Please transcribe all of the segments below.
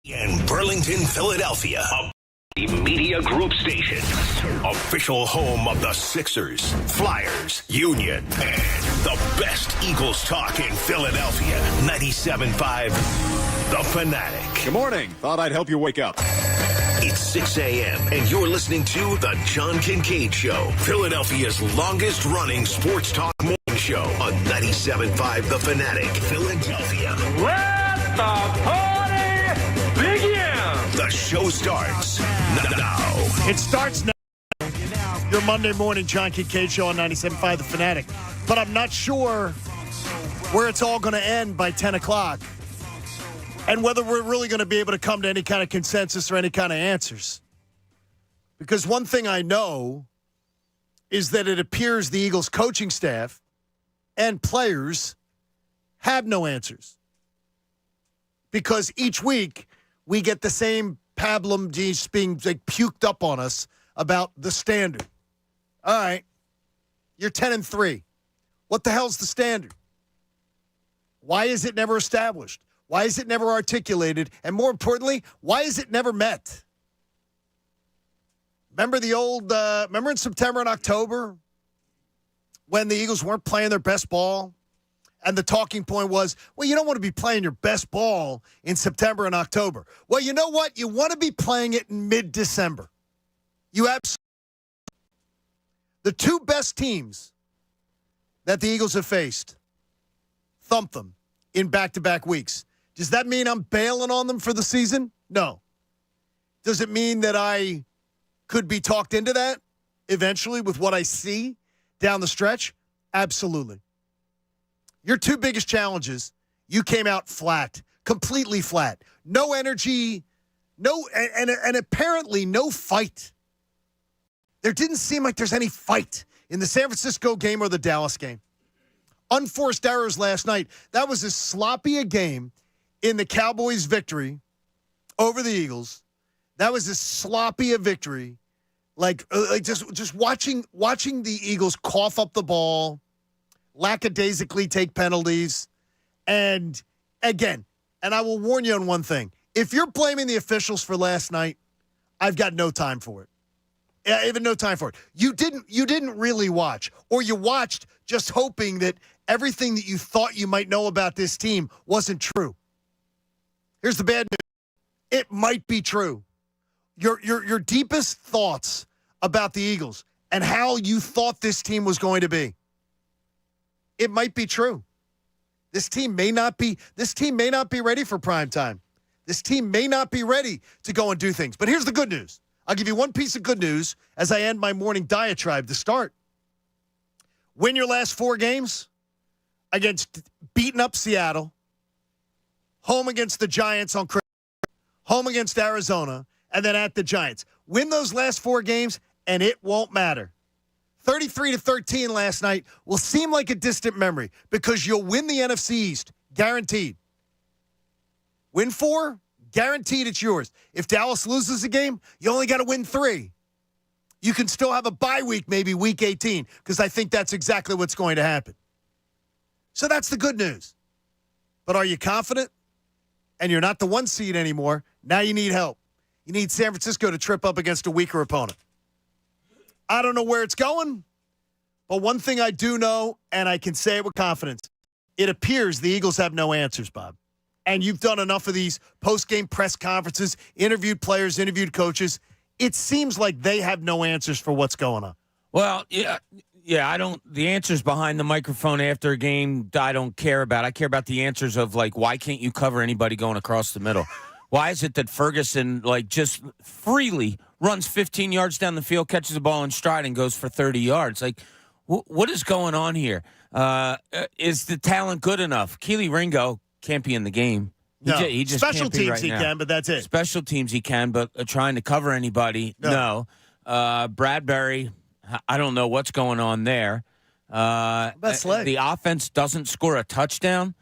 In Burlington, Philadelphia, a media group station. Official home of the Sixers, Flyers, Union, and the best Eagles talk in Philadelphia. 97.5, The Fanatic. Good morning. Thought I'd help you wake up. It's 6 a.m. and you're listening to The John Kincade Show, Philadelphia's longest-running sports talk morning show on 97.5 The Fanatic, Philadelphia. Let the party begin! The show starts now. It starts now. Your Monday morning John Kincade Show on 97.5 The Fanatic. But I'm not sure where it's all going to end by 10 o'clock. And whether we're really going to be able to come to any kind of consensus or any kind of answers. Because one thing I know is that it appears the Eagles coaching staff and players have no answers. Because each week we get the same pablum just being like puked up on us about the standard. All right, you're 10-3. What the hell's the standard? Why is it never established? Why is it never articulated? And more importantly, why is it never met? Remember remember in September and October when the Eagles weren't playing their best ball? And the talking point was, well, you don't want to be playing your best ball in September and October. Well, you know what? You want to be playing it in mid-December. You absolutely. The two best teams that the Eagles have faced, thumped them in back-to-back weeks. Does that mean I'm bailing on them for the season? No. Does it mean that I could be talked into that eventually with what I see down the stretch? Absolutely. Your two biggest challenges, you came out flat, completely flat. No energy, and apparently no fight. There didn't seem like there's any fight in the San Francisco game or the Dallas game. Unforced errors last night. That was as sloppy a game in the Cowboys' victory over the Eagles. That was as sloppy a victory. Like just watching the Eagles cough up the ball, lackadaisically take penalties. And again, and I will warn you on one thing. If you're blaming the officials for last night, I've got no time for it. Even no time for it. You didn't really watch, or you watched just hoping that everything that you thought you might know about this team wasn't true. Here's the bad news. It might be true. Your deepest thoughts about the Eagles and how you thought this team was going to be. It might be true. This team may not be ready for prime time. This team may not be ready to go and do things. But here's the good news. I'll give you one piece of good news as I end my morning diatribe to start. Win your last 4 games against beaten up Seattle, home against the Giants on Christmas, home against Arizona, and then at the Giants. Win those last 4 games, and it won't matter. 33-13 last night will seem like a distant memory because you'll win the NFC East, guaranteed. Win 4, guaranteed it's yours. If Dallas loses a game, you only got to win 3. You can still have a bye week, maybe week 18, because I think that's exactly what's going to happen. So that's the good news. But are you confident? And you're not the 1 seed anymore. Now you need help. You need San Francisco to trip up against a weaker opponent. I don't know where it's going, but one thing I do know, and I can say it with confidence, it appears the Eagles have no answers, Bob. And you've done enough of these post-game press conferences, interviewed players, interviewed coaches. It seems like they have no answers for what's going on. Well, yeah, I don't. The answers behind the microphone after a game, I don't care about. I care about the answers of, like, why can't you cover anybody going across the middle? Why is it that Ferguson, like, just freely runs 15 yards down the field, catches the ball in stride, and goes for 30 yards? Like, what is going on here? Is the talent good enough? Keely Ringo can't be in the game. No. He just Special can't be teams right he now. can, but that's it. Special teams he can, but trying to cover anybody, no. Bradbury, I don't know what's going on there. Best leg. The offense doesn't score a touchdown.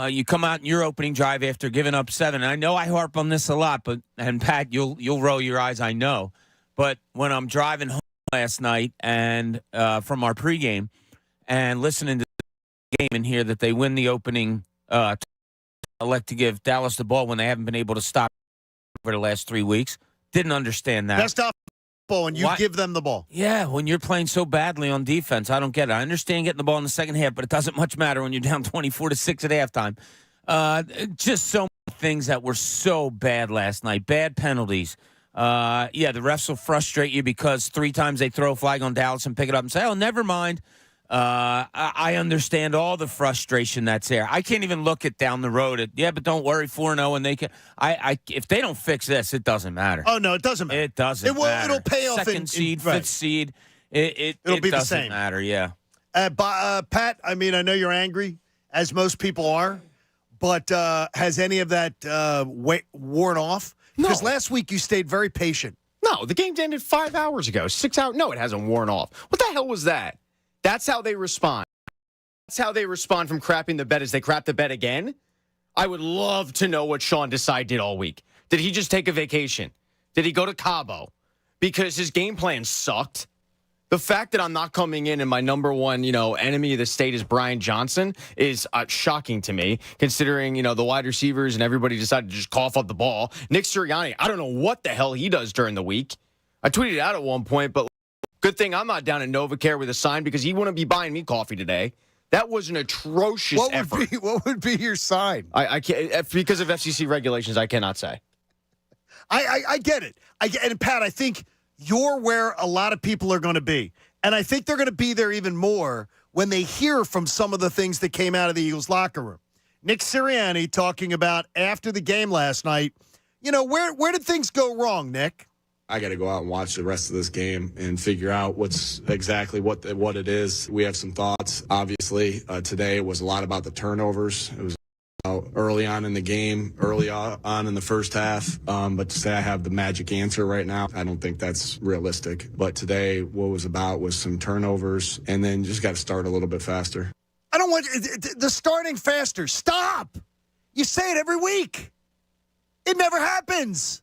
You come out in your opening drive after giving up 7. And I know I harp on this a lot, and Pat, you'll roll your eyes, I know. But when I'm driving home last night and from our pregame and listening to the game and hear that they win the opening, elect to give Dallas the ball when they haven't been able to stop over the last 3 weeks. Didn't understand that. Best off ball, and you Why- give them the ball. Yeah, when you're playing so badly on defense, I don't get it. I understand getting the ball in the second half, but it doesn't much matter when you're down 24-6 at halftime. Just so many things that were so bad last night. Bad penalties. The refs will frustrate you because 3 times they throw a flag on Dallas and pick it up and say, oh, never mind. I understand all the frustration that's there. I can't even look it down the road. But don't worry, 4-0, and they can. If they don't fix this, it doesn't matter. Oh no, it doesn't matter. It doesn't matter. It'll pay off. Second seed, right. fifth seed. It'll be the doesn't same. matter. Yeah. Pat, I mean, I know you're angry, as most people are, but has any of that worn off? No. Because last week you stayed very patient. No, the game ended 5 hours ago. 6 hours. No, it hasn't worn off. What the hell was that? That's how they respond. That's how they respond from crapping the bed, is they crap the bed again. I would love to know what Sean Desai did all week. Did he just take a vacation? Did he go to Cabo? Because his game plan sucked. The fact that I'm not coming in and my number one, enemy of the state is Brian Johnson is shocking to me, considering, the wide receivers and everybody decided to just cough up the ball. Nick Sirianni, I don't know what the hell he does during the week. I tweeted out at one point, but good thing I'm not down at NovaCare with a sign because he wouldn't be buying me coffee today. That was an atrocious effort. What would be your sign? I can't, because of FCC regulations, I cannot say. I get it. And Pat, I think you're where a lot of people are going to be. And I think they're going to be there even more when they hear from some of the things that came out of the Eagles locker room. Nick Sirianni talking about after the game last night, where did things go wrong, Nick? I got to go out and watch the rest of this game and figure out what's exactly what it is. We have some thoughts. Obviously, today was a lot about the turnovers. It was early on in the game, early on in the first half. But to say I have the magic answer right now, I don't think that's realistic. But today, what was about was some turnovers, and then just got to start a little bit faster. I don't want the starting faster. Stop. You say it every week. It never happens.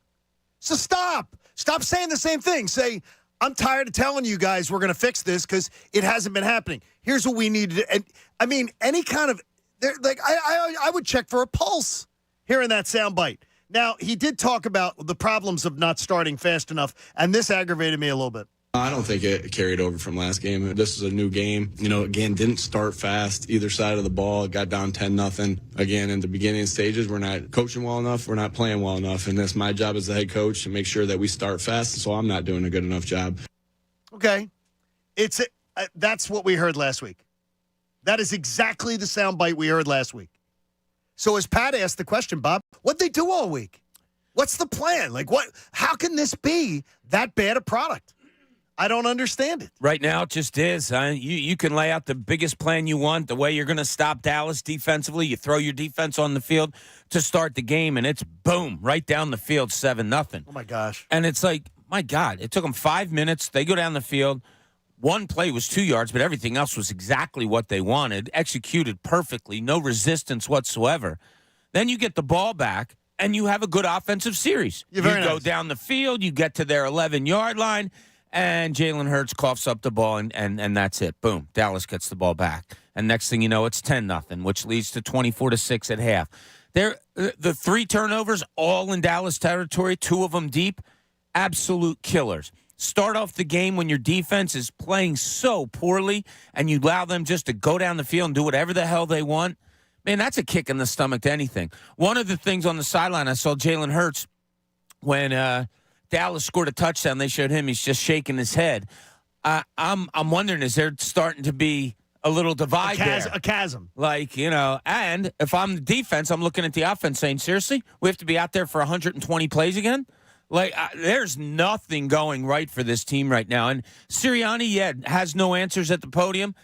So stop. Stop saying the same thing. Say, I'm tired of telling you guys we're going to fix this because it hasn't been happening. Here's what we need to do. And I mean, any kind of I would check for a pulse hearing that soundbite. Now, he did talk about the problems of not starting fast enough, and this aggravated me a little bit. I don't think it carried over from last game. This is a new game. Again, didn't start fast either side of the ball. It got down 10-0. Again, in the beginning stages, we're not coaching well enough. We're not playing well enough. And that's my job as the head coach to make sure that we start fast. So I'm not doing a good enough job. Okay. That's what we heard last week. That is exactly the soundbite we heard last week. So as Pat asked the question, Bob, what'd they do all week? What's the plan? How can this be that bad a product? I don't understand it. Right now, it just is. You can lay out the biggest plan you want, the way you're going to stop Dallas defensively. You throw your defense on the field to start the game, and it's boom, right down the field, 7-0. Oh, my gosh. And it's like, my God, it took them 5 minutes. They go down the field. One play was 2 yards, but everything else was exactly what they wanted, executed perfectly, no resistance whatsoever. Then you get the ball back, and you have a good offensive series. You go down the field, you get to their 11-yard line, and Jalen Hurts coughs up the ball, and that's it. Boom. Dallas gets the ball back. And next thing you know, it's 10-0, which leads to 24-6 at half. The 3 turnovers, all in Dallas territory, 2 of them deep, absolute killers. Start off the game when your defense is playing so poorly, and you allow them just to go down the field and do whatever the hell they want. Man, that's a kick in the stomach to anything. One of the things on the sideline, I saw Jalen Hurts when Dallas scored a touchdown. They showed him he's just shaking his head. I'm wondering, is there starting to be a little divide there? A chasm. And if I'm the defense, I'm looking at the offense saying, seriously, we have to be out there for 120 plays again? There's nothing going right for this team right now. And Sirianni, has no answers at the podium.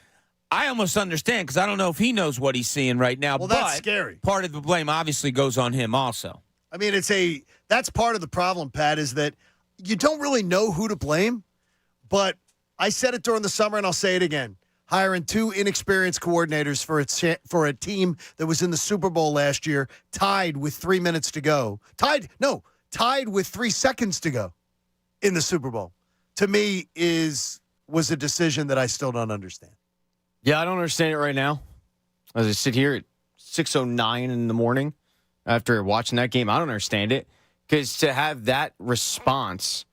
I almost understand because I don't know if he knows what he's seeing right now. Well, that's scary. Part of the blame obviously goes on him also. I mean, that's part of the problem, Pat, is that you don't really know who to blame. But I said it during the summer, and I'll say it again. Hiring 2 inexperienced coordinators for a team that was in the Super Bowl last year, tied with 3 minutes to go. Tied with 3 seconds to go in the Super Bowl, to me was a decision that I still don't understand. Yeah, I don't understand it right now. As I sit here at 6:09 in the morning after watching that game, I don't understand it. Because to have that response,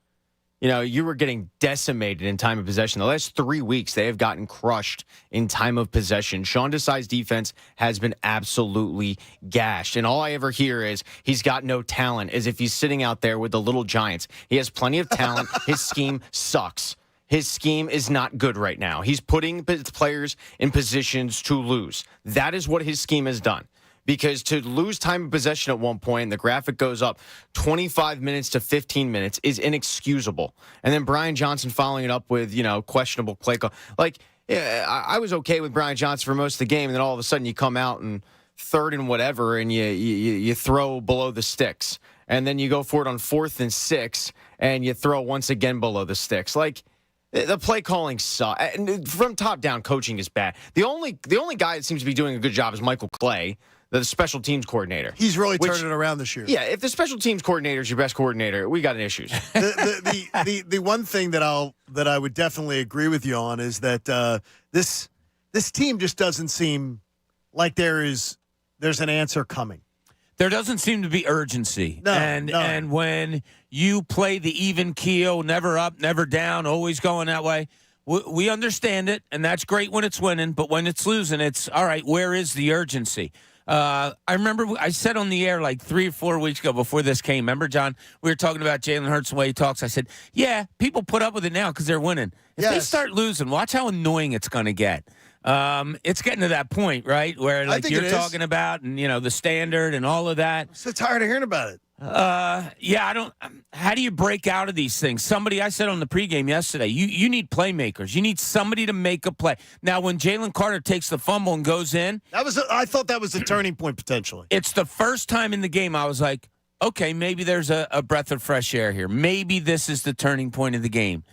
you were getting decimated in time of possession. The last 3 weeks, they have gotten crushed in time of possession. Sean Desai's defense has been absolutely gashed. And all I ever hear is he's got no talent, as if he's sitting out there with the little giants. He has plenty of talent. His scheme sucks. His scheme is not good right now. He's putting players in positions to lose. That is what his scheme has done. Because to lose time of possession at one point, and the graphic goes up 25 minutes to 15 minutes, is inexcusable. And then Brian Johnson following it up with, questionable play call. I was okay with Brian Johnson for most of the game, and then all of a sudden you come out and third and whatever, and you throw below the sticks. And then you go for it on 4th and 6, and you throw once again below the sticks. The play calling sucks. And from top down, coaching is bad. The only guy that seems to be doing a good job is Michael Clay, the special teams coordinator. He's really turning it around this year. Yeah, if the special teams coordinator is your best coordinator, we got issues. The one thing that I would definitely agree with you on is that this team just doesn't seem like there's an answer coming. There doesn't seem to be urgency. No. And when you play the even keel, never up, never down, always going that way, we understand it, and that's great when it's winning, but when it's losing, it's, all right, where is the urgency? I remember I said on the air like 3 or 4 weeks ago before this came, remember, John, we were talking about Jalen Hurts and the way he talks. I said, yeah, people put up with it now because they're winning. If they start losing, watch how annoying it's going to get. It's getting to that point, right, where like you're talking about, and the standard and all of that. I'm so tired of hearing about it. How do you break out of these things? I said on the pregame yesterday, you need playmakers. You need somebody to make a play. Now, when Jalen Carter takes the fumble and goes in, I thought that was a turning point potentially. It's the first time in the game I was like, okay, maybe there's a breath of fresh air here. Maybe this is the turning point of the game.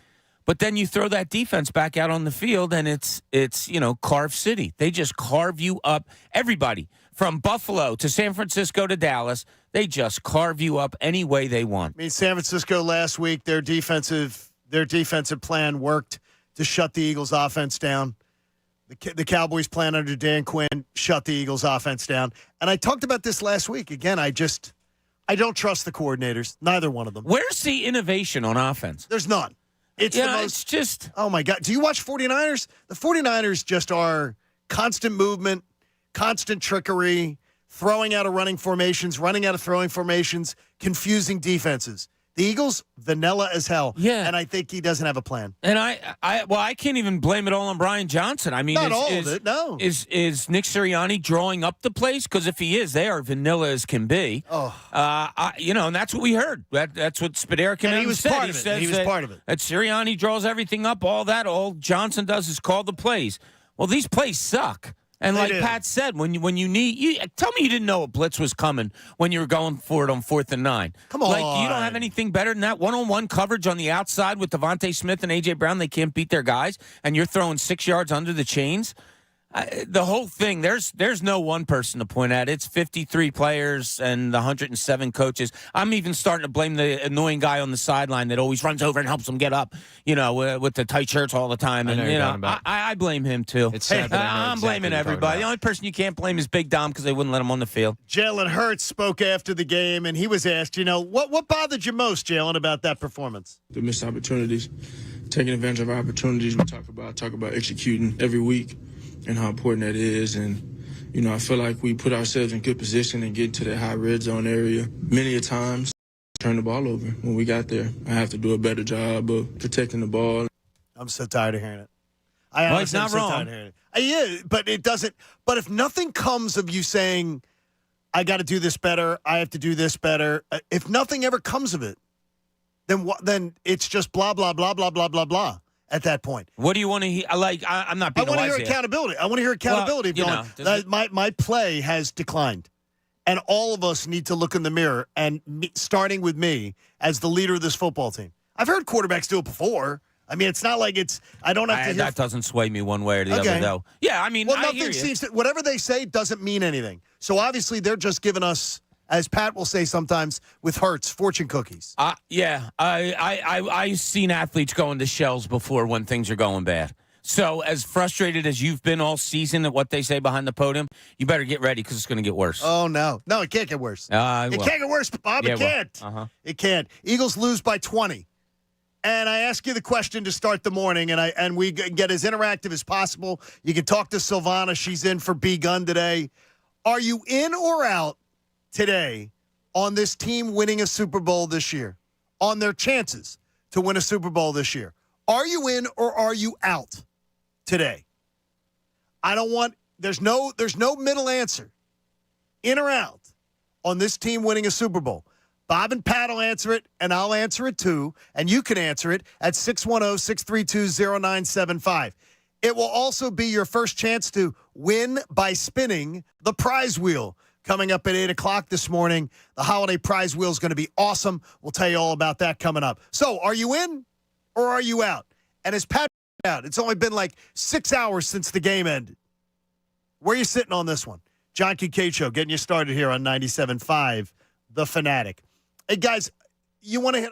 But then you throw that defense back out on the field, and it's Carve City. They just carve you up. Everybody from Buffalo to San Francisco to Dallas, they just carve you up any way they want. I mean, San Francisco last week, their defensive plan worked to shut the Eagles' offense down. The Cowboys' plan under Dan Quinn shut the Eagles' offense down. And I talked about this last week. Again, I don't trust the coordinators, neither one of them. Where's the innovation on offense? There's none. It's just, oh my God. Do you watch 49ers? The 49ers just are constant movement, constant trickery, throwing out of running formations, running out of throwing formations, confusing defenses. The Eagles, vanilla as hell. Yeah. And I think he doesn't have a plan. And I can't even blame it all on Brian Johnson. I mean, not all of it, no. Is Nick Sirianni drawing up the plays? Because if he is, they are vanilla as can be. Oh. And that's what we heard. That's what Spadera came out and said. He was part of it. That Sirianni draws everything up, all Johnson does is call the plays. Well, these plays suck. And like Pat said, when you need, tell me you didn't know a blitz was coming when you were going for it on 4th and 9. Come on. Like, you don't have anything better than that one-on-one coverage on the outside with Devontae Smith and A.J. Brown. They can't beat their guys, and you're throwing 6 yards under the chains. The whole thing, there's no one person to point at. It's 53 players and 107 coaches. I'm even starting to blame the annoying guy on the sideline that always runs over and helps them get up, with the tight shirts all the time. And I blame him too. It's sad, but I'm blaming everybody. The only person you can't blame is Big Dom because they wouldn't let him on the field. Jalen Hurts spoke after the game, and he was asked, what bothered you most, Jalen, about that performance? The missed opportunities, taking advantage of our opportunities. We talk about executing every week and how important that is. And, I feel like we put ourselves in good position and get to that high red zone area many a times. Turn the ball over when we got there. I have to do a better job of protecting the ball. I'm so tired of hearing it. He's not wrong. Yeah, but it doesn't. But if nothing comes of you saying, I got to do this better, I have to do this better, if nothing ever comes of it, then it's just blah, blah, blah, blah, blah, blah, blah. At that point, what do you want to hear? I'm not being I want to hear accountability. I want to hear accountability. Well, my play has declined, and all of us need to look in the mirror. And starting with me as the leader of this football team, I've heard quarterbacks do it before. I mean, it's not like I don't have to. That doesn't sway me one way or the other, though. Yeah, I mean, nothing seems to. Whatever they say doesn't mean anything. So obviously, they're just giving us, as Pat will say sometimes with Hurts, fortune cookies. Yeah, I've seen athletes go into shells before when things are going bad. So, as frustrated as you've been all season at what they say behind the podium, you better get ready because it's going to get worse. Oh, no. No, it can't get worse. It can't get worse, Bob. Yeah, it can't. It can't. Eagles lose by 20. And I ask you the question to start the morning, and we get as interactive as possible. You can talk to Silvana. She's in for B. Gunn today. Are you in or out today on this team winning a Super Bowl this year? On their chances to win a Super Bowl this year? Are you in or are you out today? There's no middle answer. In or out on this team winning a Super Bowl. Bob and Pat will answer it, and I'll answer it too, and you can answer it at 610-632-0975. It will also be your first chance to win by spinning the prize wheel. Coming up at 8 o'clock this morning, the holiday prize wheel is going to be awesome. We'll tell you all about that coming up. So, are you in or are you out? And as Pat out, it's only been like 6 hours since the game ended. Where are you sitting on this one? John Kincade Show, getting you started here on 97.5, The Fanatic. Hey, guys, you want to hit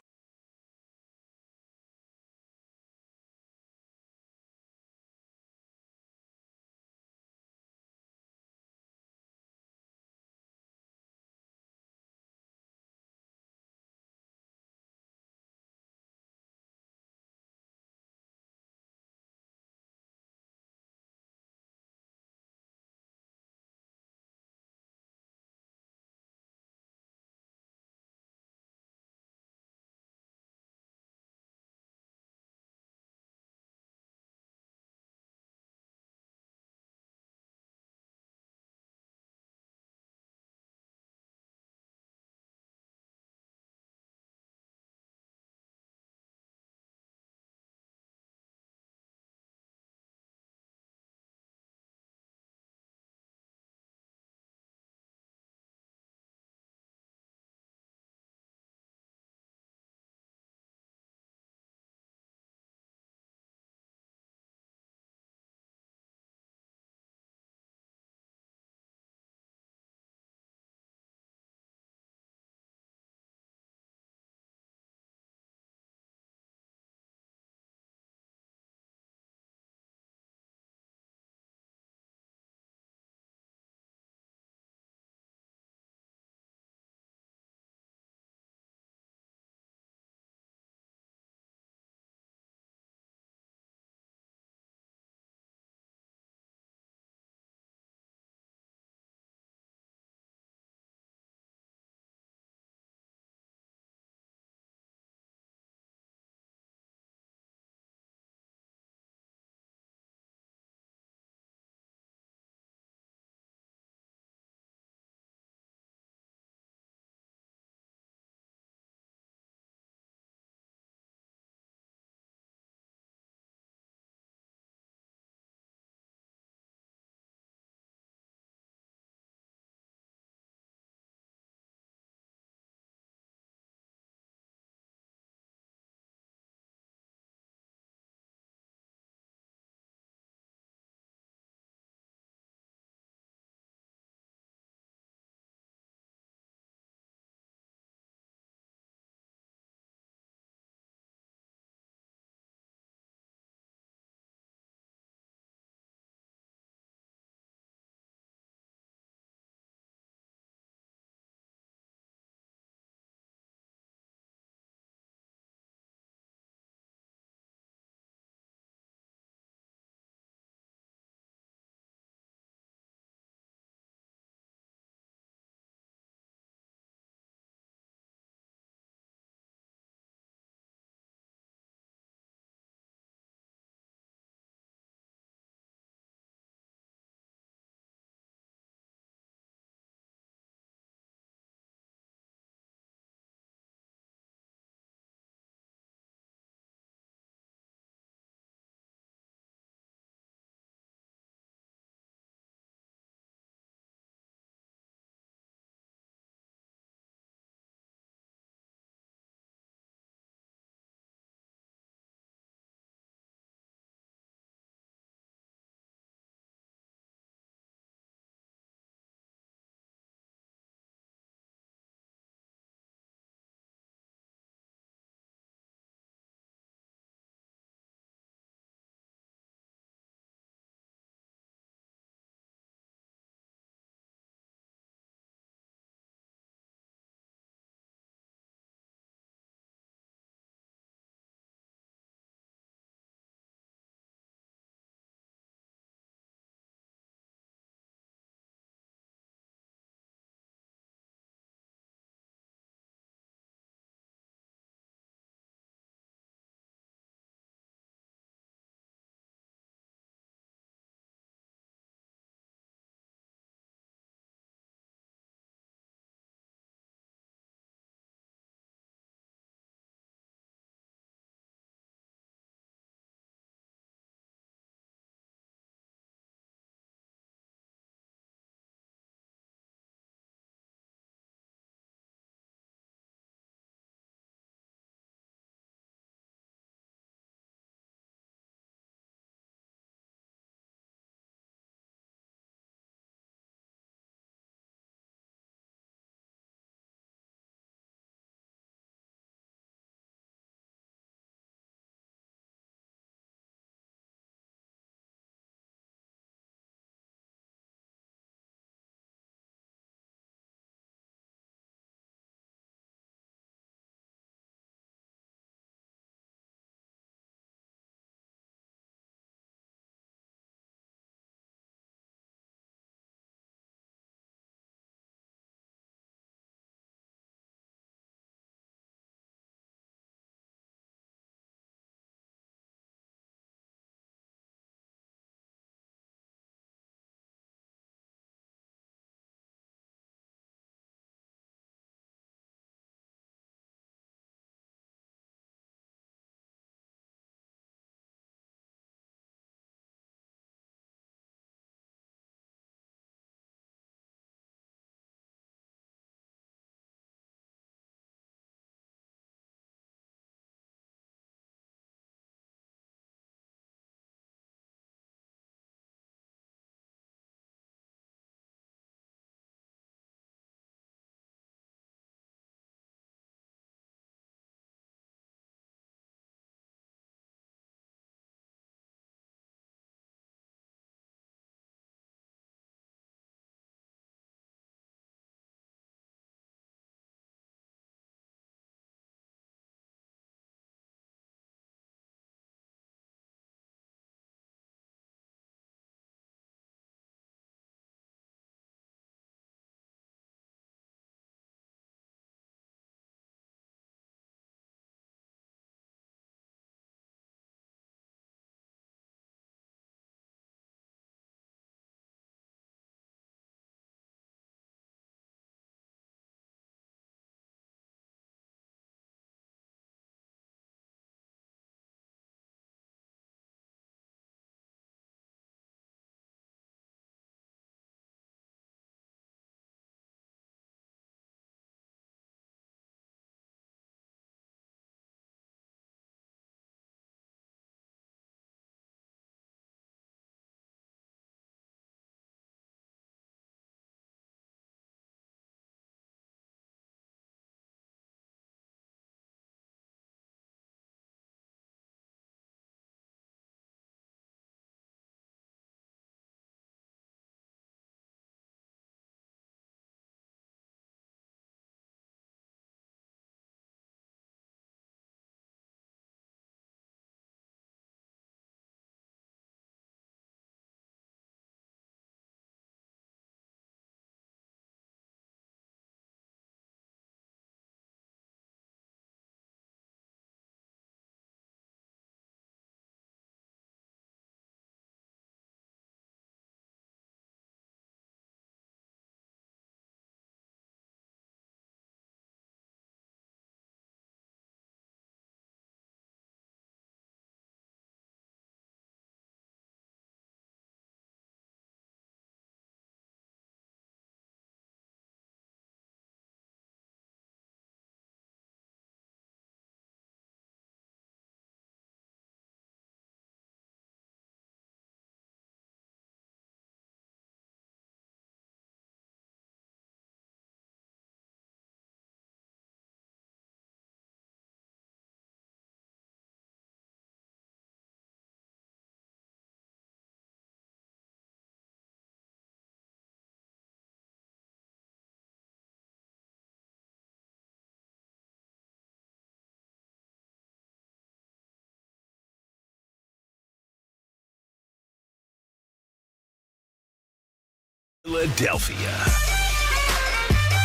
Philadelphia.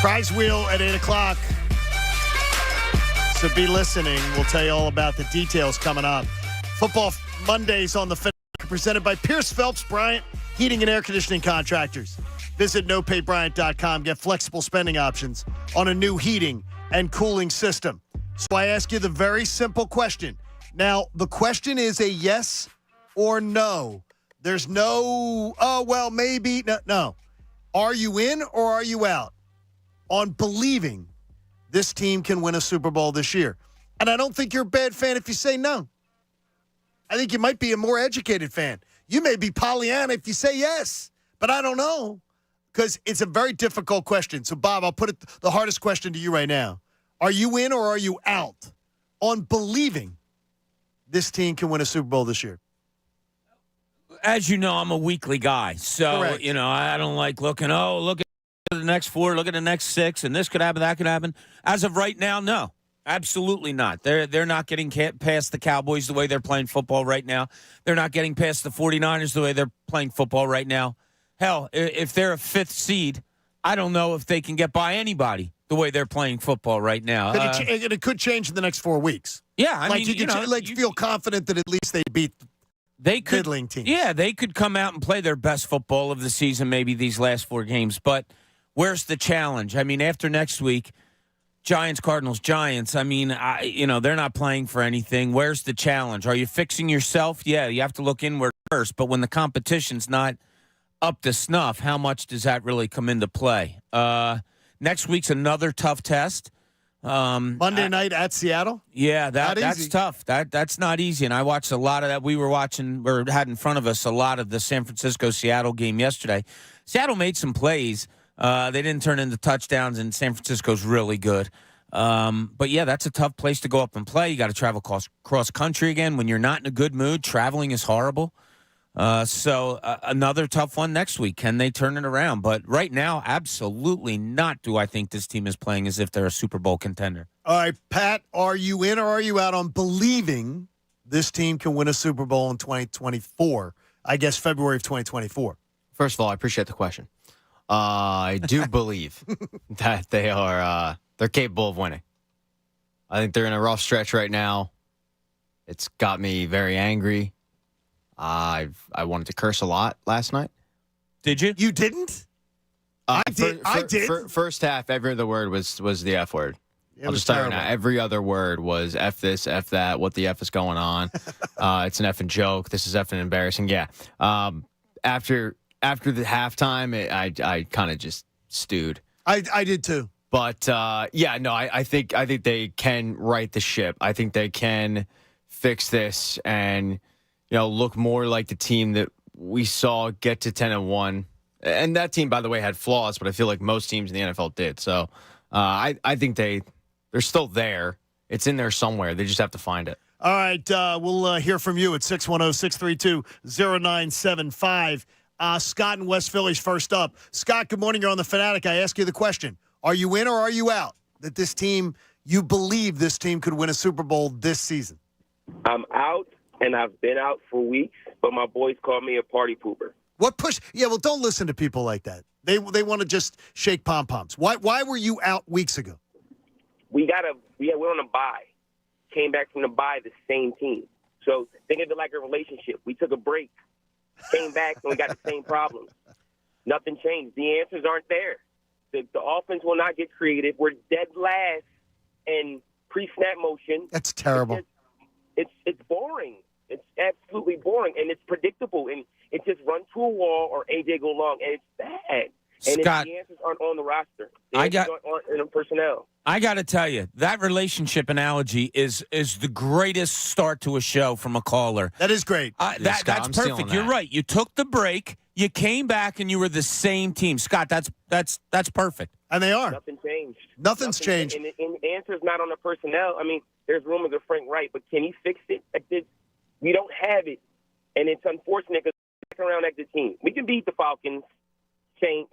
Prize wheel at 8 o'clock. So be listening. We'll tell you all about the details coming up. Football Mondays on the Fanatic, presented by Pierce Phelps Bryant Heating and Air Conditioning Contractors. Visit nopaybryant.com. Get flexible spending options on a new heating and cooling system. So I ask you the very simple question. Now, the question is a yes or no. There's no, oh, well, maybe. No. Are you in or are you out on believing this team can win a Super Bowl this year? And I don't think you're a bad fan if you say no. I think you might be a more educated fan. You may be Pollyanna if you say yes, but I don't know because it's a very difficult question. So, Bob, I'll put it the hardest question to you right now. Are you in or are you out on believing this team can win a Super Bowl this year? As you know, I'm a weekly guy. So, Correct. I don't like looking, look at the next 4, look at the next 6, and this could happen, that could happen. As of right now, no. Absolutely not. They're not getting past the Cowboys the way they're playing football right now. They're not getting past the 49ers the way they're playing football right now. Hell, if they're a 5th seed, I don't know if they can get by anybody the way they're playing football right now. It could change in the next 4 weeks. Yeah, I mean, you feel confident that at least they beat middling teams. Yeah, they could come out and play their best football of the season maybe these last 4 games. But where's the challenge? I mean, after next week, Giants, Cardinals, Giants, I mean, they're not playing for anything. Where's the challenge? Are you fixing yourself? Yeah, you have to look inward first. But when the competition's not up to snuff, how much does that really come into play? Next week's another tough test. Monday night at Seattle? Yeah, that's tough. That's not easy. And I watched a lot of that. We had in front of us a lot of the San Francisco-Seattle game yesterday. Seattle made some plays. They didn't turn into touchdowns, and San Francisco's really good. But, yeah, that's a tough place to go up and play. You got to travel cross country again. When you're not in a good mood, traveling is horrible. So another tough one next week. Can they turn it around? But right now, absolutely not do I think this team is playing as if they're a Super Bowl contender. All right, Pat, are you in or are you out on believing this team can win a Super Bowl in 2024? I guess February of 2024. First of all, I appreciate the question. I do believe that they're capable of winning. I think they're in a rough stretch right now. It's got me very angry. I wanted to curse a lot last night. Did you? You didn't? I did. First half, every other word was the F word. I'll just tell you now. Every other word was F this, F that, what the F is going on. It's an effing joke. This is effing embarrassing. Yeah. After the halftime, I kind of just stewed. I did too. But I think they can right the ship. I think they can fix this and look more like the team that we saw get to 10-1. And that team, by the way, had flaws, but I feel like most teams in the NFL did. So I think they're still there. It's in there somewhere. They just have to find it. All right, we'll hear from you at 610-632-0975. Scott in West Philly's first up. Scott, good morning. You're on the Fanatic. I ask you the question. Are you in or are you out that this team, you believe this team could win a Super Bowl this season? I'm out, and I've been out for weeks, but my boys call me a party pooper. What push? Yeah, well, don't listen to people like that. They want to just shake pom-poms. Why were you out weeks ago? We're on a bye. Came back from the bye, the same team. So think of it like a relationship. We took a break, came back, and we got the same problems. Nothing changed. The answers aren't there. The offense will not get creative. We're dead last in pre-snap motion. That's terrible. It's boring. It's absolutely boring, and it's predictable. And it's just run to a wall or A.J. go long, and it's bad. And Scott, the answers aren't on the roster. The answers aren't in the personnel. I got to tell you, that relationship analogy is the greatest start to a show from a caller. That is great. That's perfect. You're right. You took the break, you came back, and you were the same team. Scott, that's perfect. And they are. Nothing changed. Nothing's changed. And the answer's not on the personnel. I mean, there's rumors of Frank Wright, but can he fix it? We don't have it, and it's unfortunate because we're around like the team. We can beat the Falcons, Saints.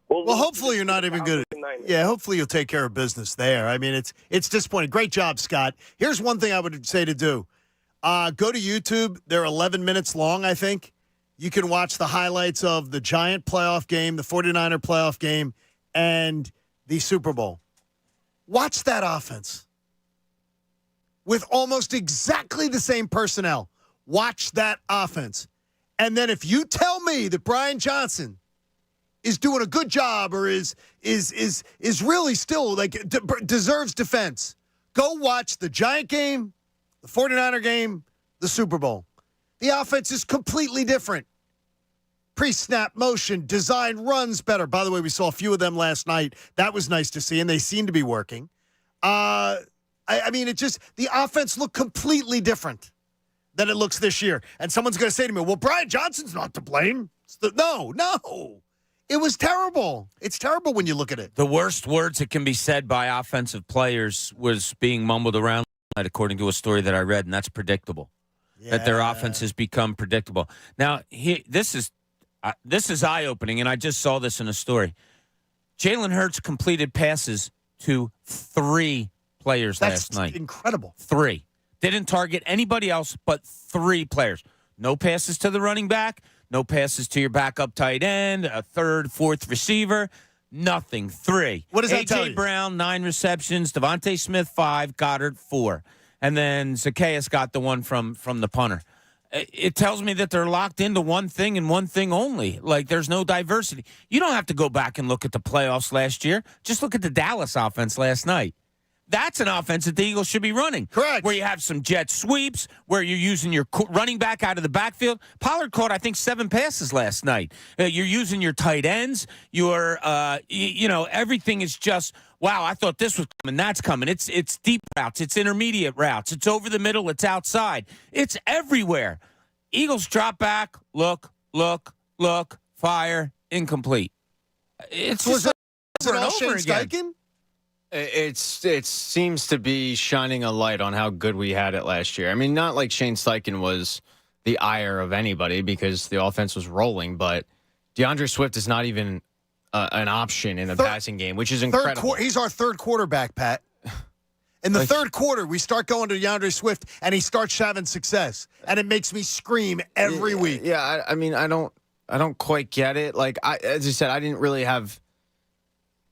Well, hopefully you're not even good at it. Yeah, hopefully you'll take care of business there. I mean, it's disappointing. Great job, Scott. Here's one thing I would say to do. Go to YouTube. They're 11 minutes long, I think. You can watch the highlights of the Giant playoff game, the 49er playoff game, and the Super Bowl. Watch that offense with almost exactly the same personnel. Watch that offense. And then if you tell me that Brian Johnson is doing a good job or is really still like deserves defense, go watch the Giant game, the 49er game, the Super Bowl. The offense is completely different. Pre-snap motion, design runs better. By the way, we saw a few of them last night. That was nice to see, and they seem to be working. I mean, the offense looked completely different than it looks this year. And someone's going to say to me, well, Brian Johnson's not to blame. No. It was terrible. It's terrible when you look at it. The worst words that can be said by offensive players was being mumbled around, according to a story that I read, and that's predictable. Yeah. That their offense has become predictable. Now, this is eye-opening, and I just saw this in a story. Jalen Hurts completed passes to 3 players last night. That's incredible. 3. Didn't target anybody else but 3 players. No passes to the running back. No passes to your backup tight end, a third, fourth receiver. Nothing. 3. What does that tell you? A.J. Brown, 9 receptions. Devontae Smith, 5. Goddard, 4. And then Zacchaeus got the one from the punter. It tells me that they're locked into one thing and one thing only. Like, there's no diversity. You don't have to go back and look at the playoffs last year. Just look at the Dallas offense last night. That's an offense that the Eagles should be running. Correct. Where you have some jet sweeps, where you're using your running back out of the backfield. Pollard caught, I think, 7 passes last night. You're using your tight ends. Everything is just, wow, I thought this was coming. That's coming. It's deep routes. It's intermediate routes. It's over the middle. It's outside. It's everywhere. Eagles drop back, look, fire, incomplete. It's just over and over again. It seems to be shining a light on how good we had it last year. I mean, not like Shane Steichen was the ire of anybody because the offense was rolling, but DeAndre Swift is not even an option in the passing game, which is incredible. He's our third quarterback, Pat. In the third quarter, we start going to DeAndre Swift, and he starts having success, and it makes me scream every week. Yeah, I mean, I don't quite get it. Like, as I said, I didn't really have.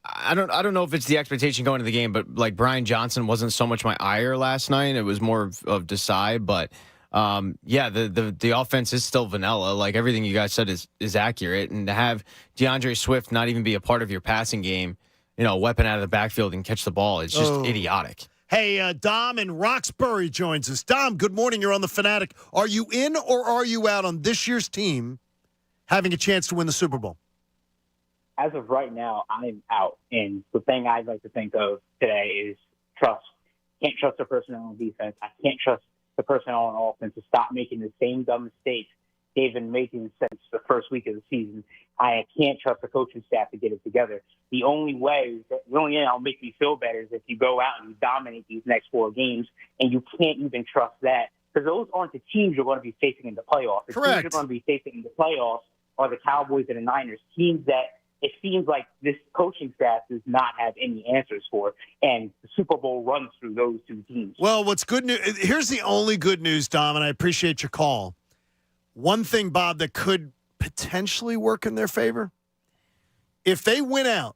I don't know if it's the expectation going into the game, but like Brian Johnson wasn't so much my ire last night. It was more of Desai, but the offense is still vanilla. Like everything you guys said is accurate, and to have DeAndre Swift not even be a part of your passing game, a weapon out of the backfield and catch the ball, it's just idiotic. Hey, Dom in Roxbury joins us. Dom, good morning. You're on the Fanatic. Are you in or are you out on this year's team having a chance to win the Super Bowl? As of right now, I'm out. And the thing I'd like to think of today is trust. Can't trust the personnel on defense. I can't trust the personnel on offense to stop making the same dumb mistakes they've been making since the first week of the season. I can't trust the coaching staff to get it together. The only way that'll make me feel better is if you go out and you dominate these next 4 games, and you can't even trust that because those aren't the teams you're going to be facing in the playoffs. The Correct. teams you're going to be facing in the playoffs are the Cowboys and the Niners, teams that it seems like this coaching staff does not have any answers for, and the Super Bowl runs through those 2 teams. Well, what's good news? Here's the only good news, Dom, and I appreciate your call. One thing, Bob, that could potentially work in their favor, if they win out,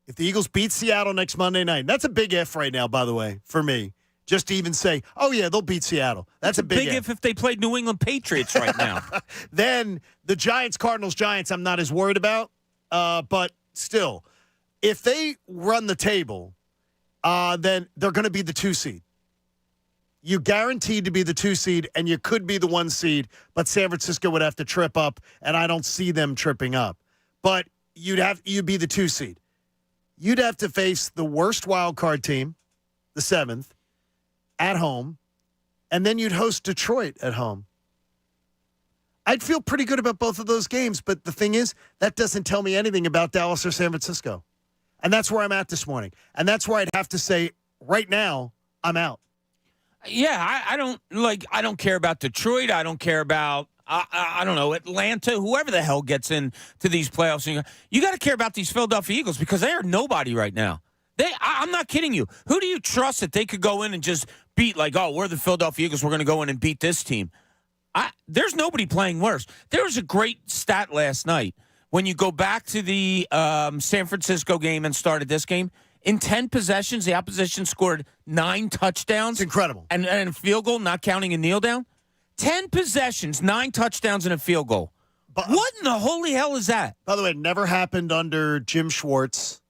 if the Eagles beat Seattle next Monday night, and that's a big if right now, by the way, for me, just to even say, oh, yeah, they'll beat Seattle. That's a big if they played New England Patriots right now. Then the Giants, I'm not as worried about. But still, if they run the table, then they're going to be the 2 seed. You guaranteed to be the 2 seed, and you could be the 1 seed, but San Francisco would have to trip up, and I don't see them tripping up. But you'd be the 2 seed. You'd have to face the worst wild card team, the 7th, at home, and then you'd host Detroit at home. I'd feel pretty good about both of those games, but the thing is, that doesn't tell me anything about Dallas or San Francisco. And that's where I'm at this morning. And that's where I'd have to say, right now, I'm out. Yeah, I don't care about Detroit. I don't care about, I don't know, Atlanta, whoever the hell gets into these playoffs. You got to care about these Philadelphia Eagles because they are nobody right now. I'm not kidding you. Who do you trust that they could go in and just beat, like, oh, we're the Philadelphia Eagles, we're going to go in and beat this team? There's nobody playing worse. There was a great stat last night. When you go back to the San Francisco game and started this game, in 10 possessions, the opposition scored 9 touchdowns. It's incredible. And a field goal, not counting a kneel down. 10 possessions, 9 touchdowns, and a field goal. But what in the holy hell is that? By the way, it never happened under Jim Schwartz.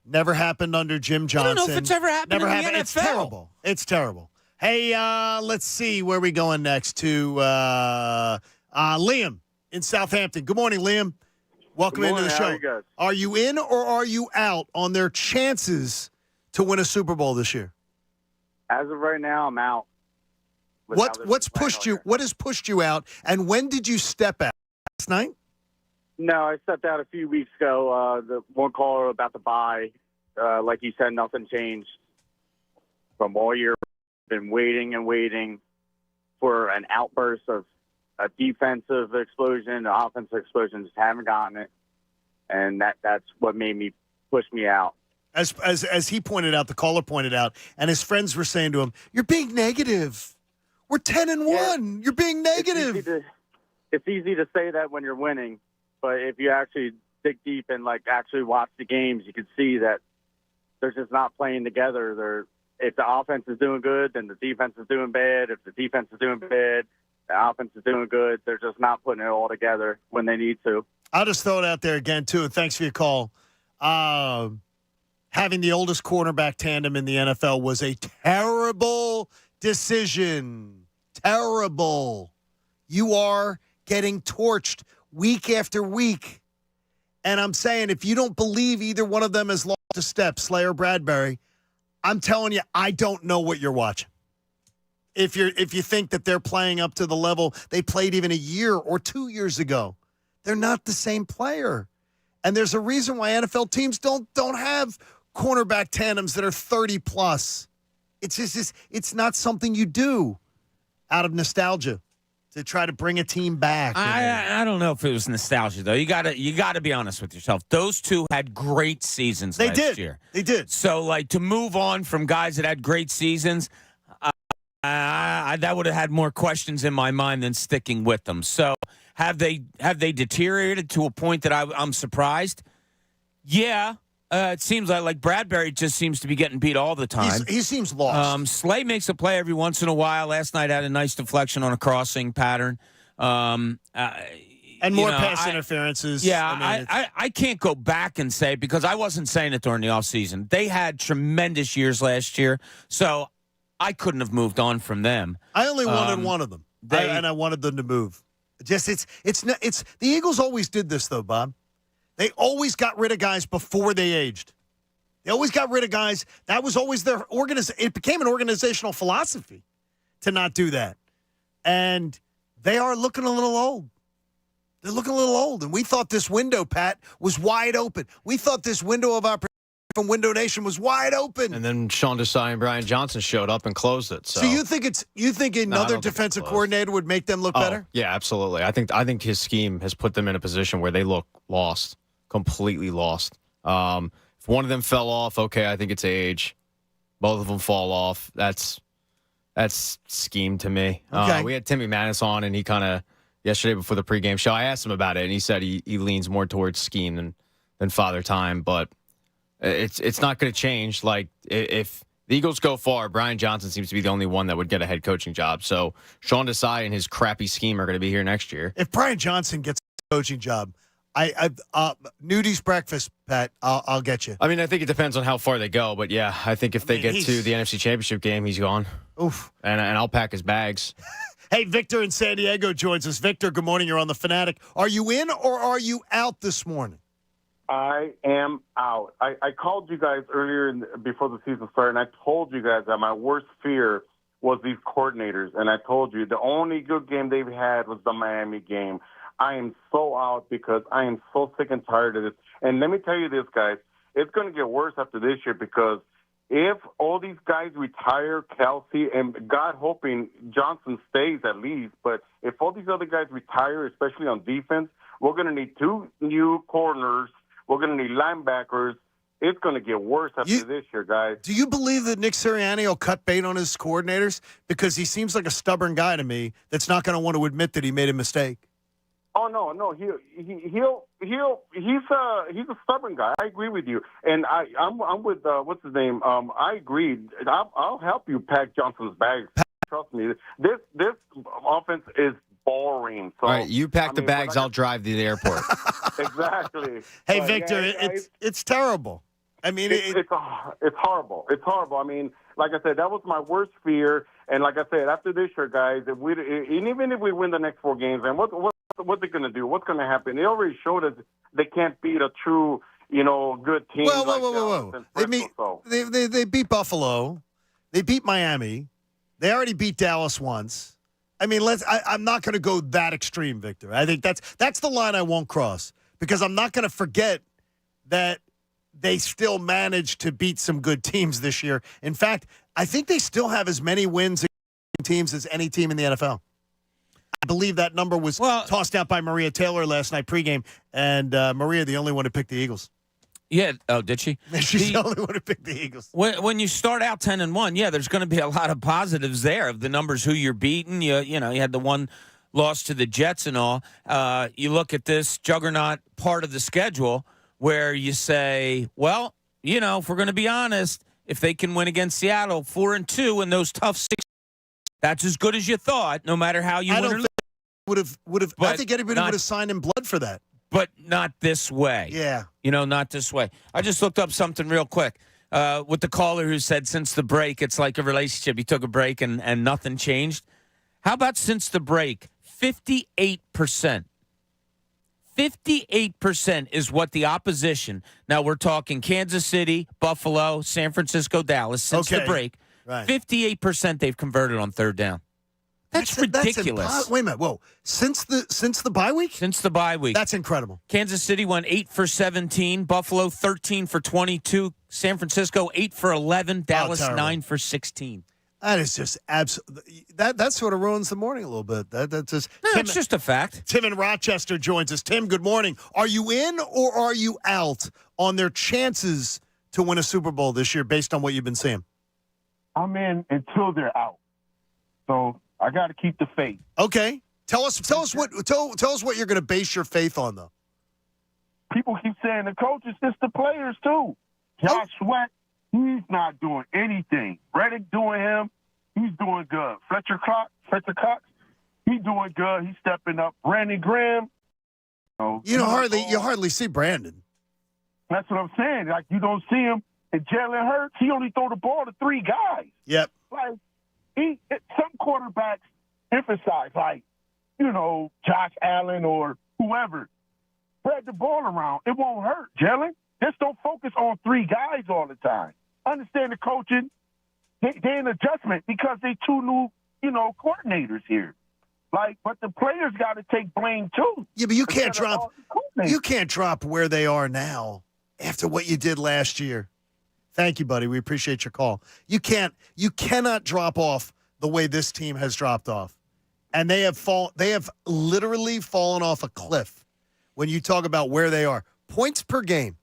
Never happened under Jim Johnson. I don't know if it's ever happened in the NFL. It's terrible. It's terrible. Hey, let's see where we going next to Liam in Southampton. Good morning, Liam. Welcome into the show. How are you guys? Are you in or are you out on their chances to win a Super Bowl this year? As of right now, I'm out. What's pushed you? What has pushed you out? And when did you step out? Last night? No, I stepped out a few weeks ago. The one caller about the bye, like you said, nothing changed from all year. Been waiting and waiting for an outburst of a defensive explosion, an offensive explosion. Just haven't gotten it, and that's what made me push me out. As he pointed out, the caller pointed out, and his friends were saying to him, "You're being negative. We're 10-1. You're being negative." It's easy to say that when you're winning, but if you actually dig deep and actually watch the games, you can see that they're just not playing together. If the offense is doing good, then the defense is doing bad. If the defense is doing bad, the offense is doing good. They're just not putting it all together when they need to. I'll just throw it out there again, too, and thanks for your call. Having the oldest quarterback tandem in the NFL was a terrible decision. Terrible. You are getting torched week after week. And I'm saying if you don't believe either one of them has lost a step, Slay or Bradbury, I'm telling you, I don't know what you're watching. If you think that they're playing up to the level they played even a year or 2 years ago, they're not the same player. And there's a reason why NFL teams don't have cornerback tandems that are 30 plus. It's just it's not something you do out of nostalgia to try to bring a team back. I don't know if it was nostalgia though. You gotta be honest with yourself. Those two had great seasons last year. They did. So to move on from guys that had great seasons, that would have had more questions in my mind than sticking with them. So have they deteriorated to a point that I'm surprised? Yeah. It seems like Bradbury just seems to be getting beat all the time. He seems lost. Slay makes a play every once in a while. Last night had a nice deflection on a crossing pattern. And more pass interferences. Yeah, I can't go back and say, because I wasn't saying it during the offseason. They had tremendous years last year, so I couldn't have moved on from them. I only wanted one of them, and I wanted them to move. The Eagles always did this, though, Bob. They always got rid of guys before they aged. They always got rid of guys. That was always their It became an organizational philosophy to not do that. And they are looking a little old. They're looking a little old. And we thought this window, Pat, was wide open. We thought this window of opportunity from Window Nation was wide open. And then Sean Desai and Brian Johnson showed up and closed it. So you think another defensive coordinator would make them look better? Yeah, absolutely. I think his scheme has put them in a position where they look lost. Completely lost. If one of them fell off, okay, I think it's age. Both of them fall off. That's scheme to me. Okay. We had Timmy Manis on, and he kind of yesterday before the pregame show, I asked him about it, and he said he leans more towards scheme than father time. But it's not going to change. If the Eagles go far, Brian Johnson seems to be the only one that would get a head coaching job. So Sean Desai and his crappy scheme are going to be here next year. If Brian Johnson gets a coaching job, Nudi's breakfast, Pat, I'll get you. I mean, I think it depends on how far they go, but yeah, I think if they get to the NFC Championship game, he's gone. Oof. And I'll pack his bags. Hey, Victor in San Diego joins us. Victor, good morning. You're on the Fanatic. Are you in or are you out this morning? I am out. I called you guys earlier before the season started, and I told you guys that my worst fear was these coordinators. And I told you the only good game they've had was the Miami game. I am so out because I am so sick and tired of this. And let me tell you this, guys. It's going to get worse after this year because if all these guys retire, Kelsey, and God hoping Johnson stays at least, but if all these other guys retire, especially on defense, we're going to need 2 new corners. We're going to need linebackers. it's going to get worse after this year, guys. Do you believe that Nick Sirianni will cut bait on his coordinators? Because he seems like a stubborn guy to me that's not going to want to admit that he made a mistake. Oh no, he's a stubborn guy. I agree with you, and I'm with what's his name? I agree. I'll help you pack Johnson's bags. Trust me. This offense is boring. So, all right, you pack the bags. I'll drive to the airport. Exactly. Hey, But, Victor, yeah, it's terrible. I mean, it's horrible. It's horrible. I mean, like I said, that was my worst fear. And like I said, after this year, guys, even if we win the next 4 games, and what's they going to do? What's going to happen? They already showed us they can't beat a true, good team. Whoa. They beat Buffalo. They beat Miami. They already beat Dallas once. I mean, I'm not going to go that extreme, Victor. I think that's the line I won't cross, because I'm not going to forget that they still managed to beat some good teams this year. In fact, I think they still have as many wins against teams as any team in the NFL. I believe that number was tossed out by Maria Taylor last night pregame, and Maria, the only one who picked the Eagles. Yeah. Oh, did she? She's the only one who picked the Eagles. When you start out 10-1, yeah, there's going to be a lot of positives there of the numbers, who you're beating. You had the one loss to the Jets and all. You look at this juggernaut part of the schedule where you say, well, if we're going to be honest, if they can win against Seattle 4-2 in those tough 6, that's as good as you thought, no matter how you win or lose. Would have. I think anybody would have signed in blood for that. But not this way. Yeah. Not this way. I just looked up something real quick with the caller who said since the break, it's like a relationship. He took a break and nothing changed. How about since the break? 58%. 58% is what the opposition, now we're talking Kansas City, Buffalo, San Francisco, Dallas, since the break, right. 58% they've converted on third down. That's ridiculous. Wait a minute. Whoa. Since the bye week? Since the bye week. That's incredible. Kansas City went 8 for 17. Buffalo 13 for 22. San Francisco 8 for 11. Dallas 9 for 16. That is just absolutely. That sort of ruins the morning a little bit. That's just. It's just a fact. Tim in Rochester joins us. Tim, good morning. Are you in or are you out on their chances to win a Super Bowl this year, based on what you've been seeing? I'm in until they're out. So I got to keep the faith. Okay. Tell us what you're going to base your faith on, though. People keep saying the coaches, it's the players too. Josh Sweat, he's not doing anything. Reddick doing him, he's doing good. Fletcher Cox, he's doing good. He's stepping up. Brandon Graham. You hardly see Brandon. That's what I'm saying. Like, you don't see him. And Jalen Hurts, he only throw the ball to 3 guys. Yep. Like, some quarterbacks emphasize, like, Josh Allen or whoever, spread the ball around. It won't hurt, Jalen. Just don't focus on 3 guys all the time. Understand the coaching. They're an adjustment because they 2 new, coordinators here. Like, but the players got to take blame too. Yeah, but you can't drop where they are now after what you did last year. Thank you, buddy. We appreciate your call. You cannot drop off the way this team has dropped off. And they have literally fallen off a cliff when you talk about where they are. Points per game.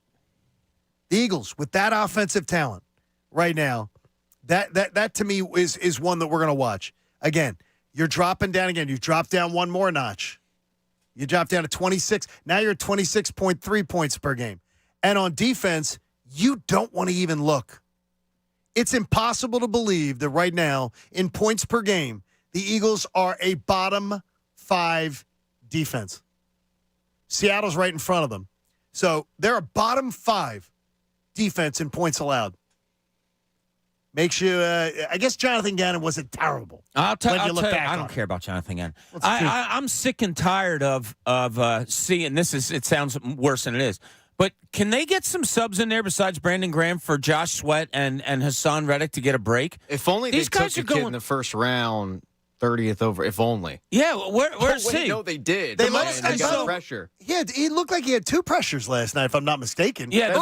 The Eagles, with that offensive talent right now, that to me is one that we're going to watch. Again, you're dropping down again. You drop down one more notch. You drop down to 26. Now you're at 26.3 points per game. And on defense, you don't want to even look. It's impossible to believe that right now, in points per game, the Eagles are a bottom 5 defense. Seattle's right in front of them. So they're a bottom 5 defense in points allowed. Makes you, I guess Jonathan Gannon wasn't terrible. I don't care about Jonathan Gannon. I'm sick and tired of seeing this. It sounds worse than it is. But can they get some subs in there besides Brandon Graham for Josh Sweat and Hassan Reddick to get a break? If only these guys took a kid in the first round, 30th over. If only. Yeah, where's he? No, they did. They got pressure. Yeah, he looked like he had 2 pressures last night, if I'm not mistaken. Yeah,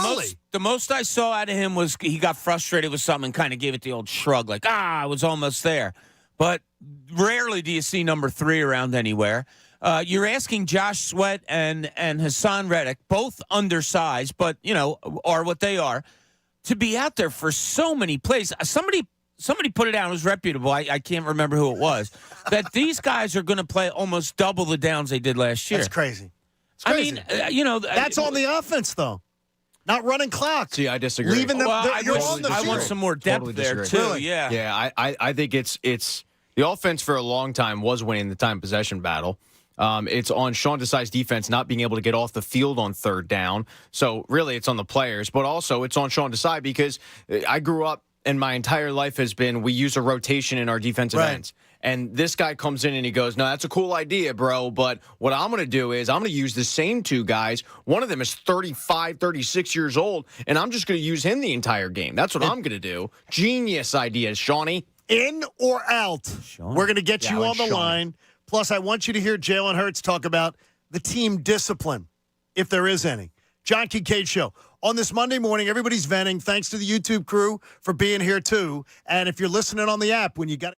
the most I saw out of him was he got frustrated with something and kind of gave it the old shrug, like, I was almost there. But rarely do you see number 3 around anywhere. You're asking Josh Sweat and Hassan Reddick, both undersized, but, are what they are, to be out there for so many plays. Somebody put it out. It was reputable. I can't remember who it was. That these guys are going to play almost double the downs they did last year. That's crazy. It's I crazy. mean, that's on the offense, though. Not running clock. See, I disagree. Leaving them. You're on the I field. want some more depth Totally there, disagree. too. Really? Yeah. Yeah, I think it's the offense for a long time was winning the time possession battle. It's on Sean Desai's defense not being able to get off the field on third down. So really, it's on the players, but also it's on Sean Desai because I grew up and my entire life has been we use a rotation in our defensive ends. And this guy comes in and he goes, no, that's a cool idea, bro. But what I'm going to do is I'm going to use the same two guys. One of them is 35, 36 years old, and I'm just going to use him the entire game. That's what I'm going to do. Genius ideas, Shawnee. In or out? We're going to get you on the Shawnee. line. Plus, I want you to hear Jalen Hurts talk about the team discipline, if there is any. John Kincade Show. On this Monday morning, everybody's venting. Thanks to the YouTube crew for being here, too. And if you're listening on the app, when you got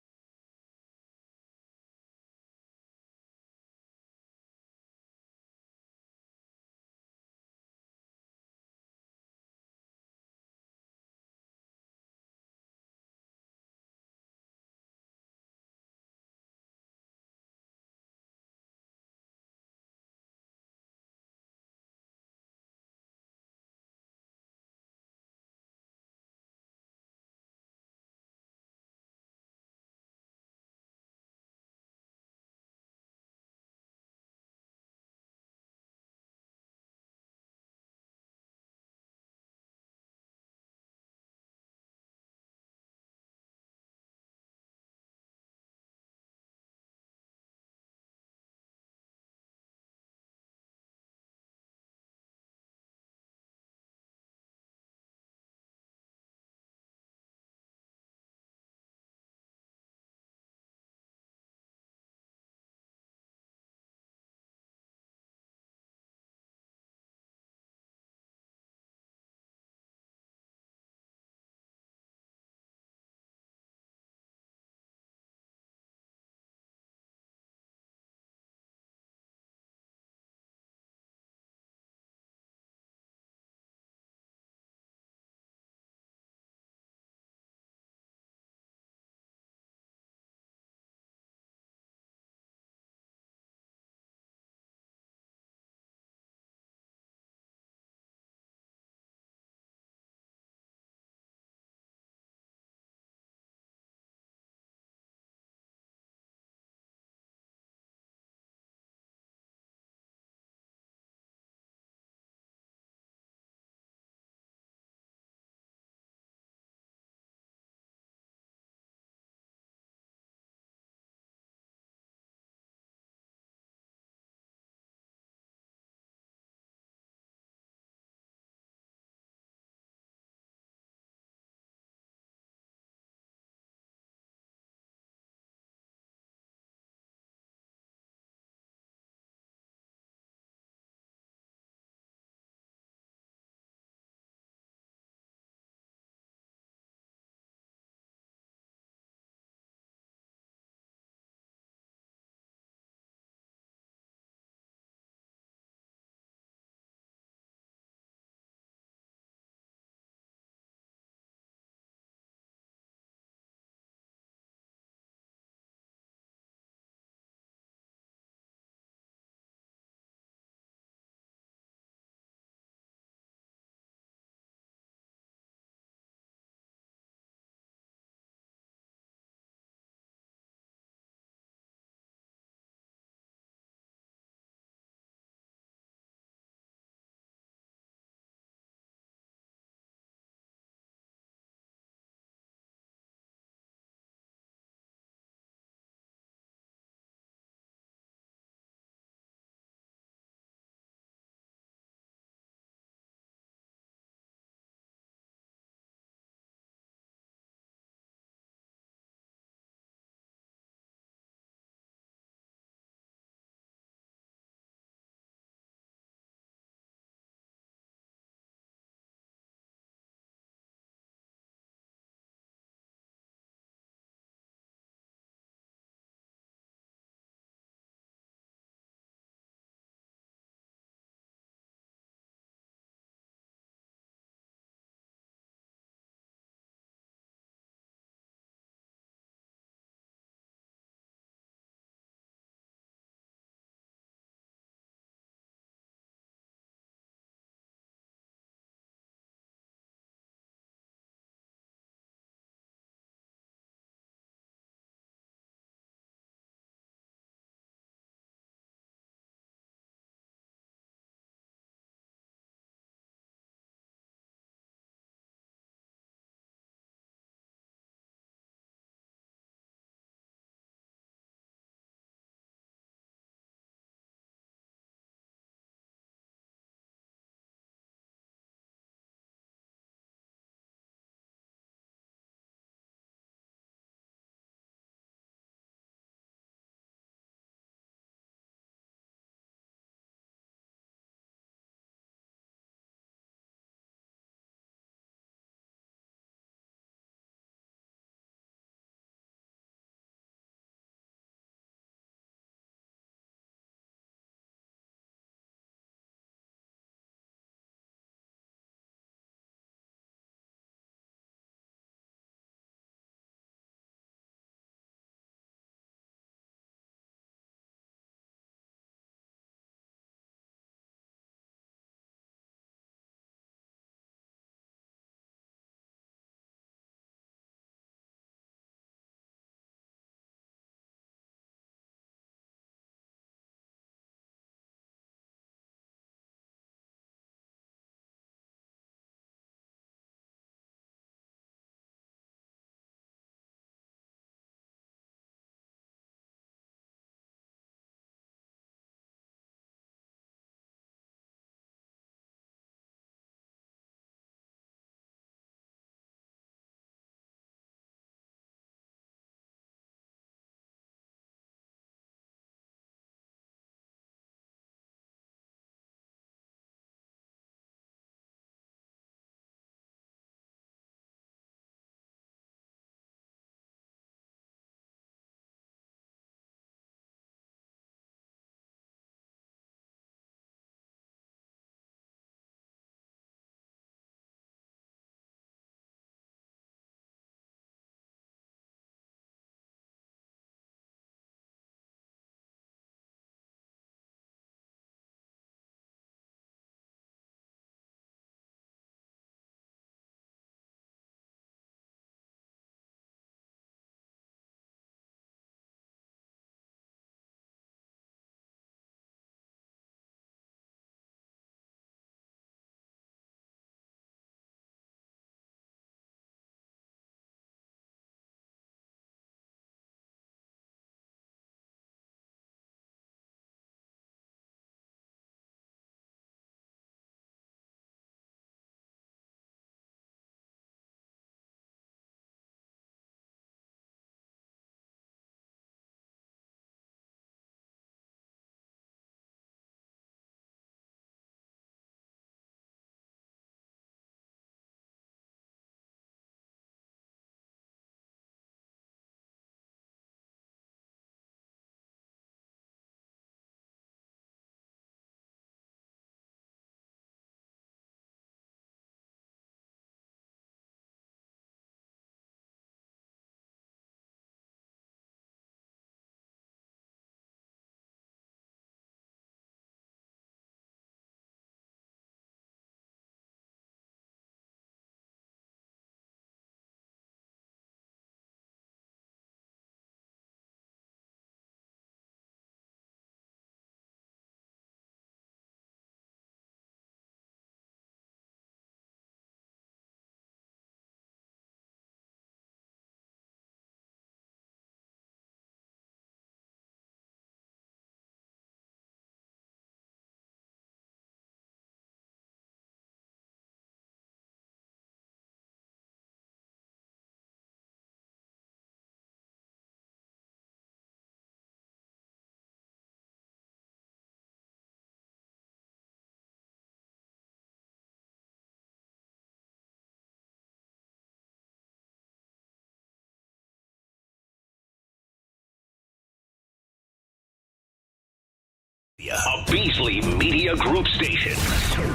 A Beasley Media Group station.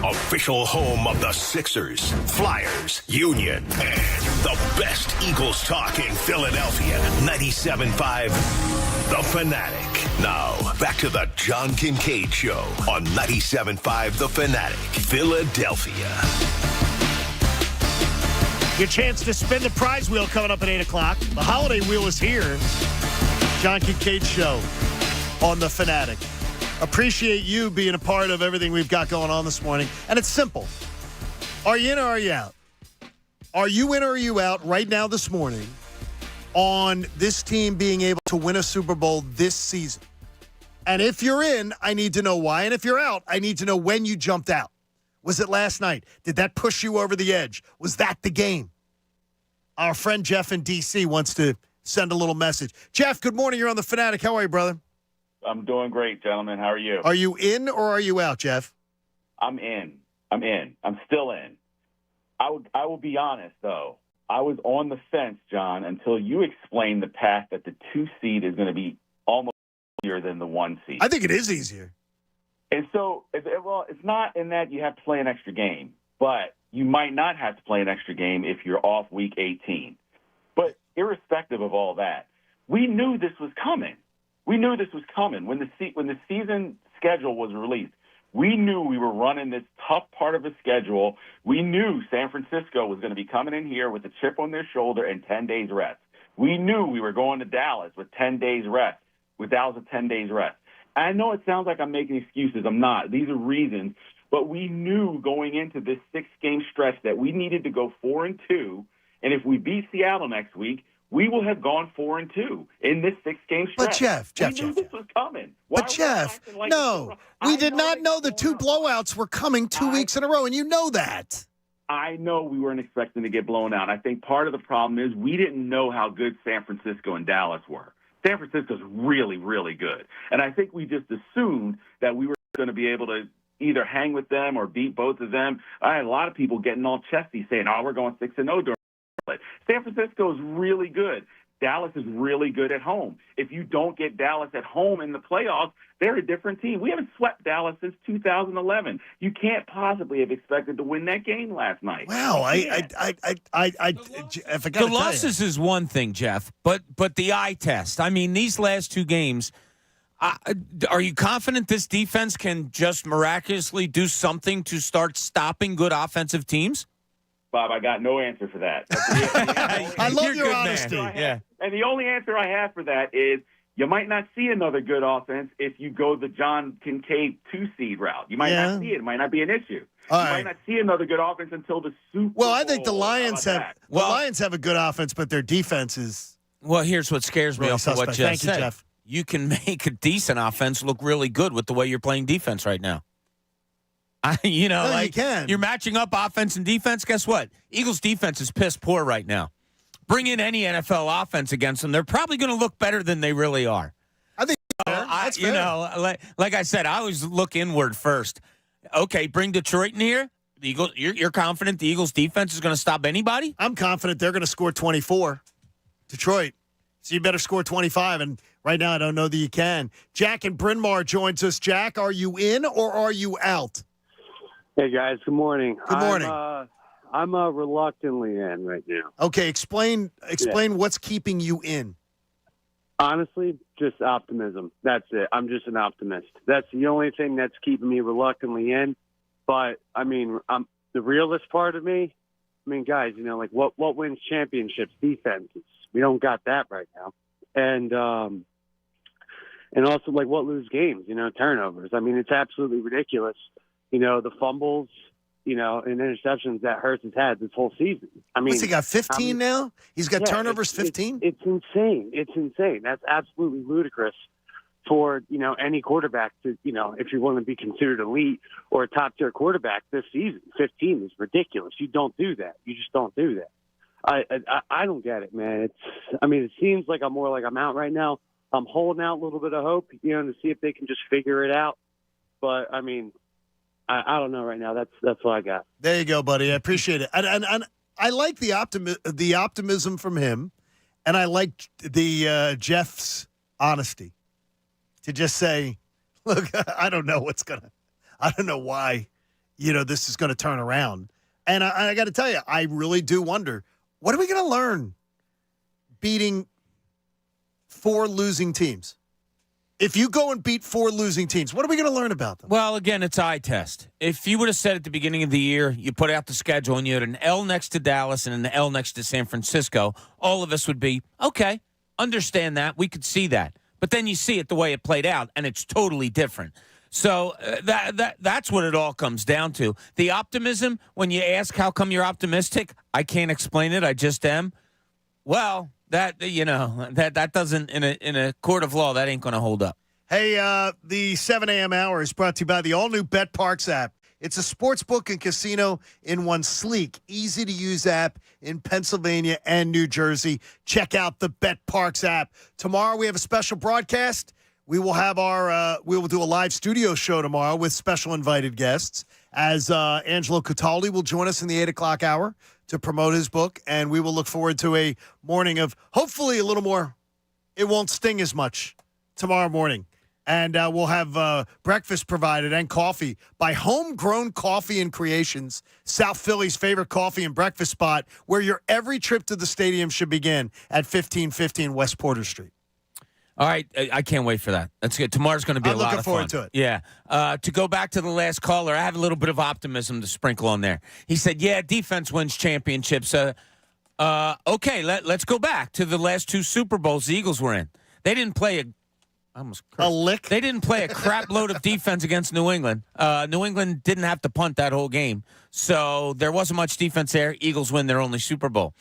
Official home of the Sixers, Flyers, Union, and the best Eagles talk in Philadelphia. 97.5 The Fanatic. Now, back to the John Kincade Show on 97.5 The Fanatic, Philadelphia. Your chance to spin the prize wheel coming up at 8 o'clock. The holiday wheel is here. John Kincade Show on The Fanatic. Appreciate you being a part of everything we've got going on this morning. And it's simple. Are you in or are you out? Are you in or are you out right now this morning on this team being able to win a Super Bowl this season? And if you're in, I need to know why. And if you're out, I need to know when you jumped out. Was it last night? Did that push you over the edge? Was that the game? Our friend Jeff in D.C. wants to send a little message. Jeff, good morning. You're on The Fanatic. How are you, brother? I'm doing great, gentlemen. How are you? Are you in or are you out, Jeff? I'm in. I'm still in. I will be honest, though. I was on the fence, John, until you explained the path that the 2 seed is going to be almost easier than the 1 seed. I think it is easier. And so, well, it's not in that you have to play an extra game, but you might not have to play an extra game if you're off week 18. But irrespective of all that, we knew this was coming. When the season schedule was released, we knew we were running this tough part of the schedule. We knew San Francisco was going to be coming in here with a chip on their shoulder and 10 days rest. We knew we were going to Dallas with 10 days rest, with Dallas with 10 days rest. I know it sounds like I'm making excuses. I'm not. These are reasons. But we knew going into this 6-game stretch that we needed to go 4-2. And if we beat Seattle next week, we will have gone 4-2 in this 6-game stretch. But Jeff, we knew this was coming. We did not know the 2 blowouts were coming 2 weeks in a row, and you know that. I know we weren't expecting to get blown out. I think part of the problem is we didn't know how good San Francisco and Dallas were. San Francisco's really, really good. And I think we just assumed that we were going to be able to either hang with them or beat both of them. I had a lot of people getting all chesty saying, we're going 6-0 during. San Francisco is really good. Dallas is really good at home. If you don't get Dallas at home in the playoffs, they're a different team. We haven't swept Dallas since 2011. You can't possibly have expected to win that game last night. Wow, the losses is one thing, Jeff, but the eye test. I mean, these last 2 games. Are you confident this defense can just miraculously do something to start stopping good offensive teams? Bob, I got no answer for that. I love your honesty. Yeah. And the only answer I have for that is you might not see another good offense if you go the John Kincade 2 seed route. You might not see it. It might not be an issue. Might not see another good offense until the Super Bowl. Well, I think the Lions have a good offense, but their defense is. Well, here's what scares me off of what Jeff Thank said. you, Jeff. You can make a decent offense look really good with the way you're playing defense right now. You can. You're matching up offense and defense. Guess what? Eagles defense is piss poor right now. Bring in any NFL offense against them, they're probably going to look better than they really are. I think that's fair. Like I said, I always look inward first. Okay, bring Detroit in here. The Eagles, you're confident the Eagles defense is going to stop anybody? I'm confident they're going to score 24. Detroit. So you better score 25, and right now I don't know that you can. Jack in Bryn Mawr joins us. Jack, are you in or are you out? Hey, guys. Good morning. Good morning. I'm reluctantly in right now. Okay, explain what's keeping you in. Honestly, just optimism. That's it. I'm just an optimist. That's the only thing that's keeping me reluctantly in. But, I mean, the realist part of me, guys, what wins championships? Defenses. We don't got that right now. And also, what lose games? Turnovers. It's absolutely ridiculous. The fumbles, and interceptions that Hurts has had this whole season. What's he got, 15 now? He's got turnovers 15? It's insane. It's insane. That's absolutely ludicrous for, any quarterback to, if you want to be considered elite or a top-tier quarterback this season. 15 is ridiculous. You don't do that. You just don't do that. I don't get it, man. It seems like I'm out right now. I'm holding out a little bit of hope, to see if they can just figure it out. But, I don't know right now. That's what I got. There you go, buddy. I appreciate it. And I like the optimism from him, and I like the Jeff's honesty to just say, Look, I don't know why, this is going to turn around. And I got to tell you, I really do wonder, what are we going to learn beating 4 losing teams? If you go and beat 4 losing teams, what are we going to learn about them? Well, again, it's eye test. If you would have said at the beginning of the year, you put out the schedule and you had an L next to Dallas and an L next to San Francisco, all of us would be, okay, understand that. We could see that. But then you see it the way it played out, and it's totally different. So that's what it all comes down to. The optimism, when you ask how come you're optimistic, I can't explain it. I just am. Well, that doesn't, in a court of law, that ain't going to hold up. Hey, the 7 a.m. hour is brought to you by the all-new Bet Parks app. It's a sports book and casino in one sleek, easy-to-use app in Pennsylvania and New Jersey. Check out the Bet Parks app. Tomorrow we have a special broadcast. We will have we will do a live studio show tomorrow with special invited guests as Angelo Cataldi will join us in the 8 o'clock hour to promote his book, and we will look forward to a morning of hopefully a little more, it won't sting as much tomorrow morning. And we'll have breakfast provided and coffee by Homegrown Coffee and Creations, South Philly's favorite coffee and breakfast spot, where your every trip to the stadium should begin at 1515 West Porter Street. All right, I can't wait for that. That's good. Tomorrow's going to be a lot of fun. I'm looking forward to it. Yeah. To go back to the last caller, I have a little bit of optimism to sprinkle on there. He said, yeah, defense wins championships. Okay, let's go back to the last 2 Super Bowls the Eagles were in. They didn't play a lick. They didn't play a crap load of defense against New England. New England didn't have to punt that whole game. So there wasn't much defense there. Eagles win their only Super Bowl.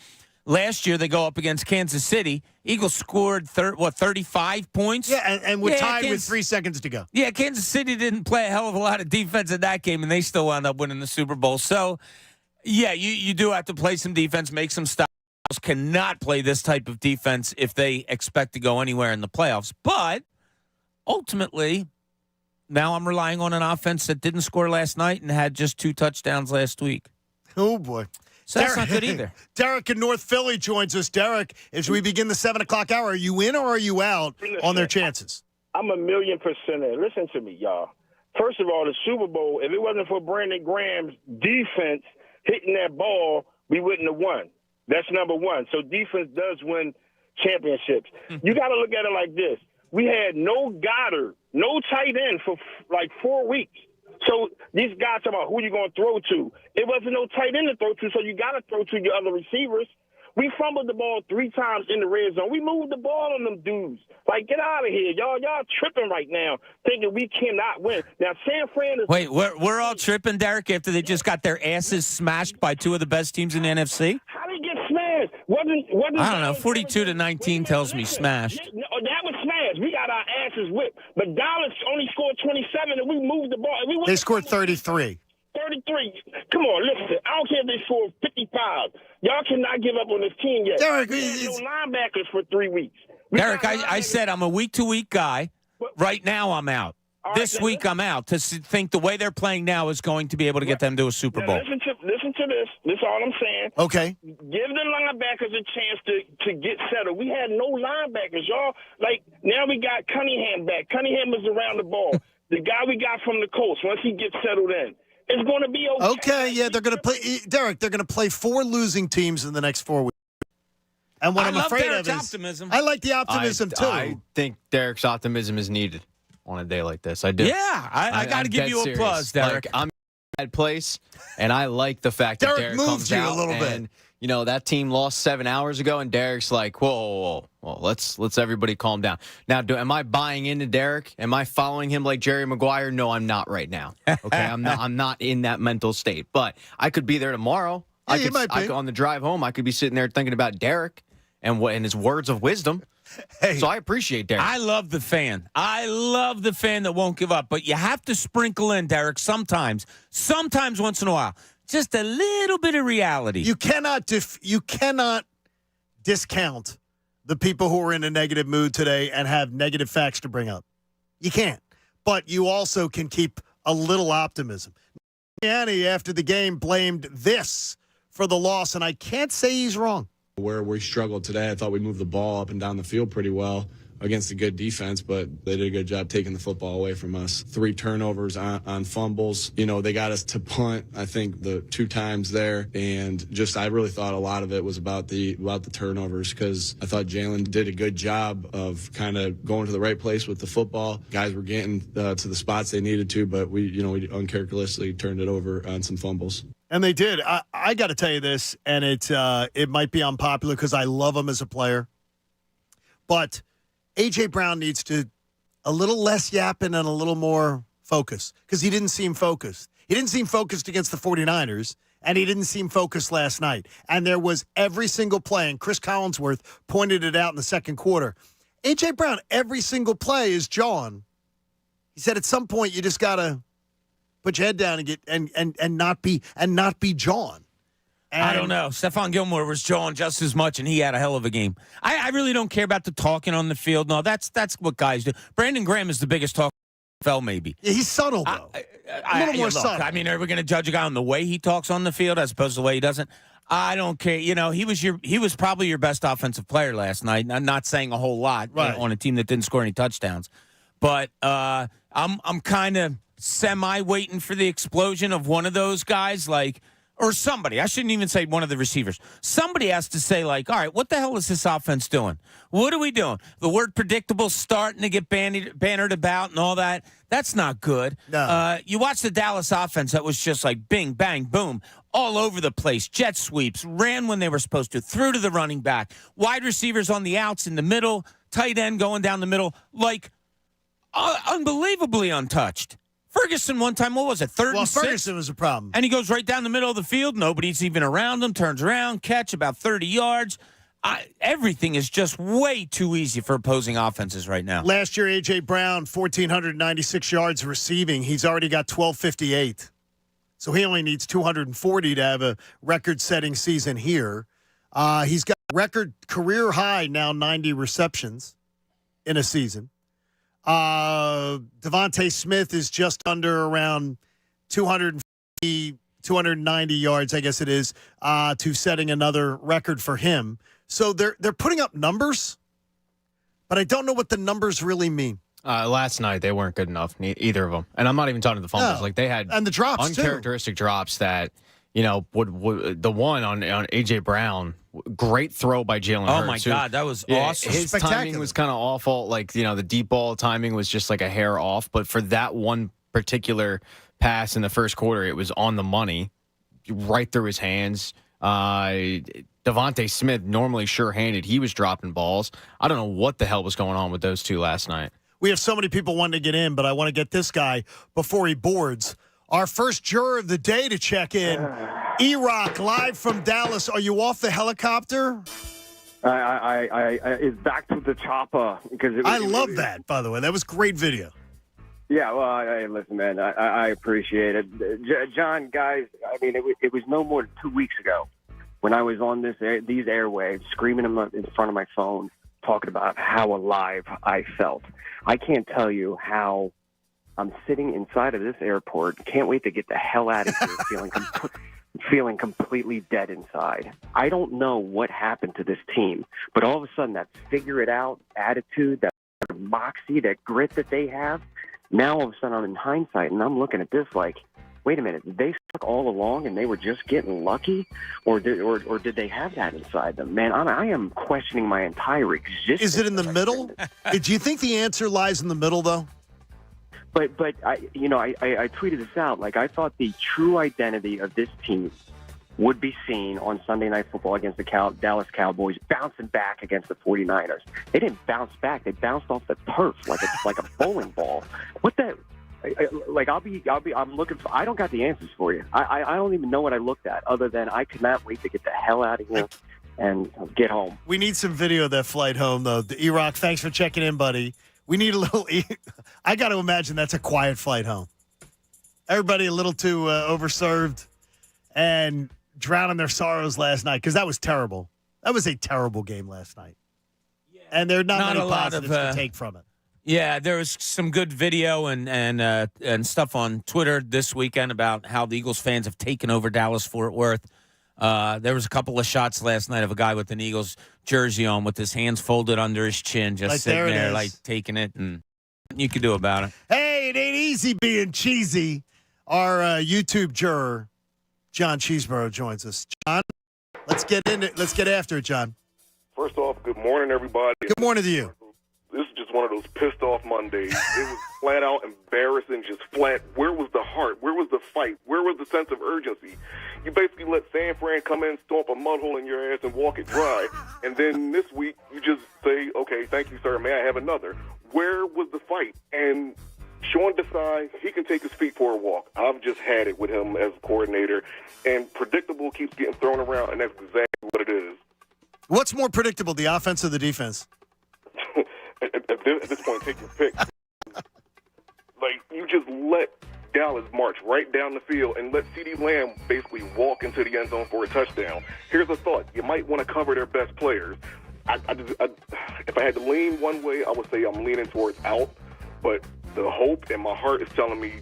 Last year, they go up against Kansas City. Eagles scored, 35 points? Yeah, and we're tied with 3 seconds to go. Yeah, Kansas City didn't play a hell of a lot of defense in that game, and they still wound up winning the Super Bowl. So, yeah, you do have to play some defense, make some stops. Cannot play this type of defense if they expect to go anywhere in the playoffs. But ultimately, now I'm relying on an offense that didn't score last night and had just 2 touchdowns last week. Oh, boy. So that's not good either. Derek in North Philly joins us. Derek, as we begin the 7 o'clock hour, are you in or are you out on their chances? I'm 1,000,000% in. Listen to me, y'all. First of all, the Super Bowl, if it wasn't for Brandon Graham's defense hitting that ball, we wouldn't have won. That's number one. So defense does win championships. You got to look at it like this. We had no Goddard, no tight end for like 4 weeks. So these guys talking about who you going to throw to. It wasn't no tight end to throw to, so you got to throw to your other receivers. We fumbled the ball 3 times in the red zone. We moved the ball on them dudes. Like, get out of here. Y'all tripping right now, thinking we cannot win. Now, San Fran is... Wait, we're all tripping, Derek, after they just got their asses smashed by 2 of the best teams in the NFC? How did they get smashed? Wasn't I don't know. 42-19 tells me smashed. No, that was smashed. We got our asses whipped. But Dallas only scored 27, and we moved the ball. They scored 33. 33. Come on, listen. I don't care if they scored 55. Y'all cannot give up on this team yet. Derek, we had no linebackers for 3 weeks. Derek, I said I'm a week-to-week guy. Right now, I'm out. This week, I'm out. To think the way they're playing now is going to be able to get them to a Super Bowl. Listen to this. This is all I'm saying. Okay. Give the linebackers a chance to get settled. We had no linebackers, y'all. Like, now we got Cunningham back. Cunningham is around the ball. The guy we got from the Colts, once he gets settled in, it's going to be okay. Okay, yeah, they're going to play. Derek, they're going to play 4 losing teams in the next 4 weeks. And what I'm afraid Derek's of is optimism. I like the optimism, too. I think Derek's optimism is needed on a day like this. I do. Yeah, I got to give you applause, Derek. Like, I'm in a bad place, and I like the fact that Derek moved comes you out a little and, bit. You know, that team lost 7 hours ago, and Derek's like, whoa. Well, let's everybody calm down. Now, am I buying into Derek? Am I following him like Jerry Maguire? No, I'm not right now. Okay, I'm not in that mental state. But I could be there tomorrow. Yeah, you might be. On the drive home, I could be sitting there thinking about Derek and his words of wisdom. Hey, so I appreciate Derek. I love the fan. I love the fan that won't give up. But you have to sprinkle in, Derek, sometimes once in a while, just a little bit of reality. You cannot discount the people who are in a negative mood today and have negative facts to bring up. You can't. But you also can keep a little optimism. Annie, after the game, blamed this for the loss, and I can't say he's wrong. Where we struggled today, I thought we moved the ball up and down the field pretty well. against a good defense, but they did a good job taking the football away from us. 3 turnovers on fumbles. You know, they got us to punt, I think, the 2 times there. And just, I really thought a lot of it was about the turnovers, because I thought Jalen did a good job of kind of going to the right place with the football. Guys were getting to the spots they needed to, but we uncharacteristically turned it over on some fumbles. And they did. I got to tell you this, and it might be unpopular because I love him as a player, but A.J. Brown needs to a little less yapping and a little more focus, because he didn't seem focused. He didn't seem focused against the 49ers, and he didn't seem focused last night. And there was every single play, and Chris Collinsworth pointed it out in the second quarter. A.J. Brown, every single play is John. He said at some point you just got to put your head down and get and not be John. And I don't know. Stephon Gilmore was John just as much, and he had a hell of a game. I really don't care about the talking on the field. No, that's what guys do. Brandon Graham is the biggest talker in the NFL, maybe. Yeah, he's subtle, though. A little more subtle. I mean, are we going to judge a guy on the way he talks on the field as opposed to the way he doesn't? I don't care. You know, he was probably your best offensive player last night. I'm not saying a whole lot on a team that didn't score any touchdowns, but I'm kind of semi waiting for the explosion of one of those guys, or somebody. I shouldn't even say one of the receivers. Somebody has to say, all right, what the hell is this offense doing? What are we doing? The word predictable starting to get bannered about and all that. That's not good. No. You watch the Dallas offense, that was just like bing, bang, boom, all over the place. Jet sweeps, ran when they were supposed to, threw to the running back, wide receivers on the outs in the middle, tight end going down the middle, unbelievably untouched. Ferguson one time, what was it, 3rd and 6? Ferguson was a problem. And he goes right down the middle of the field. Nobody's even around him. Turns around, catch about 30 yards. Everything is just way too easy for opposing offenses right now. Last year, A.J. Brown, 1,496 yards receiving. He's already got 1,258. So he only needs 240 to have a record-setting season here. He's got record career high now, 90 receptions in a season. Devontae Smith is just under around 250, 290 yards, I guess it is, to setting another record for him. So they're putting up numbers, but I don't know what the numbers really mean. Last night they weren't good enough, either of them. And I'm not even talking the fumbles. No. They had and the drops uncharacteristic drops that, would the one on A.J. Brown, great throw by Jalen Hurts. Oh, my God, that was awesome. His timing was kind of awful. The deep ball timing was just like a hair off. But for that one particular pass in the first quarter, it was on the money, right through his hands. Devontae Smith, normally sure-handed, he was dropping balls. I don't know what the hell was going on with those two last night. We have so many people wanting to get in, but I want to get this guy before he boards. Our first juror of the day to check in, E-Rock, live from Dallas. Are you off the helicopter? It's back to the chopper. I love that, by the way. That was great video. Yeah, well, hey, listen, man, I appreciate it. John, guys, I mean, it was no more than 2 weeks ago when I was on these airwaves screaming in front of my phone, talking about how alive I felt. I can't tell you how I'm sitting inside of this airport, can't wait to get the hell out of here, feeling completely dead inside. I don't know what happened to this team, but all of a sudden that figure-it-out attitude, that moxie, that grit that they have, now all of a sudden I'm in hindsight, and I'm looking at this like, wait a minute, did they suck all along and they were just getting lucky? Or did they have that inside them? Man, I am questioning my entire existence. Is it in the middle? Do you think the answer lies in the middle, though? But I tweeted this out. Like, I thought the true identity of this team would be seen on Sunday Night Football against the Dallas Cowboys, bouncing back against the 49ers. They didn't bounce back; they bounced off the turf like a bowling ball. What the? I'm looking for. I don't got the answers for you. I don't even know what I looked at, other than I could not wait to get the hell out of here and get home. We need some video of that flight home, though. E-Rock, thanks for checking in, buddy. We need a little. I got to imagine that's a quiet flight home. Everybody a little too overserved and drowning their sorrows last night, because that was terrible. That was a terrible game last night. Yeah. And there are not many positives to take from it. Yeah, there was some good video and stuff on Twitter this weekend about how the Eagles fans have taken over Dallas-Fort Worth. There was a couple of shots last night of a guy with an Eagles jersey on with his hands folded under his chin, just Like, sitting there it there, is. like taking it, and you could do about it. Hey, it ain't easy being cheesy. Our YouTube juror, John Cheeseborough, joins us. John, let's get after it, John. First off, good morning, everybody. Good morning to you. This is just one of those pissed off Mondays. It was flat out embarrassing, just flat. Where was the heart? Where was the fight? Where was the sense of urgency? You basically let San Fran come in, stomp a mud hole in your ass, and walk it dry. And then this week, you just say, okay, thank you, sir. May I have another? Where was the fight? And Sean Desai, he can take his feet for a walk. I've just had it with him as coordinator. And predictable keeps getting thrown around, and that's exactly what it is. What's more predictable, the offense or the defense? At this point, take your pick. Like, you just let Dallas march right down the field and let CeeDee Lamb basically walk into the end zone for a touchdown. Here's a thought. You might want to cover their best players. If I had to lean one way, I would say I'm leaning towards out. But the hope in my heart is telling me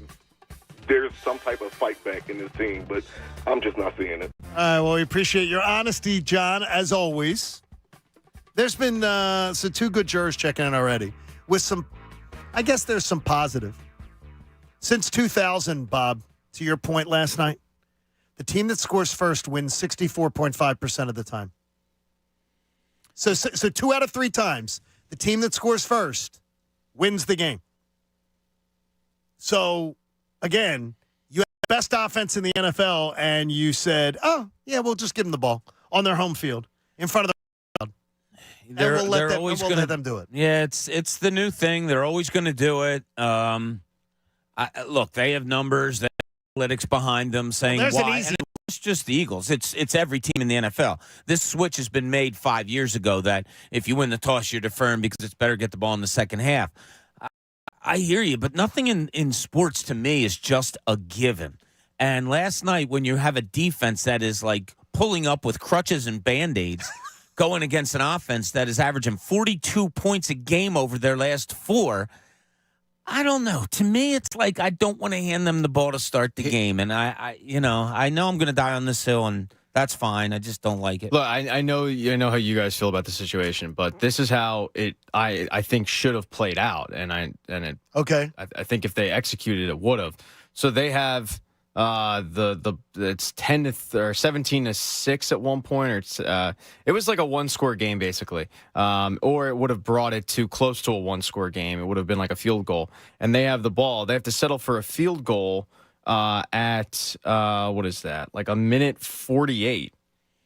there's some type of fight back in this team, but I'm just not seeing it. All right, well, we appreciate your honesty, John, as always. There's been two good jurors checking in already with some, I guess there's some positive. Since 2000, Bob, to your point last night, the team that scores first wins 64.5% of the time. So 2 out of 3 times, the team that scores first wins the game. So, again, you have the best offense in the NFL, and you said, oh, yeah, we'll just give them the ball on their home field in front of the crowd. They're We'll let them do it. Yeah, it's the new thing. They're always going to do it. Look, they have numbers, they have analytics behind them saying why. And it's just the Eagles. It's every team in the NFL. This switch has been made 5 years ago that if you win the toss, you're deferring because it's better to get the ball in the second half. I hear you, but nothing in sports to me is just a given. And last night, when you have a defense that is like pulling up with crutches and Band-Aids, going against an offense that is averaging 42 points a game over their last 4, I don't know. To me, it's like I don't want to hand them the ball to start the game. And I know I'm going to die on this hill, and that's fine. I just don't like it. Look, I know how you guys feel about the situation, but this is how I think should have played out, I think if they executed it would have. So they have it's 17-6 at one point, or it was like a 1-score game basically, or it would have brought it to close to a 1-score game. It would have been like a field goal, and they have the ball. They have to settle for a field goal at what is that? Like a minute 48,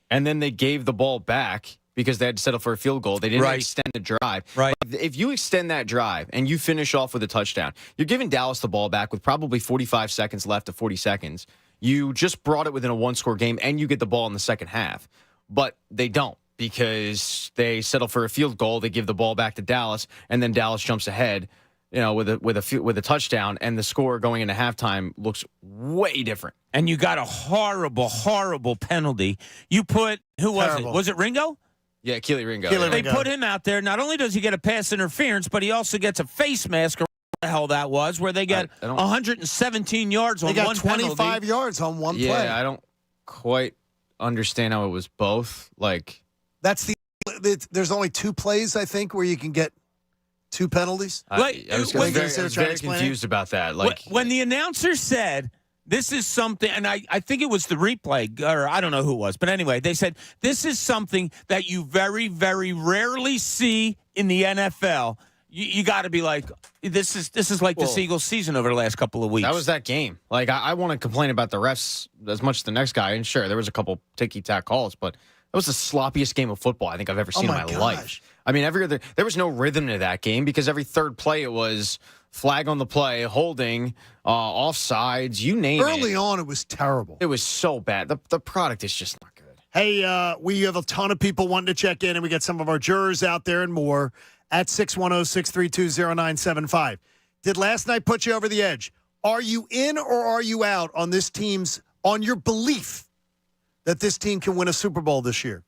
and then they gave the ball back because they had to settle for a field goal. They didn't extend the drive. Right. But if you extend that drive and you finish off with a touchdown, you're giving Dallas the ball back with probably 45 seconds left to 40 seconds. You just brought it within a 1-score game, and you get the ball in the second half. But they don't, because they settle for a field goal. They give the ball back to Dallas, and then Dallas jumps ahead, with a touchdown, and the score going into halftime looks way different. And you got a horrible, horrible penalty. You put, who was it? Was it Ringo? Yeah, Keely Ringo. They put him out there. Not only does he get a pass interference, but he also gets a face mask, or what the hell that was, where they get 117 yards on one penalty. They got 25 yards on one play. Yeah, I don't quite understand how it was both. Like, that's there's only 2 plays, I think, where you can get 2 penalties. I was very confused about that. Like, when the announcer said, this is something, and I think it was the replay, or I don't know who it was, but anyway, they said, this is something that you very, very rarely see in the NFL. You got to be like, this is like the Eagles season over the last couple of weeks. That was that game. Like, I want to complain about the refs as much as the next guy, and sure, there was a couple ticky-tack calls, but that was the sloppiest game of football I think I've ever seen in my life. I mean, there was no rhythm to that game because every third play it was flag on the play, holding, offsides, you name it. Early on, it was terrible. It was so bad. The product is just not good. Hey, we have a ton of people wanting to check in, and we got some of our jurors out there and more at 610-632-0975. Did last night put you over the edge? Are you in or are you out on on your belief that this team can win a Super Bowl this year?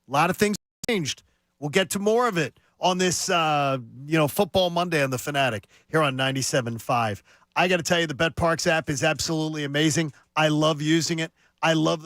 A lot of things changed. We'll get to more of it on this, Football Monday on The Fanatic here on 97.5. I got to tell you, the BetParks app is absolutely amazing. I love using it. I love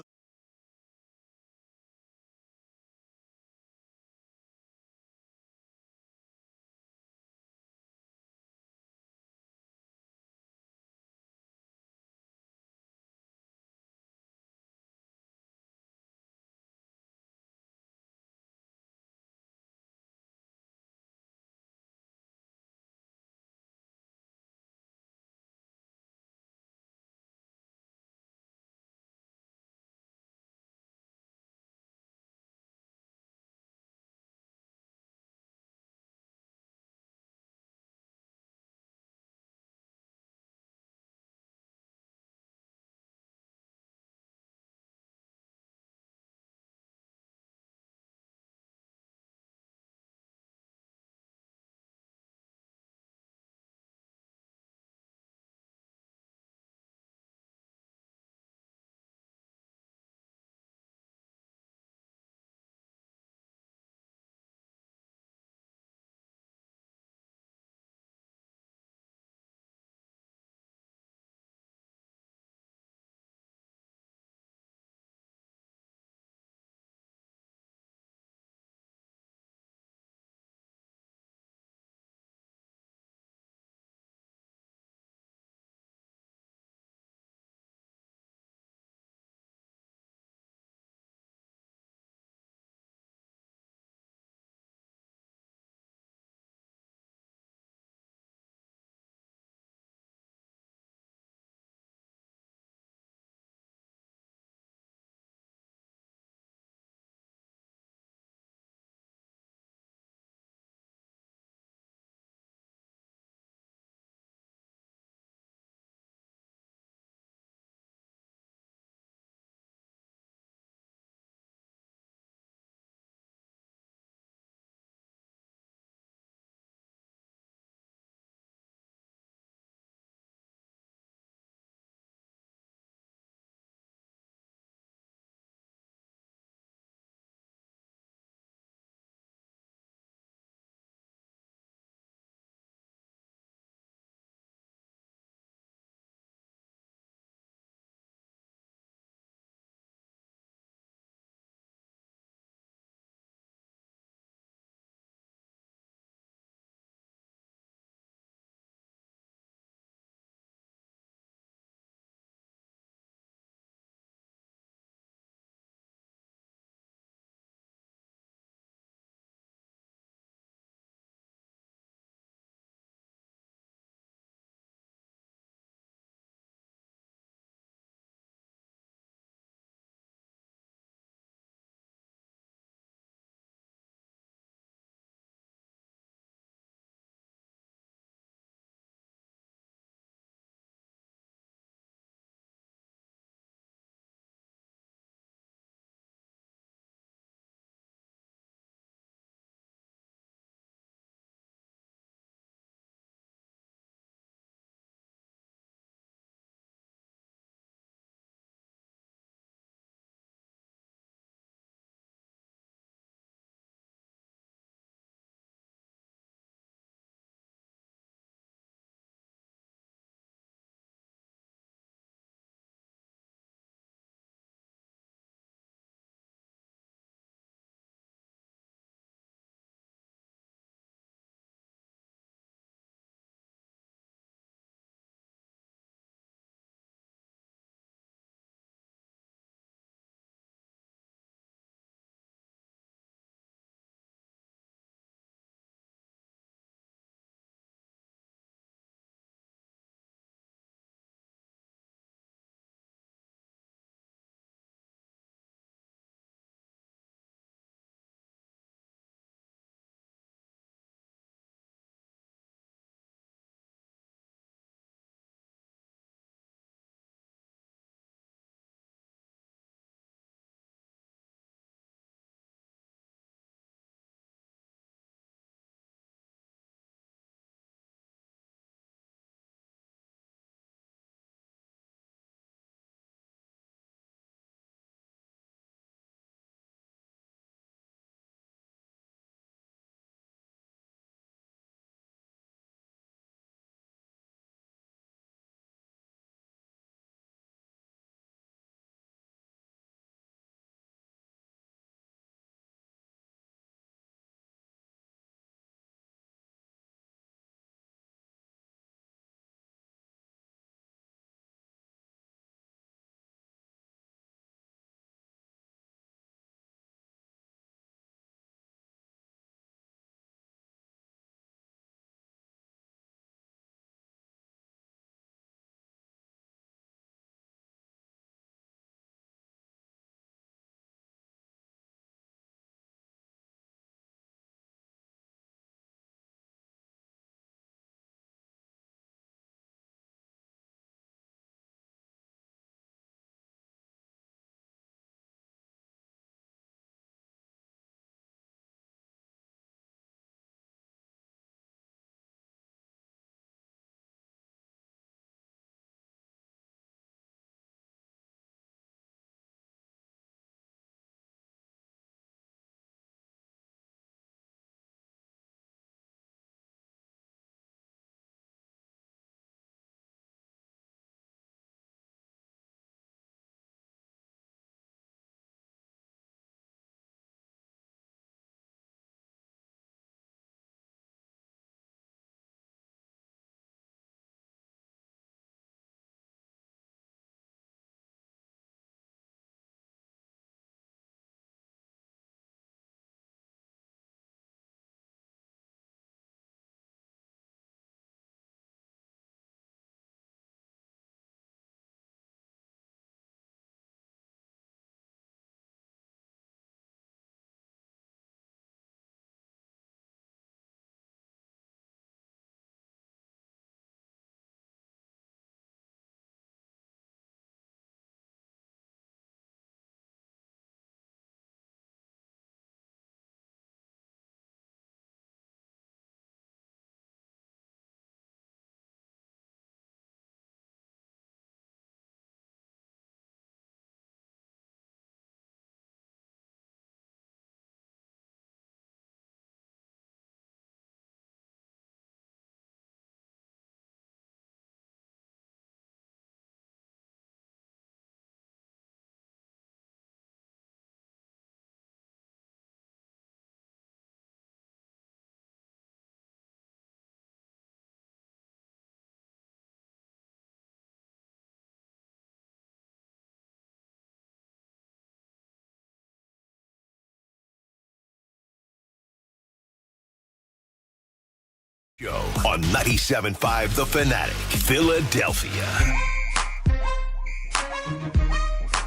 Show on 97.5 The Fanatic, Philadelphia.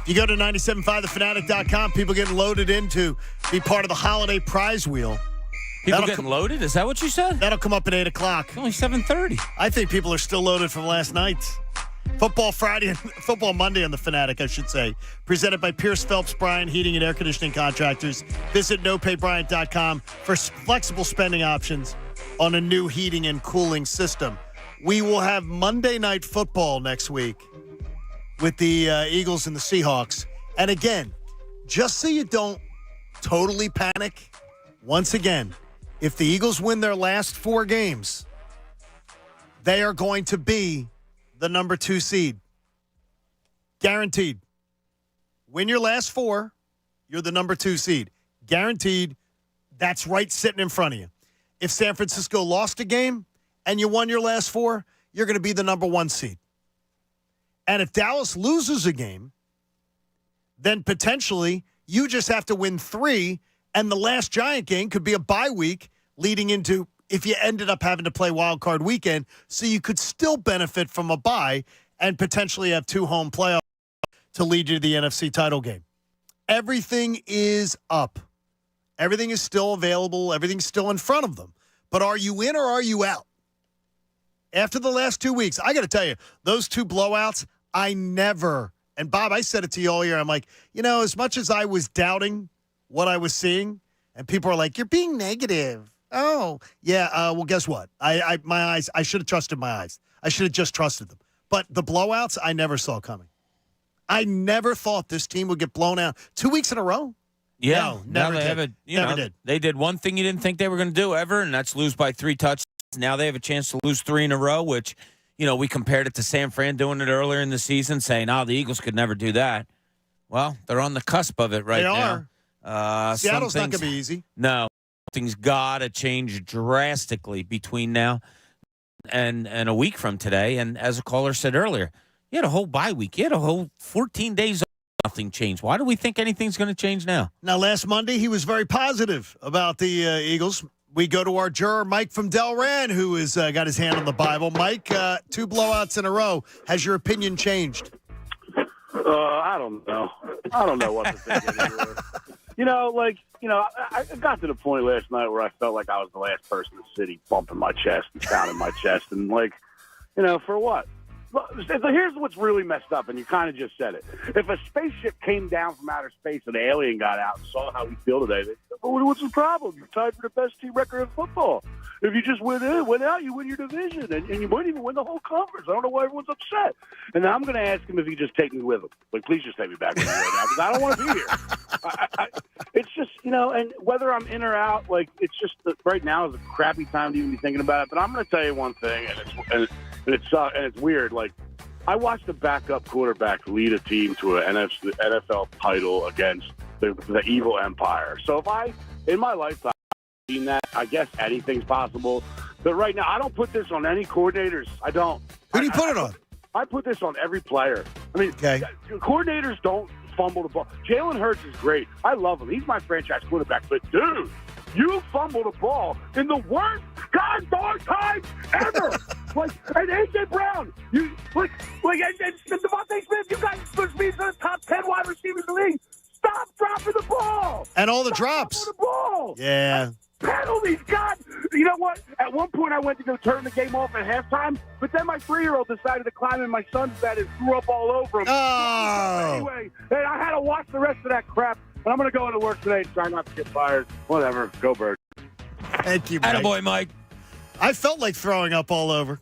You go to 97.5thefanatic.com, people getting loaded in to be part of the holiday prize wheel. People getting loaded? Is that what you said? That'll come up at 8 o'clock. It's only 7:30. I think people are still loaded from last night. Football Monday on The Fanatic, I should say. Presented by Pierce Phelps Bryant Heating and Air Conditioning Contractors. Visit nopaybryant.com for flexible spending options on a new heating and cooling system. We will have Monday Night Football next week with the Eagles and the Seahawks. And again, just so you don't totally panic, once again, if the Eagles win their last 4 games, they are going to be the number 2 seed. Guaranteed. Win your last 4, you're the number 2 seed. Guaranteed. That's right sitting in front of you. If San Francisco lost a game and you won your last 4, you're going to be the number 1 seed. And if Dallas loses a game, then potentially you just have to win 3, and the last Giant game could be a bye week leading into if you ended up having to play wild card weekend, so you could still benefit from a bye and potentially have 2 home playoffs to lead you to the NFC title game. Everything is up. Everything is still available. Everything's still in front of them. But are you in or are you out? After the last 2 weeks, I got to tell you, those 2 blowouts, I never, and Bob, I said it to you all year. I'm like, as much as I was doubting what I was seeing, and people are like, you're being negative. Oh, yeah. Well, guess what? My eyes, I should have trusted my eyes. I should have just trusted them. But the blowouts, I never saw coming. I never thought this team would get blown out 2 weeks in a row. Yeah, no, never did. Never did. They did one thing you didn't think they were going to do ever, and that's lose by 3 touchdowns. Now they have a chance to lose 3 in a row, which, we compared it to San Fran doing it earlier in the season, saying, the Eagles could never do that. Well, they're on the cusp of it right now. They are. Seattle's not going to be easy. No. Things got to change drastically between now and a week from today. And as a caller said earlier, you had a whole bye week. You had a whole 14 days. Nothing changed. Why do we think anything's going to change now? Now, last Monday, he was very positive about the Eagles. We go to our juror, Mike from Delran, who has got his hand on the Bible. Mike, 2 blowouts in a row. Has your opinion changed? I don't know. I don't know what to think anymore. I got to the point last night where I felt like I was the last person in the city bumping my chest and pounding my chest. And, for what? Here's what's really messed up, and you kind of just said it. If a spaceship came down from outer space and an alien got out and saw how we feel today, they'd say, what's the problem? You're tied for the best team record in football. If you just went out, you win your division, and you might even win the whole conference. I don't know why everyone's upset. And I'm going to ask him if he just take me with him. Please just take me back with you right now, because I don't want to be here. It's just, and whether I'm in or out, it's just that right now is a crappy time to even be thinking about it. But I'm going to tell you one thing, and it's weird. I watched a backup quarterback lead a team to an NFL title against the evil empire. So if in my lifetime, I've seen that, I guess anything's possible. But right now, I don't put this on any coordinators. I don't. Who do you put it on? I put this on every player. Coordinators don't fumble the ball. Jalen Hurts is great. I love him. He's my franchise quarterback. But, dude, you fumble the ball in the worst goddamn time ever. And A.J. Brown, and Devontae Smith, you guys supposed to be the top 10 wide receivers in the league. Stop dropping the ball. And all the drops. The ball. Yeah. Penalties, God. You know what? At one point, I went to go turn the game off at halftime, but then my 3-year-old decided to climb in my son's bed and threw up all over him. Oh. Anyway, I had to watch the rest of that crap, and I'm going to go into work today and try not to get fired. Whatever. Go Birds. Thank you, Mike. Attaboy, Mike. I felt like throwing up all over.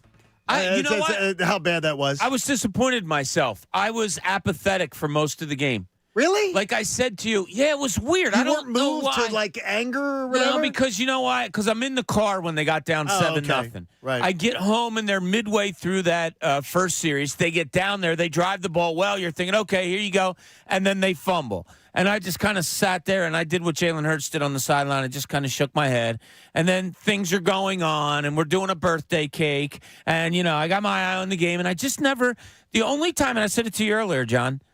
How bad that was. I was disappointed in myself. I was apathetic for most of the game. Really? Like I said to you, yeah, it was weird. You I don't weren't know moved why. to anger or whatever? No, because you know why? Because I'm in the car when they got down 7-0. Right. I get home and they're midway through that first series. They get down there, they drive the ball well. You're thinking, okay, here you go, and then they fumble. And I just kind of sat there and I did what Jalen Hurts did on the sideline. I just kind of shook my head. And then things are going on and we're doing a birthday cake. And, I got my eye on the game. And I just never – the only time – and I said it to you earlier, John –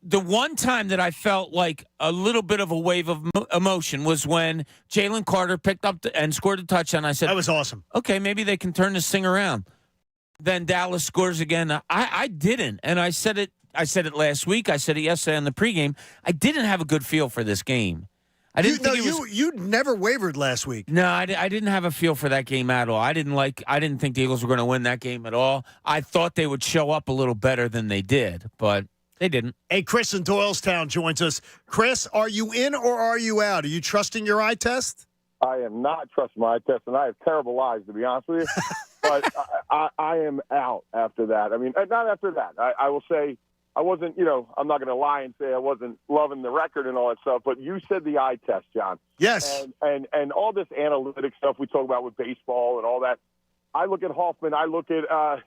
The one time that I felt like a little bit of a wave of emotion was when Jalen Carter picked up and scored a touchdown. I said, that was awesome. Okay, maybe they can turn this thing around. Then Dallas scores again. I didn't, and I said it. I said it last week. I said it yesterday on the pregame. I didn't have a good feel for this game. I didn't you never wavered last week. No, I didn't have a feel for that game at all. I didn't think the Eagles were going to win that game at all. I thought they would show up a little better than they did, but they didn't. Hey, Chris in Doylestown joins us. Chris, are you in or are you out? Are you trusting your eye test? I am not trusting my eye test, and I have terrible eyes, to be honest with you. But I am out after that. I mean, not after that. I will say I wasn't, I'm not going to lie and say I wasn't loving the record and all that stuff, but you said the eye test, John. Yes. And all this analytic stuff we talk about with baseball and all that. I look at Hoffman. I look at, our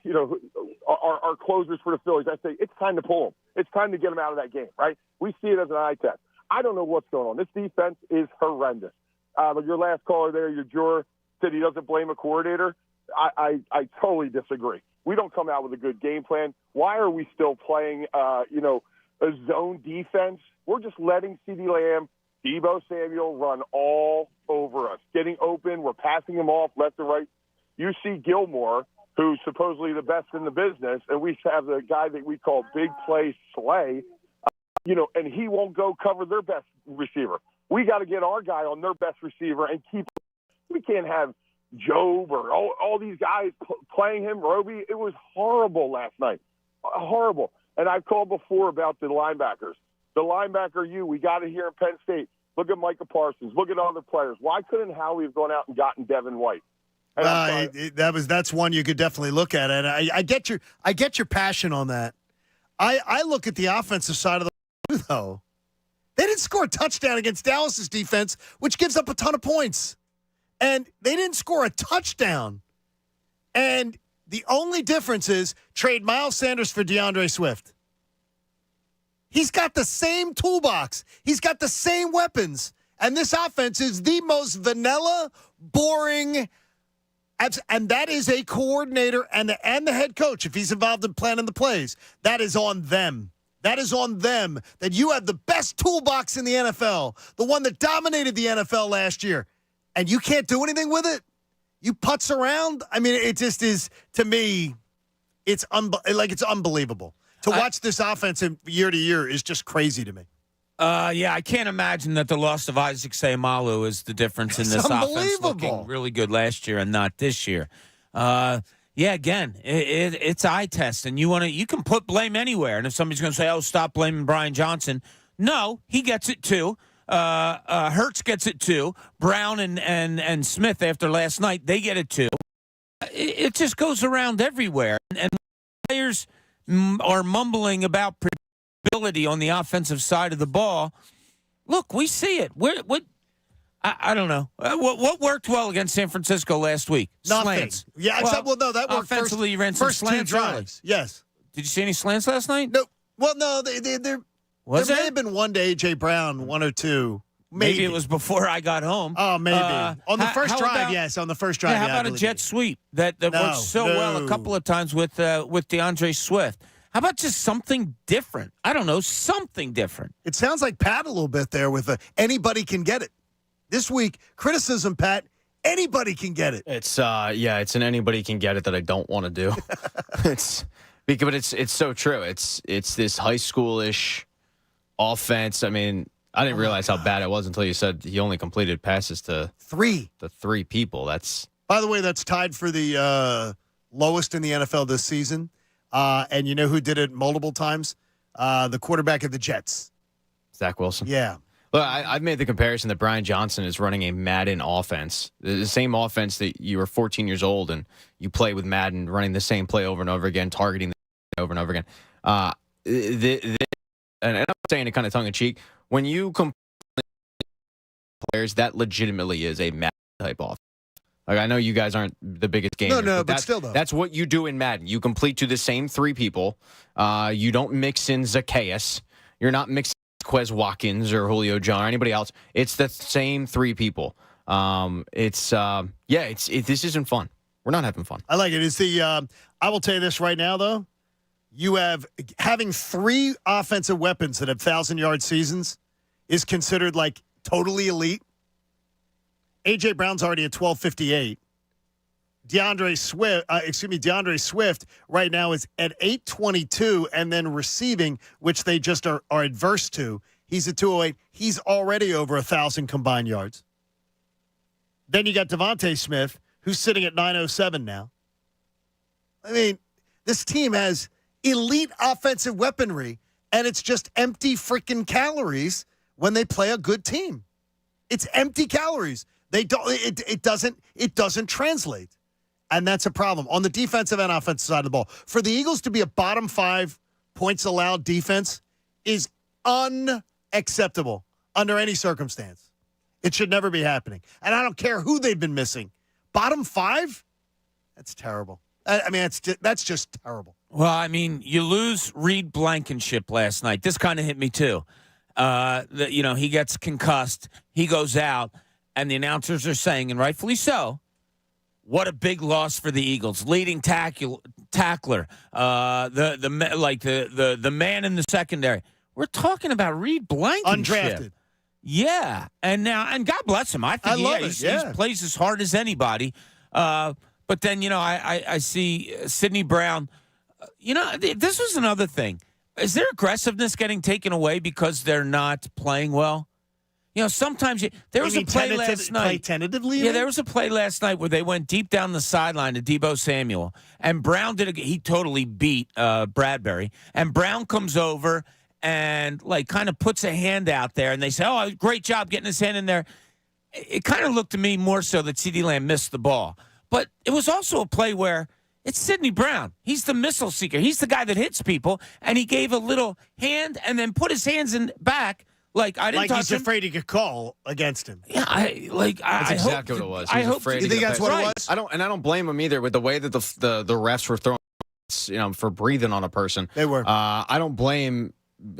closers for the Phillies. I say, it's time to pull them. It's time to get them out of that game, right? We see it as an eye test. I don't know what's going on. This defense is horrendous. Your last caller there, your juror, said he doesn't blame a coordinator. I totally disagree. We don't come out with a good game plan. Why are we still playing, a zone defense? We're just letting CeeDee Lamb, Deebo Samuel run all over us. Getting open, we're passing him off left and right. You see Gilmore, who's supposedly the best in the business, and we have the guy that we call Big Play Slay, and he won't go cover their best receiver. We got to get our guy on their best receiver and keep – we can't have – Job or all these guys playing him, Roby. It was horrible last night. Horrible. And I've called before about the linebackers. The linebacker, we got it here in Penn State. Look at Micah Parsons. Look at other players. Why couldn't Howie have gone out and gotten Devin White? That's one you could definitely look at. And I get your passion on that. I look at the offensive side of the though. They didn't score a touchdown against Dallas's defense, which gives up a ton of points. And they didn't score a touchdown. And the only difference is trade Miles Sanders for DeAndre Swift. He's got the same toolbox. He's got the same weapons. And this offense is the most vanilla, boring, and that is a coordinator and the head coach, if he's involved in planning the plays. That is on them. That is on them that you have the best toolbox in the NFL, the one that dominated the NFL last year. And you can't do anything with it? You putz around? I mean, it just is, to me, it's unbelievable. To watch this offense year to year is just crazy to me. Yeah, I can't imagine that the loss of Isaac Seumalo is the difference in this offense looking really good last year and not this year. Again, it's eye test, and you can put blame anywhere. And if somebody's going to say, stop blaming Brian Johnson, no, he gets it too. Hurts gets it too. Brown and Smith after last night, they get it too. It just goes around everywhere. And players are mumbling about predictability on the offensive side of the ball. Look, we see it. I don't know. What worked well against San Francisco last week? Nothing. Slants. Yeah, that worked offensively. You ran some slants. Two drives. Yes. Did you see any slants last night? No. Well, no. There may have been one to A.J. Brown, one or two. Maybe it was before I got home. Oh, maybe. On the first drive, yes. On the first drive, how about a jet sweep that worked so well a couple of times with DeAndre Swift? How about just something different? I don't know, something different. It sounds like Pat a little bit there with anybody can get it. This week, criticism, Pat, anybody can get it. It's an anybody can get it that I don't want to do. But it's so true. It's this high school-ish offense. I mean, I didn't realize how bad it was until you said he only completed passes to three people. By the way, that's tied for the lowest in the NFL this season. And you know who did it multiple times? The quarterback of the Jets. Zach Wilson. Yeah. Look, I've made the comparison that Brian Johnson is running a Madden offense. The same offense that you were 14 years old and you play with Madden, running the same play over and over again, targeting over and over again. And I'm saying it kind of tongue-in-cheek. When you complete players, that legitimately is a Madden type offense. Like, I know you guys aren't the biggest gamers. No, but still, though. That's what you do in Madden. You complete to the same three people. You don't mix in Zacchaeus. You're not mixing Quez Watkins or Julio Jones or anybody else. It's the same three people. This isn't fun. We're not having fun. I like it. I will tell you this right now, though. you have having 3 offensive weapons that have 1,000-yard seasons is considered like totally elite. A.J. Brown's already at 1,258. DeAndre Swift right now is at 822, and then receiving, which they just are adverse to, he's at 208. He's already over 1,000 combined yards. Then you got Devontae Smith, who's sitting at 907 now. I mean, this team has elite offensive weaponry, and it's just empty freaking calories when they play a good team. It's empty calories. It doesn't translate. And that's a problem on the defensive and offensive side of the ball. For the Eagles to be a bottom 5 points allowed defense is unacceptable under any circumstance. It should never be happening. And I don't care who they've been missing. Bottom 5? That's terrible. I mean, that's just terrible. Well, I mean, you lose Reed Blankenship last night. This kind of hit me too. He gets concussed. He goes out, and the announcers are saying, and rightfully so, what a big loss for the Eagles. Leading tackler, the man in the secondary. We're talking about Reed Blankenship. Undrafted. Yeah, and God bless him. I think he plays as hard as anybody. But then, I see Sidney Brown. This was another thing. Is there aggressiveness getting taken away because they're not playing well? Sometimes there was a play last night. Play tentatively? Yeah, there was a play last night where they went deep down the sideline to Deebo Samuel, and Brown he totally beat Bradbury, and Brown comes over and kind of puts a hand out there, and they say, "Oh, great job getting his hand in there." It kind of looked to me more so that CeeDee Lamb missed the ball, but it was also a play where it's Sidney Brown. He's the missile seeker. He's the guy that hits people, and he gave a little hand and then put his hands in back. I didn't touch he's him. Afraid he could call against him. Yeah, That's exactly what it was. He was afraid. You think that's what it was? I don't blame him either with the way that the refs were throwing, for breathing on a person. They were. I don't blame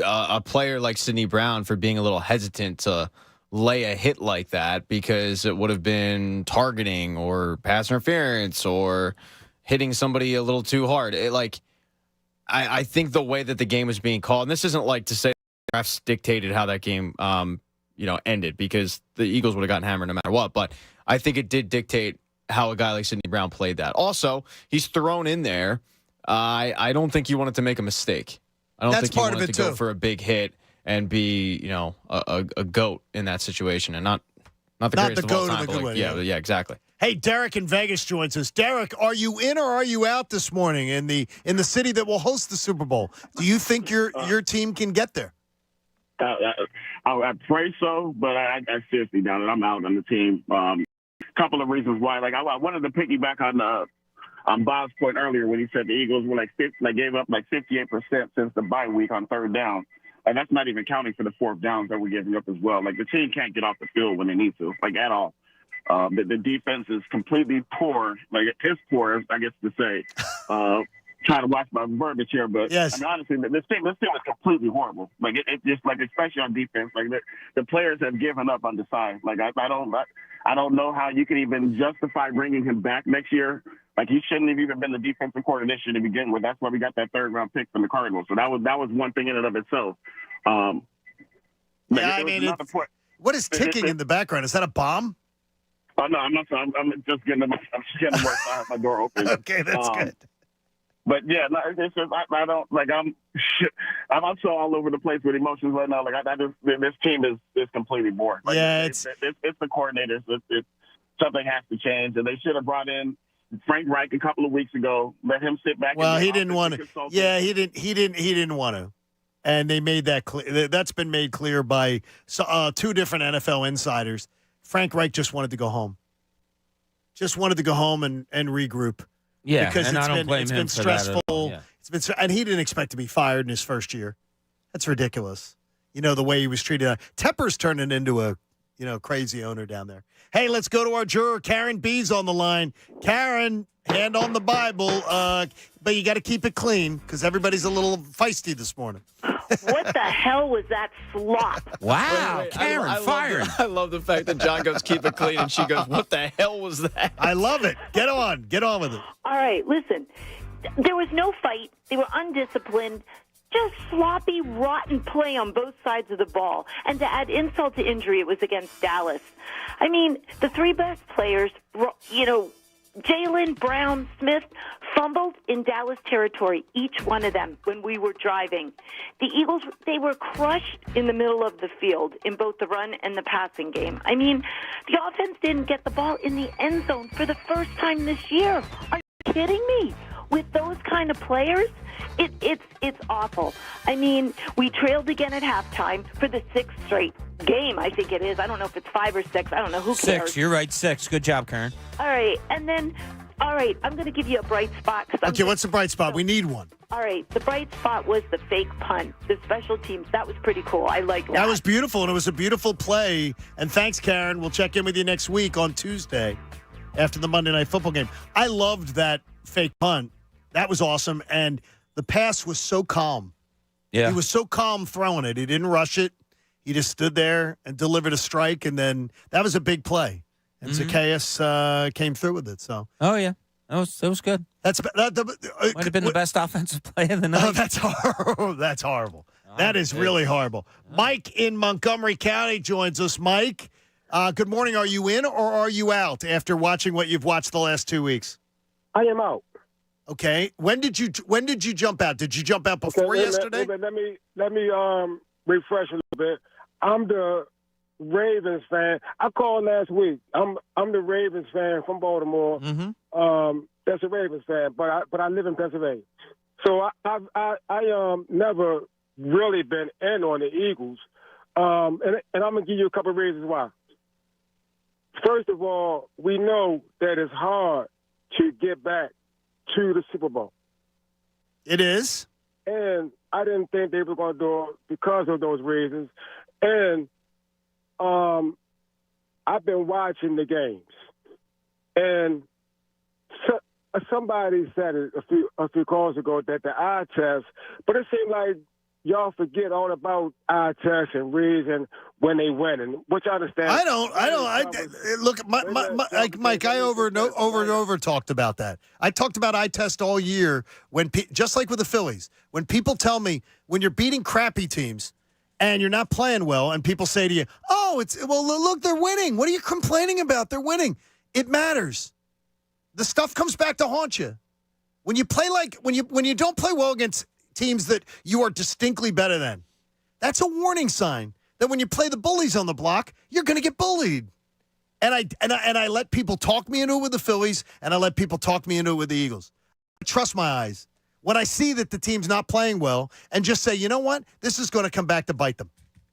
a player like Sidney Brown for being a little hesitant to lay a hit like that because it would have been targeting or pass interference or hitting somebody a little too hard. I think the way that the game was being called, and this isn't to say refs dictated how that game, ended because the Eagles would have gotten hammered no matter what. But I think it did dictate how a guy like Sidney Brown played that. Also, he's thrown in there. I don't think you wanted to make a mistake. I don't think you wanted to go for a big hit and be, a goat in that situation and not the greatest of all time. Yeah, exactly. Hey, Derek in Vegas joins us. Derek, are you in or are you out this morning in the city that will host the Super Bowl? Do you think your team can get there? I pray so, but I seriously doubt it. I'm out on the team. Couple of reasons why. I wanted to piggyback on Bob's point earlier when he said the Eagles were gave up 58% since the bye week on third down. And that's not even counting for the fourth downs that we're giving up as well. The team can't get off the field when they need to, at all. The defense is completely poor, piss poor, I guess to say. Trying to watch my verbiage here, but yes. Honestly, this team is completely horrible. It just especially on defense, the players have given up on the side. I don't know how you can even justify bringing him back next year. He shouldn't have even been the defensive coordinator this year to begin with. That's why we got that third round pick from the Cardinals. So that was one thing in and of itself. What is ticking in the background? Is that a bomb? Oh no, I'm not. I'm just getting my door open. Okay, that's good. But yeah, it's just, I don't I'm also all over the place with emotions right now. This team is completely bored. It's the coordinators. Something has to change, and they should have brought in Frank Reich a couple of weeks ago. Let him sit back. Well, he didn't want to. Yeah, he didn't want to, and they made that clear. That's been made clear by 2 different NFL insiders. Frank Reich just wanted to go home. Just wanted to go home and regroup. Yeah, because and I don't blame him been for that at all. stressful. Yeah. It's been, and he didn't expect to be fired in his first year. That's ridiculous. The way he was treated. Tepper's turning into a, crazy owner down there. Hey, let's go to our juror. Karen B's on the line. Karen, hand on the Bible, but you got to keep it clean because everybody's a little feisty this morning. What the hell was that slop? Wow, Wait, Karen, fired. I love the fact that John goes, keep it clean, and she goes, what the hell was that? I love it. Get on with it. All right, listen. There was no fight. They were undisciplined. Just sloppy, rotten play on both sides of the ball. And to add insult to injury, it was against Dallas. I mean, the three best players, Jalen, Brown, Smith, fumbled in Dallas territory, each one of them, when we were driving. The Eagles, they were crushed in the middle of the field in both the run and the passing game. I mean, the offense didn't get the ball in the end zone for the first time this year. Are you kidding me? With those kind of players, it's awful. I mean, we trailed again at halftime for the sixth straight game, I think it is. I don't know if it's 5 or 6. I don't know. Who cares? 6. You're right. 6. Good job, Karen. All right. And then, I'm going to give you a bright spot. Okay, what's the bright spot? We need one. All right. The bright spot was the fake punt, the special teams. That was pretty cool. I like that. That was beautiful, and it was a beautiful play. And thanks, Karen. We'll check in with you next week on Tuesday after the Monday Night Football game. I loved that fake punt. That was awesome. And the pass was so calm. Yeah. He was so calm throwing it. He didn't rush it. He just stood there and delivered a strike, and then that was a big play. And Zacchaeus came through with it. So, yeah, that was good. Might Might have been the best offensive play of the night. Oh, that's horrible. That's horrible. That is really horrible. Mike in Montgomery County joins us. Mike, good morning. Are you in or are you out after watching what you've watched the last 2 weeks? I am out. Okay. When did you jump out? Did you jump out before yesterday? Let me refresh a little bit. I'm the Ravens fan. I called last week. I'm the Ravens fan from Baltimore. That's a Ravens fan, but I live in Pennsylvania. So I never really been in on the Eagles, and I'm gonna give you a couple of reasons why. First of all, we know that it's hard to get back to the Super Bowl. It is. And I didn't think they were going to do it because of those reasons. And I've been watching the games. And somebody said it a few calls ago that the eye test, but it seemed like y'all forget all about eye tests and reason when they win, and which I understand. I don't. Look, Mike, I over and over talked about that. I talked about eye test all year when, just like with the Phillies, when people tell me when you're beating crappy teams and you're not playing well, and people say to you, "Oh, look, they're winning. What are you complaining about? They're winning." It matters. The stuff comes back to haunt you when you play when you don't play well against teams that you are distinctly better than. That's a warning sign that when you play the bullies on the block, you're going to get bullied. And I let people talk me into it with the Phillies, and I let people talk me into it with the Eagles. I trust my eyes. When I see that the team's not playing well, and just say, you know what? This is going to come back to bite them.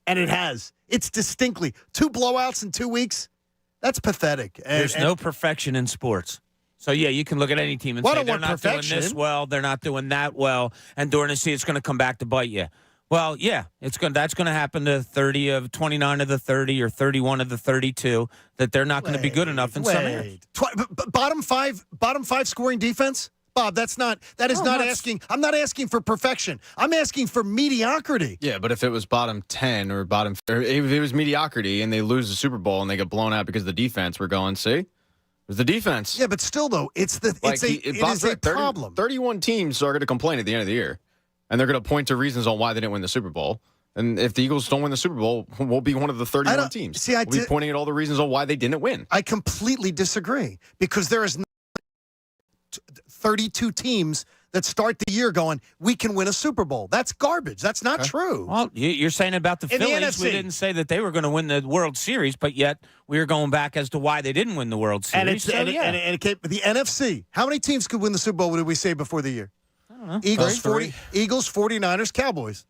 And it has. It's distinctly. 2 blowouts in 2 weeks, that's pathetic. There's no perfection in sports. So, yeah, you can look at any team and say they're not doing this well, they're not doing that well, and during the season it's going to come back to bite you. Well, yeah, that's going to happen to 29 of the 30 or 31 of the 32, that they're not going to be good enough in some areas. Bottom five scoring defense? Bob, that is not asking. I'm not asking for perfection. I'm asking for mediocrity. Yeah, but if it was bottom 10 or if it was mediocrity and they lose the Super Bowl and they get blown out because the defense, we're going, see? It was the defense. Yeah, but still, though, it is a problem. 31 teams are going to complain at the end of the year, and they're going to point to reasons on why they didn't win the Super Bowl. And if the Eagles don't win the Super Bowl, we'll be one of the 31 teams. We'll be pointing at all the reasons on why they didn't win. I completely disagree, because there is 32 teams that start the year going, we can win a Super Bowl. That's garbage. That's not true. Well, you're saying about the Phillies, we didn't say that they were going to win the World Series, but yet we were going back as to why they didn't win the World Series. And the NFC, how many teams could win the Super Bowl, what did we say before the year? I don't know. Eagles, 49ers, Cowboys.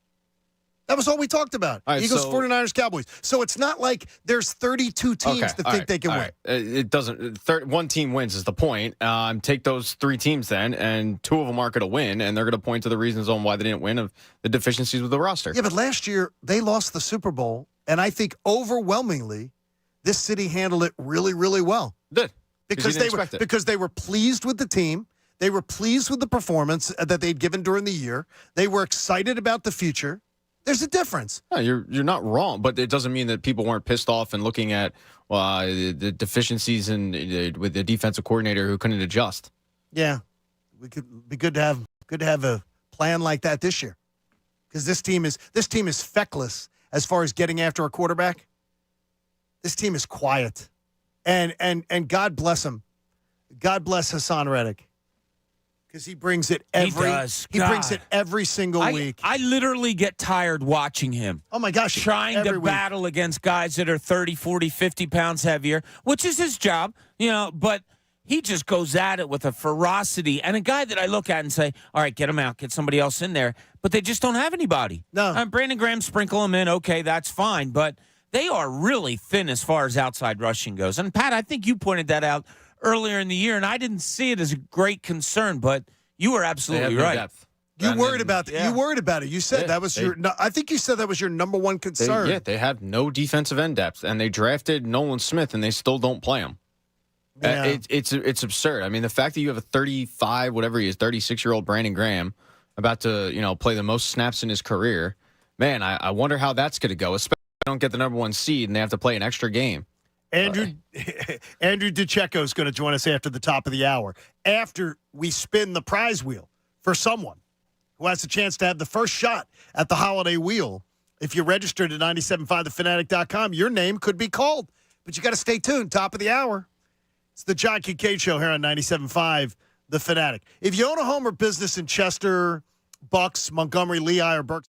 That was all we talked about. Right, Eagles, 49ers, Cowboys. So it's not like there's 32 teams that think they can win. It doesn't. One team wins is the point. Take those 3 teams then, and 2 of them aren't going to win, and they're going to point to the reasons on why they didn't win of the deficiencies with the roster. Yeah, but last year they lost the Super Bowl, and I think overwhelmingly this city handled it really, really well. Did. Because they were pleased with the team. They were pleased with the performance that they'd given during the year. They were excited about the future. There's a difference. No, you're not wrong, but it doesn't mean that people weren't pissed off and looking at the deficiencies with the defensive coordinator who couldn't adjust. Yeah, We could be good to have a plan like that this year, because this team is feckless as far as getting after a quarterback. This team is quiet, and God bless him. God bless Hassan Reddick, because he brings it every. He brings it every single week. I literally get tired watching him. Oh my gosh, trying to battle against guys that are 30, 40, 50 pounds heavier, which is his job, but he just goes at it with a ferocity. And a guy that I look at and say, all right, get him out, get somebody else in there. But they just don't have anybody. No. Brandon Graham, sprinkle him in. Okay, that's fine. But they are really thin as far as outside rushing goes. And, Pat, I think you pointed that out earlier in the year, and I didn't see it as a great concern, but you were absolutely right. Depth. You worried about that. You worried about it. You said that was I think you said that was your number one concern. They have no defensive end depth, and they drafted Nolan Smith, and they still don't play him. Yeah. It's absurd. I mean, the fact that you have a 35, whatever he is, 36-year-old Brandon Graham about to, play the most snaps in his career, man, I wonder how that's going to go, especially if they don't get the number one seed and they have to play an extra game. Andrew DeCecco is going to join us after the top of the hour, after we spin the prize wheel for someone who has a chance to have the first shot at the holiday wheel. If you're registered at 975thefanatic.com, your name could be called. But you got to stay tuned. Top of the hour. It's the John Kincade Show here on 97.5 The Fanatic. If you own a home or business in Chester, Bucks, Montgomery, Lehigh, or Berks,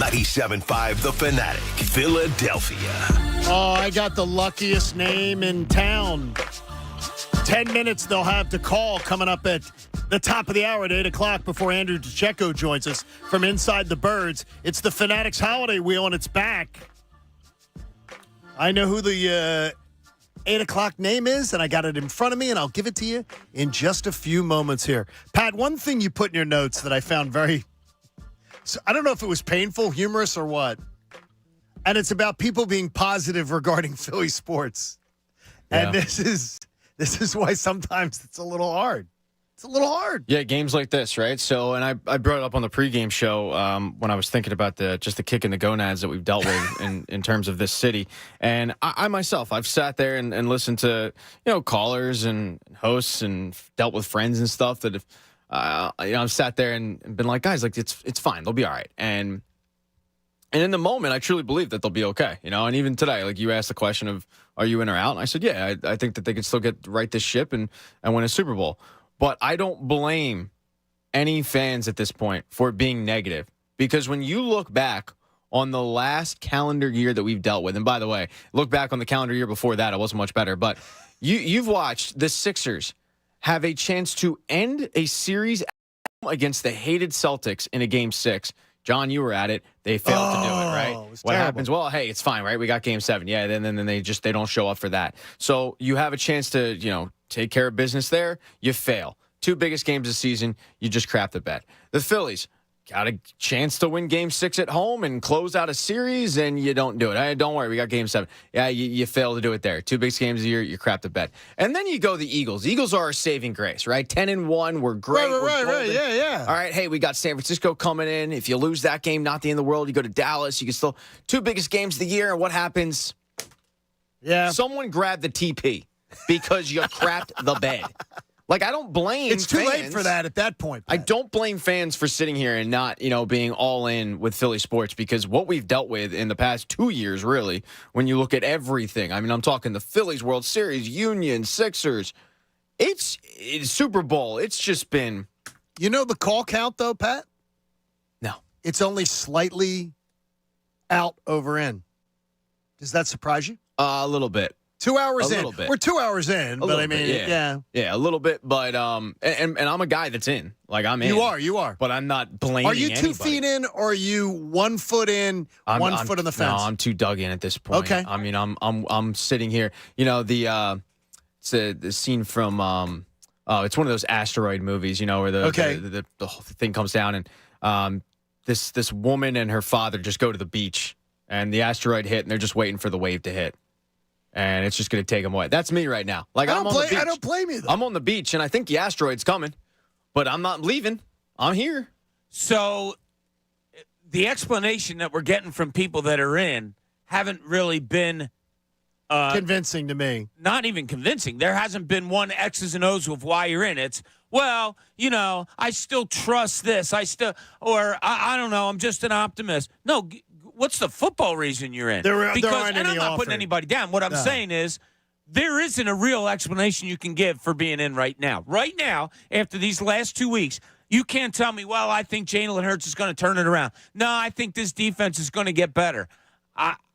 97.5 The Fanatic, Philadelphia. Oh, I got the luckiest name in town. 10 minutes they'll have to call coming up at the top of the hour at 8 o'clock before Andrew DeCecco joins us from Inside the Birds. It's the Fanatics Holiday Wheel, and it's back. I know who the 8 o'clock name is, and I got it in front of me, and I'll give it to you in just a few moments here. Pat, one thing you put in your notes that I found very, I don't know if it was painful, humorous, or what, and it's about people being positive regarding Philly sports. Yeah. And this is why sometimes it's a little hard. It's a little hard. Yeah, games like this, right? So, and I brought it up on the pregame show when I was thinking about the kick in the gonads that we've dealt with in terms of this city. And I myself, I've sat there and listened to, callers and hosts and dealt with friends and stuff that have, I've sat there and been like, guys, like it's fine. They'll be all right. And in the moment, I truly believe that they'll be okay. And even today, like you asked the question of, are you in or out? And I said, yeah, I think that they could still right this ship and win a Super Bowl. But I don't blame any fans at this point for being negative, because when you look back on the last calendar year that we've dealt with, and by the way, look back on the calendar year before that, it wasn't much better, but you've watched the Sixers have a chance to end a series against the hated Celtics in a Game 6. John, you were at it. They failed to do it, right? What happens? Well, hey, it's fine, right? We got Game 7. Yeah, then they don't show up for that. So you have a chance to, take care of business there. You fail. 2 biggest games this season, you just crap the bed. The Phillies got a chance to win Game 6 at home and close out a series, and you don't do it. Hey, don't worry, we got Game 7. Yeah, you fail to do it there. 2 biggest games a year, you crap the bed. And then you go the Eagles. The Eagles are our saving grace, right? 10-1, we're great. Right, yeah. All right, hey, we got San Francisco coming in. If you lose that game, not the end of the world. You go to Dallas, you can still 2 biggest games of the year, and what happens? Yeah. Someone grabbed the TP because you crapped the bed. Like, I don't blame It's too fans. late for that at that point, Pat. I don't blame fans for sitting here and not, being all in with Philly sports, because what we've dealt with in the past 2 years, really, when you look at everything, I mean, I'm talking the Phillies World Series, Union, Sixers, it's Super Bowl. It's just been. You know the call count, though, Pat? No. It's only slightly out over in. Does that surprise you? A little bit. 2 hours in. Little bit. We're 2 hours in, but I mean, yeah. Yeah, a little bit, but and I'm a guy that's in. Like, I'm in. You are. But I'm not blaming Are you 2 anybody. feet in, or are you 1 foot in, one foot on the fence? No, I'm too dug in at this point. Okay. I mean, I'm sitting here. It's the scene from it's one of those asteroid movies, where the whole thing comes down, and this woman and her father just go to the beach, and the asteroid hit, and they're just waiting for the wave to hit. And it's just going to take them away. That's me right now. Like, I'm on the beach. I don't blame you, though. I'm on the beach, and I think the asteroid's coming, but I'm not leaving. I'm here. So the explanation that we're getting from people that are in haven't really been convincing to me. Not even convincing. There hasn't been one X's and O's of why you're in. It's, well, I still trust this. I don't know. I'm just an optimist. No. What's the football reason you're in? There because, aren't and any I'm not putting offering. anybody down. What I'm saying is, there isn't a real explanation you can give for being in right now. Right now, after these last 2 weeks, you can't tell me, well, I think Jalen Hurts is going to turn it around. No, I think this defense is going to get better.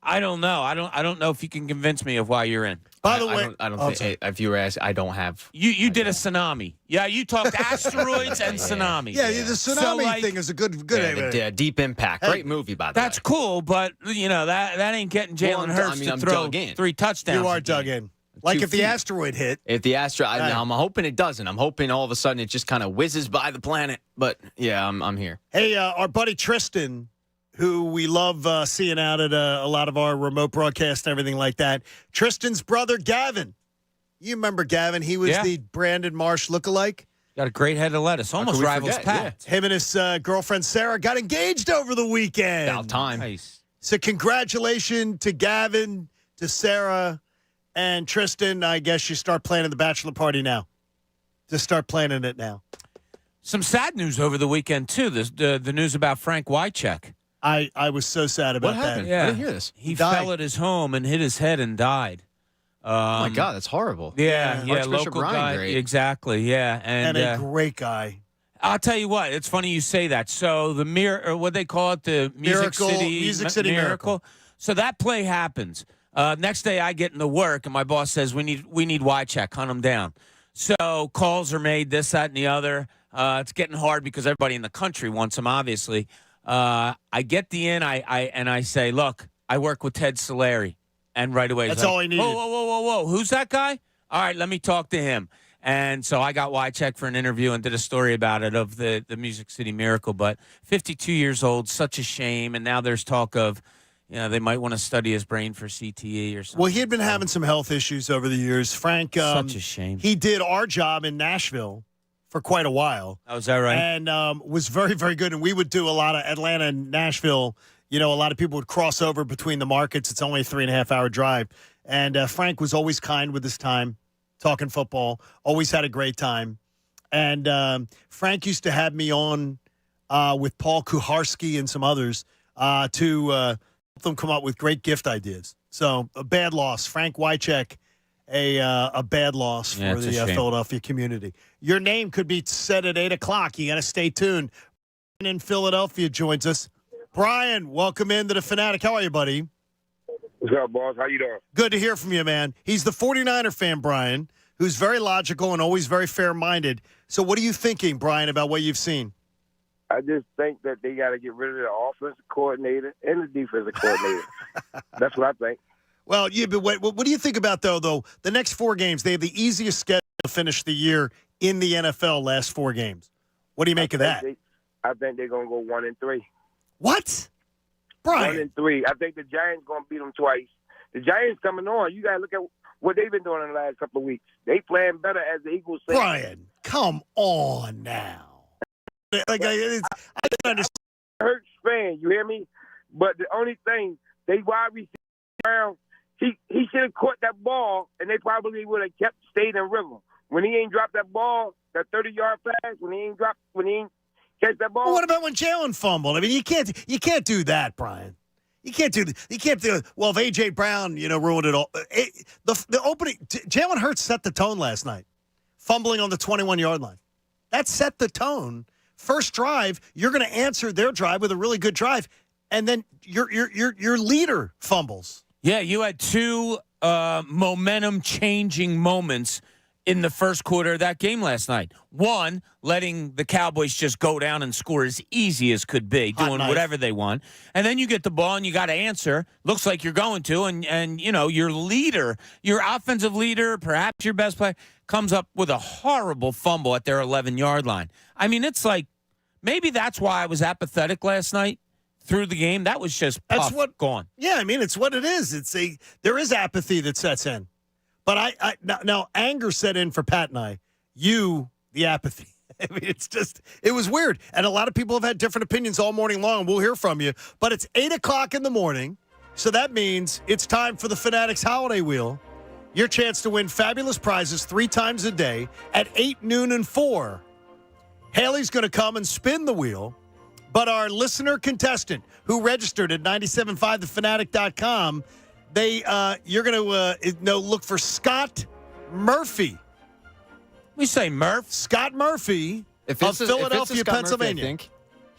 I don't know. I don't know if you can convince me of why you're in. By the way, I don't think if you were asked, I don't have. You did a tsunami. Yeah, you talked asteroids and tsunami. Yeah, the tsunami thing is a good the Deep Impact. Great movie, by the way. That's cool, but that ain't getting Jalen Hurts to throw 3 touchdowns. You are dug in. Like if the asteroid hit. If the asteroid, I'm hoping it doesn't. I'm hoping all of a sudden it just kind of whizzes by the planet. But yeah, I'm here. Hey, our buddy Tristan, who we love seeing out at a lot of our remote broadcasts and everything like that. Tristan's brother, Gavin. You remember Gavin? He was the Brandon Marsh lookalike. Got a great head of lettuce. Almost rivals Pat. Yeah. Him and his girlfriend, Sarah, got engaged over the weekend. About time. Nice. So congratulations to Gavin, to Sarah, and Tristan. I guess you start planning the bachelor party now. Just start planning it now. Some sad news over the weekend, too. The news about Frank Wycheck. I was so sad about what happened? that. Yeah. I didn't hear this. He fell at his home and hit his head and died. Oh, my God, that's horrible. Yeah, Archbishop local Ryan, guy. great. Exactly, yeah. And a great guy. I'll tell you what. It's funny you say that. So the or what they call it, the Music City Miracle. So that play happens. Next day, I get into work, and my boss says we need Wycheck, hunt him down. So calls are made, this, that, and the other. It's getting hard because everybody in the country wants him, obviously. I get the in, I say, look, I work with Ted Solari. And right away, that's all I needed. Whoa. Who's that guy? All right, let me talk to him. And so I got Wycheck for an interview and did a story about it of the Music City Miracle. But 52 years old, such a shame. And now there's talk of, they might want to study his brain for CTE or something. Well, he had been having some health issues over the years. Frank, such a shame. He did our job in Nashville for quite a while. Oh, is that right? And was very, very good. And we would do a lot of Atlanta and Nashville. A lot of people would cross over between the markets. It's only a 3.5-hour drive. And Frank was always kind with his time, talking football, always had a great time. And Frank used to have me on with Paul Kuharski and some others to help them come up with great gift ideas. So a bad loss. Frank Wycheck, a bad loss for the Philadelphia community. Your name could be said at 8 o'clock. You got to stay tuned. Brian in Philadelphia joins us. Brian, welcome into the Fanatic. How are you, buddy? What's up, boss? How you doing? Good to hear from you, man. He's the 49er fan, Brian, who's very logical and always very fair-minded. So what are you thinking, Brian, about what you've seen? I just think that they got to get rid of the offensive coordinator and the defensive coordinator. That's what I think. Well, yeah, but what do you think about, though, the next 4 games? They have the easiest schedule to finish the year in the NFL last 4 games. What do you make of that? I think they're going to go 1-3. What? Brian? 1-3. I think the Giants going to beat them twice. The Giants coming on. You got to look at what they've been doing in the last couple of weeks. They playing better, as the Eagles say. Brian, come on now. I don't understand. Hurts fan, you hear me? But the only thing, they wide receiver around, he should have caught that ball, and they probably would have stayed in rhythm. When he ain't dropped that ball, that 30-yard pass, when he ain't catch that ball. Well, what about when Jalen fumbled? I mean, you can't do that, Brian. You can't do. Well, if A.J. Brown, ruined it all. The opening, Jalen Hurts set the tone last night, fumbling on the 21-yard line. That set the tone. First drive, you're going to answer their drive with a really good drive, and then your leader fumbles. Yeah, you had 2 momentum-changing moments in the first quarter of that game last night. One, letting the Cowboys just go down and score as easy as could be, doing whatever they want. And then you get the ball and you got to answer. Looks like you're going to. And your leader, your offensive leader, perhaps your best player, comes up with a horrible fumble at their 11-yard line. I mean, it's like maybe that's why I was apathetic last night through the game. That was just gone. Yeah, I mean, it's what it is. There is apathy that sets in. But now anger set in for Pat and I. The apathy. I mean, it was weird. And a lot of people have had different opinions all morning long. We'll hear from you. But it's 8 o'clock in the morning. So that means it's time for the Fanatics Holiday Wheel. Your chance to win fabulous prizes 3 times a day at 8, noon, and 4. Haley's going to come and spin the wheel. But our listener contestant who registered at 975thefanatic.com, you're going to look for Scott Murphy. We say Murph. Scott Murphy of Philadelphia, Pennsylvania. Murphy,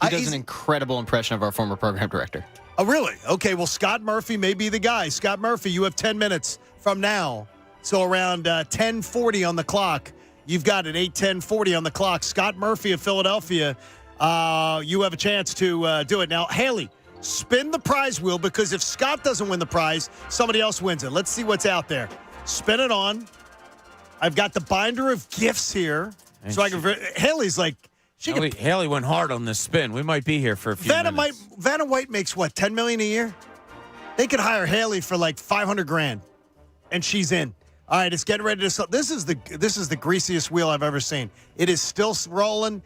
I think he does an incredible impression of our former program director. Oh, really? Okay, well, Scott Murphy may be the guy. Scott Murphy, you have 10 minutes from now. So around 10:40 on the clock. You've got it, 8:10:40 on the clock. Scott Murphy of Philadelphia, you have a chance to do it. Now, Haley, spin the prize wheel, because if Scott doesn't win the prize, somebody else wins it. Let's see what's out there. Spin it on. I've got the binder of gifts here. And so Haley's like, Haley went hard on this spin. We might be here for a few minutes. Vanna White makes what, $10 million a year? They could hire Haley for like $500,000, and she's in. All right, it's getting ready to start. This is the greasiest wheel I've ever seen. It is still rolling,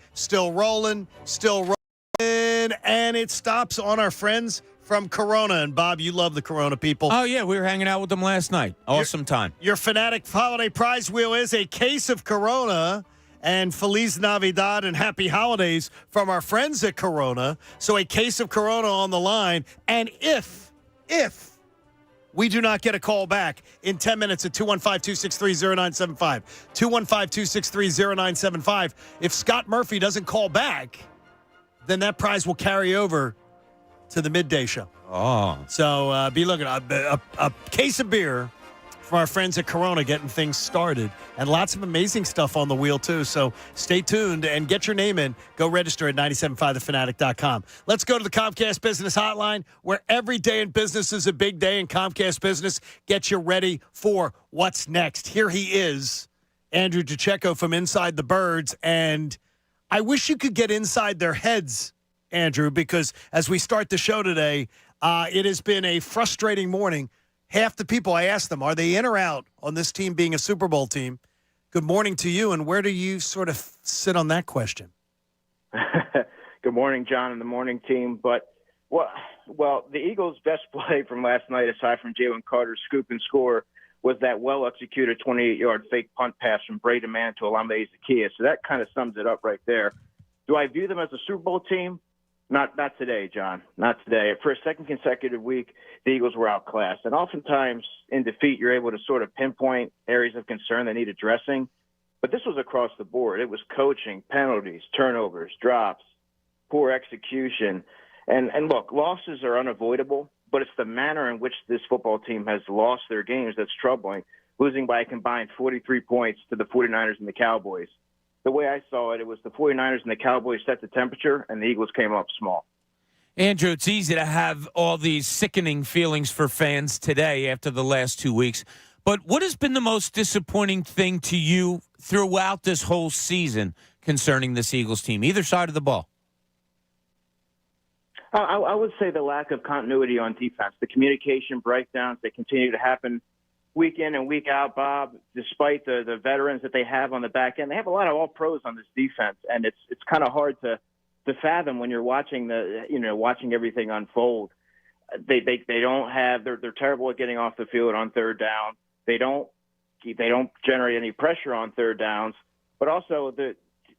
and it stops on our friends from Corona. And Bob, you love the Corona people. Oh yeah, we were hanging out with them last night. Awesome time. Your Fanatic Holiday Prize Wheel is a case of Corona. And Feliz Navidad and Happy Holidays from our friends at Corona. So a case of Corona on the line. And if we do not get a call back in 10 minutes at 215-263-0975. 215-263-0975. If Scott Murphy doesn't call back, then that prize will carry over to the midday show. Oh. So be looking. A case of beer from our friends at Corona getting things started. And lots of amazing stuff on the wheel, too. So stay tuned and get your name in. Go register at 975thefanatic.com. Let's go to the Comcast Business Hotline, where every day in business is a big day, and Comcast Business gets you ready for what's next. Here he is, Andrew DiCecco from Inside the Birds. And I wish you could get inside their heads, Andrew, because as we start the show today, it has been a frustrating morning. Half the people I asked them, are they in or out on this team being a Super Bowl team? Good morning to you, and where do you sort of sit on that question? Good morning, John, and the morning team. But, well, the Eagles' best play from last night, aside from Jalen Carter's scoop and score, was that well-executed 28-yard fake punt pass from Brady Mann to Olamide Zaccheaus. So that kind of sums it up right there. Do I view them as a Super Bowl team? Not today, John. Not today. For a second consecutive week, the Eagles were outclassed. And oftentimes in defeat, you're able to sort of pinpoint areas of concern that need addressing. But this was across the board. It was coaching, penalties, turnovers, drops, poor execution. And look, losses are unavoidable, but it's the manner in which this football team has lost their games that's troubling, losing by a combined 43 points to the 49ers and the Cowboys. The way I saw it, it was the 49ers and the Cowboys set the temperature, and the Eagles came up small. Andrew, it's easy to have all these sickening feelings for fans today after the last 2 weeks. But what has been the most disappointing thing to you throughout this whole season concerning this Eagles team, either side of the ball? I would say the lack of continuity on defense, the communication breakdowns that continue to happen week in and week out, Bob, despite the veterans that they have on the back end. They have a lot of all-pros on this defense, and it's kind of hard to fathom when you're watching watching everything unfold. They don't have they're terrible at getting off the field on third down. They don't generate any pressure on third downs, but also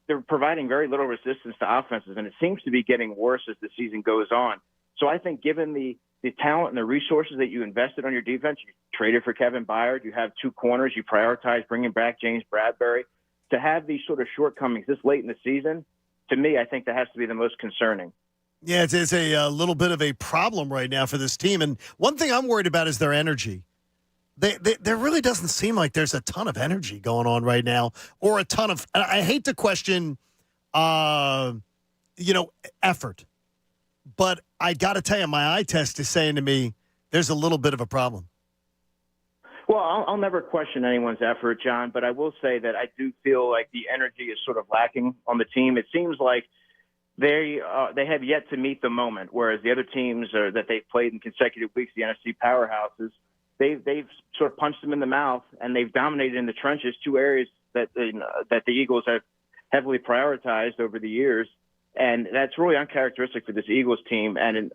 they're providing very little resistance to offenses, and it seems to be getting worse as the season goes on. So I think given the talent and the resources that you invested on your defense, you traded for Kevin Byard, you have two corners, you prioritize bringing back James Bradbury. To have these sort of shortcomings this late in the season, to me, I think that has to be the most concerning. Yeah, it is a little bit of a problem right now for this team. And one thing I'm worried about is their energy. There really doesn't seem like there's a ton of energy going on right now, or a ton of – I hate to question, effort. But I got to tell you, my eye test is saying to me, there's a little bit of a problem. Well, I'll never question anyone's effort, John, but I will say that I do feel like the energy is sort of lacking on the team. It seems like they have yet to meet the moment, whereas the other teams that they've played in consecutive weeks, the NFC powerhouses, they've sort of punched them in the mouth, and they've dominated in the trenches, two areas that the Eagles have heavily prioritized over the years. And that's really uncharacteristic for this Eagles team. And it's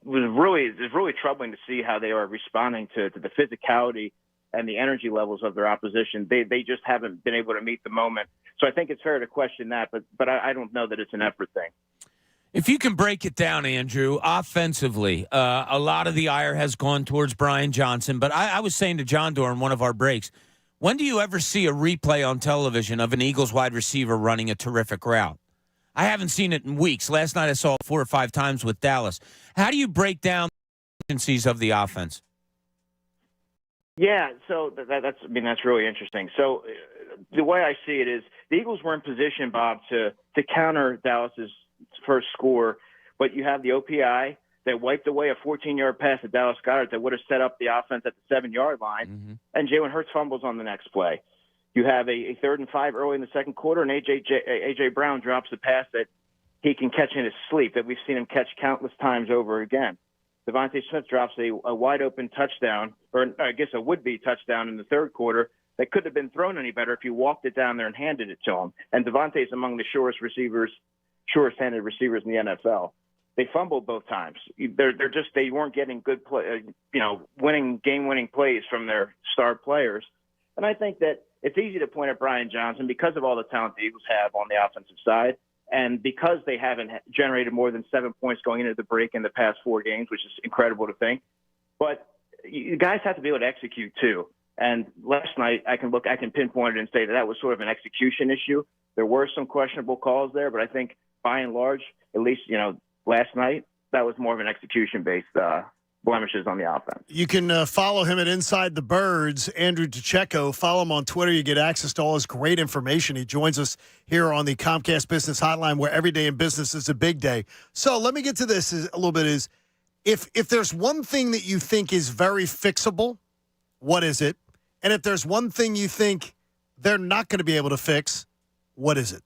really troubling to see how they are responding to the physicality and the energy levels of their opposition. They just haven't been able to meet the moment. So I think it's fair to question that, but I don't know that it's an effort thing. If you can break it down, Andrew, offensively, a lot of the ire has gone towards Brian Johnson. But I was saying to John during one of our breaks, when do you ever see a replay on television of an Eagles wide receiver running a terrific route? I haven't seen it in weeks. Last night I saw it 4 or 5 times with Dallas. How do you break down the efficiencies of the offense? Yeah, so that's really interesting. So the way I see it is the Eagles were in position, Bob, to counter Dallas's first score, but you have the OPI that wiped away a 14-yard pass to Dallas Goedert that would have set up the offense at the 7-yard line, and Jalen Hurts fumbles on the next play. You have a 3rd and 5 early in the second quarter, and A.J. Brown drops a pass that he can catch in his sleep, that we've seen him catch countless times over again. Devontae Smith drops a wide-open touchdown, or I guess a would-be touchdown in the third quarter that couldn't have been thrown any better if you walked it down there and handed it to him. And Devontae's among the shortest-handed receivers in the NFL. They fumbled both times. They weren't getting good play, game-winning plays from their star players. And I think that it's easy to point at Brian Johnson because of all the talent the Eagles have on the offensive side, and because they haven't generated more than 7 points going into the break in the past 4 games, which is incredible to think. But you guys have to be able to execute too. And last night, I can pinpoint it and say that was sort of an execution issue. There were some questionable calls there, but I think by and large, at least last night, that was more of an execution-based blemishes on the offense. You can follow him at Inside the Birds, Andrew DeCecco. Follow him on Twitter. You get access to all his great information. He joins us here on the Comcast Business Hotline, where every day in business is a big day. So let me get to this a little bit. Is if there's one thing that you think is very fixable, what is it? And if there's one thing you think they're not going to be able to fix, what is it?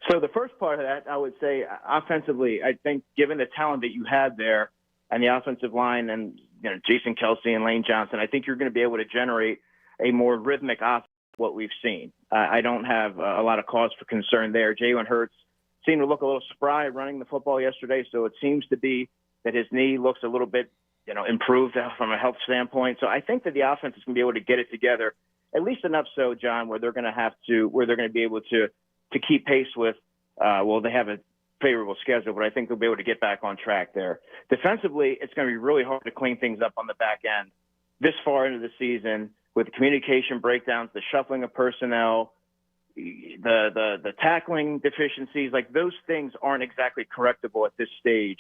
So the first part of that, I would say offensively, I think given the talent that you had there and the offensive line and Jason Kelsey and Lane Johnson, I think you're going to be able to generate a more rhythmic offense than what we've seen. I don't have a lot of cause for concern there. Jalen Hurts seemed to look a little spry running the football yesterday, so it seems to be that his knee looks a little bit improved from a health standpoint. So I think that the offense is going to be able to get it together, at least enough so, John, where they're going to be able to keep pace with, they have a favorable schedule, but I think they'll be able to get back on track there. Defensively, it's going to be really hard to clean things up on the back end this far into the season with the communication breakdowns, the shuffling of personnel, the tackling deficiencies. Like, those things aren't exactly correctable at this stage.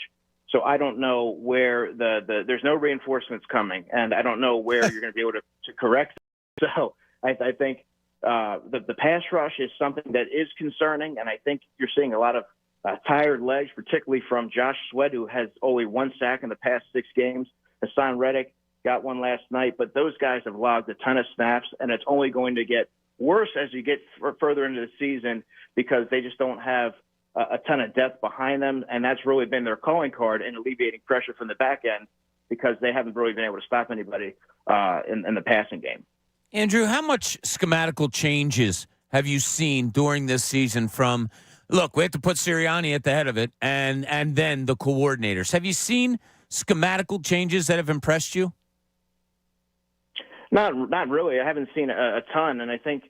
So I don't know where there's no reinforcements coming, and I don't know where you're going to be able to correct it. So I think the pass rush is something that is concerning, and I think you're seeing a lot of tired legs, particularly from Josh Sweat, who has only 1 sack in the past 6 games. Hassan Reddick got one last night, but those guys have logged a ton of snaps, and it's only going to get worse as you get further into the season because they just don't have a ton of depth behind them, and that's really been their calling card in alleviating pressure from the back end because they haven't really been able to stop anybody in the passing game. Andrew, how much schematical changes have you seen during this season from, look, we have to put Sirianni at the head of it, and then the coordinators? Have you seen schematical changes that have impressed you? Not really. I haven't seen a ton, and I think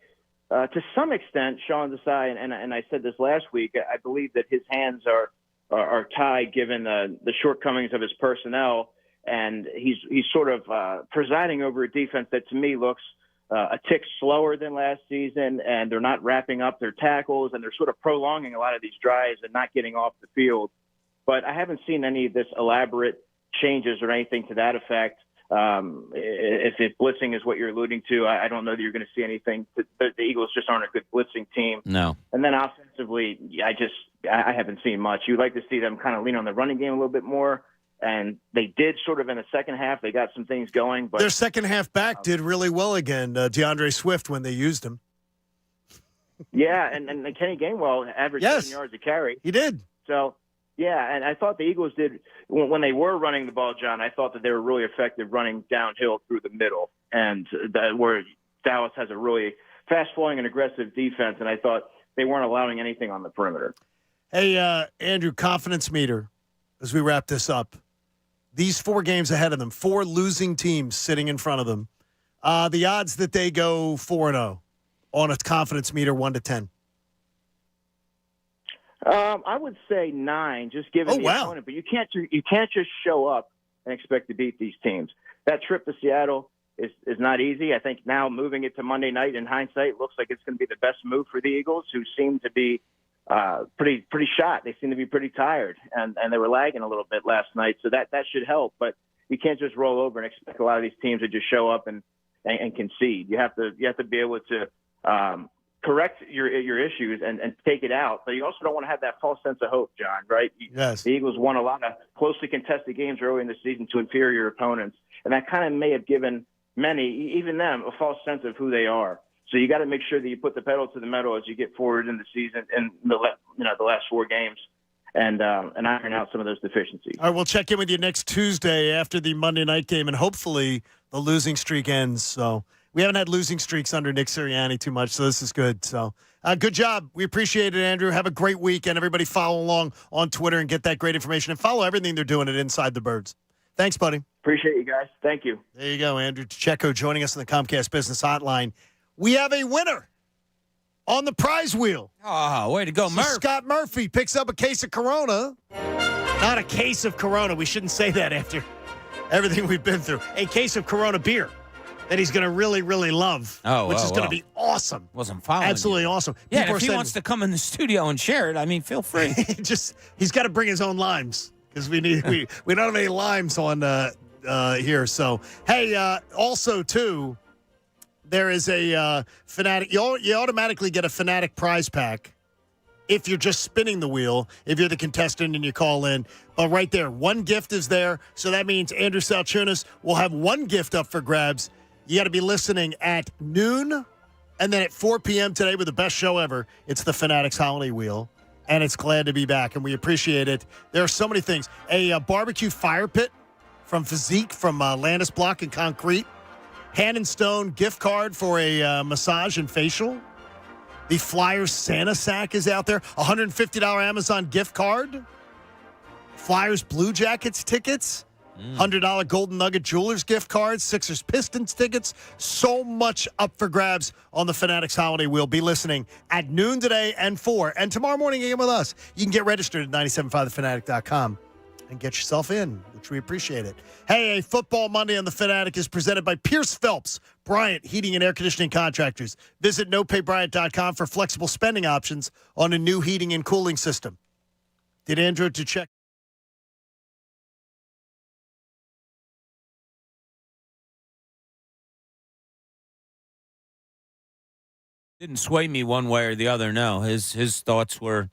to some extent, Sean Desai, and I said this last week, I believe that his hands are tied given the shortcomings of his personnel, and he's sort of presiding over a defense that to me looks a tick slower than last season, and they're not wrapping up their tackles, and they're sort of prolonging a lot of these drives and not getting off the field. But I haven't seen any of this elaborate changes or anything to that effect. If blitzing is what you're alluding to, I don't know that you're going to see anything. The Eagles just aren't a good blitzing team. No. And then offensively, I haven't seen much. You'd like to see them kind of lean on the running game a little bit more. And they did sort of in the second half. They got some things going. But their second half back did really well again, DeAndre Swift, when they used him. Yeah, and Kenny Gainwell averaged 7 yards a carry. He did. So, yeah, and I thought the Eagles did, when they were running the ball, John, I thought that they were really effective running downhill through the middle, and where Dallas has a really fast-flowing and aggressive defense, and I thought they weren't allowing anything on the perimeter. Hey, Andrew, confidence meter, as we wrap this up. These 4 games ahead of them, 4 losing teams sitting in front of them. The odds that they go 4-0 on a confidence meter, 1 to 10. I would say 9, just given the opponent. But you can't just show up and expect to beat these teams. That trip to Seattle is not easy. I think now moving it to Monday night, in hindsight, looks like it's going to be the best move for the Eagles, who seem to be pretty shot. They seem to be pretty tired, and they were lagging a little bit last night, so that should help. But you can't just roll over and expect a lot of these teams to just show up and concede. You have to be able to correct your issues and take it out. But you also don't want to have that false sense of hope, John, right? Yes. The Eagles won a lot of closely contested games early in the season to inferior opponents, and that kind of may have given many, even them, a false sense of who they are. So you got to make sure that you put the pedal to the metal as you get forward in the season and the last 4 games, and iron out some of those deficiencies. All right, we'll check in with you next Tuesday after the Monday night game, and hopefully the losing streak ends. So we haven't had losing streaks under Nick Sirianni too much, so this is good. So good job. We appreciate it, Andrew. Have a great weekend. Everybody follow along on Twitter and get that great information, and follow everything they're doing at Inside the Birds. Thanks, buddy. Appreciate you guys. Thank you. There you go, Andrew DeCecco joining us on the Comcast Business Hotline. We have a winner on the prize wheel. Oh, way to go, Murph. Scott Murphy picks up a case of Corona. Not a case of Corona. We shouldn't say that everything we've been through. A case of Corona beer that he's going to really, really love, which is going to be awesome. Wasn't following Absolutely awesome. Yeah, People and if he wants to come in the studio and share it, I mean, feel free. He's got to bring his own limes because we don't have any limes on here. So, hey, also, too, there is a Fanatic. You automatically get a Fanatic prize pack if you're just spinning the wheel, if you're the contestant and you call in. But right there, one gift is there. So that means Andrew Salchunas will have one gift up for grabs. You got to be listening at noon and then at 4 p.m. today with the best show ever. It's the Fanatics Holiday Wheel, and it's glad to be back, and we appreciate it. There are so many things. A barbecue fire pit from Physique from Landis Block and Concrete. Hand and Stone gift card for a massage and facial. The Flyers Santa Sack is out there. $150 Amazon gift card. Flyers Blue Jackets tickets. $100 Golden Nugget Jewelers gift cards. Sixers Pistons tickets. So much up for grabs on the Fanatics Holiday Wheel. Be listening at noon today and 4. And tomorrow morning again with us. You can get registered at 975thefanatic.com. and get yourself in, which we appreciate it. Hey, a Football Monday on the Fanatic is presented by Pierce Phelps, Bryant Heating and Air Conditioning Contractors. Visit nopaybryant.com for flexible spending options on a new heating and cooling system. Did Andrew to check? Didn't sway me one way or the other. No, his thoughts were,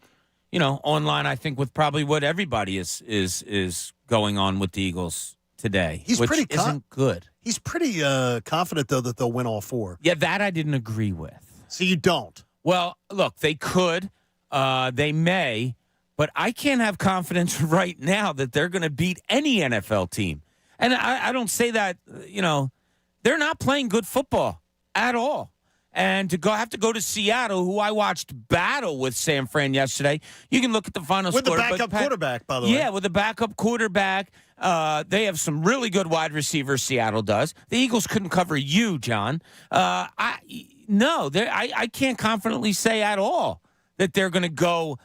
online. I think with probably what everybody is going on with the Eagles today. He's which pretty isn't good. He's pretty confident though that they'll win all 4. Yeah, that I didn't agree with. So you don't? Well, look, they could, they may, but I can't have confidence right now that they're going to beat any NFL team. And I don't say that. They're not playing good football at all. And to have to go to Seattle, who I watched battle with San Fran yesterday. You can look at the final with score. With the backup quarterback, by the way. Yeah, with the backup quarterback. They have some really good wide receivers, Seattle does. The Eagles couldn't cover you, John. I can't confidently say at all that they're going to go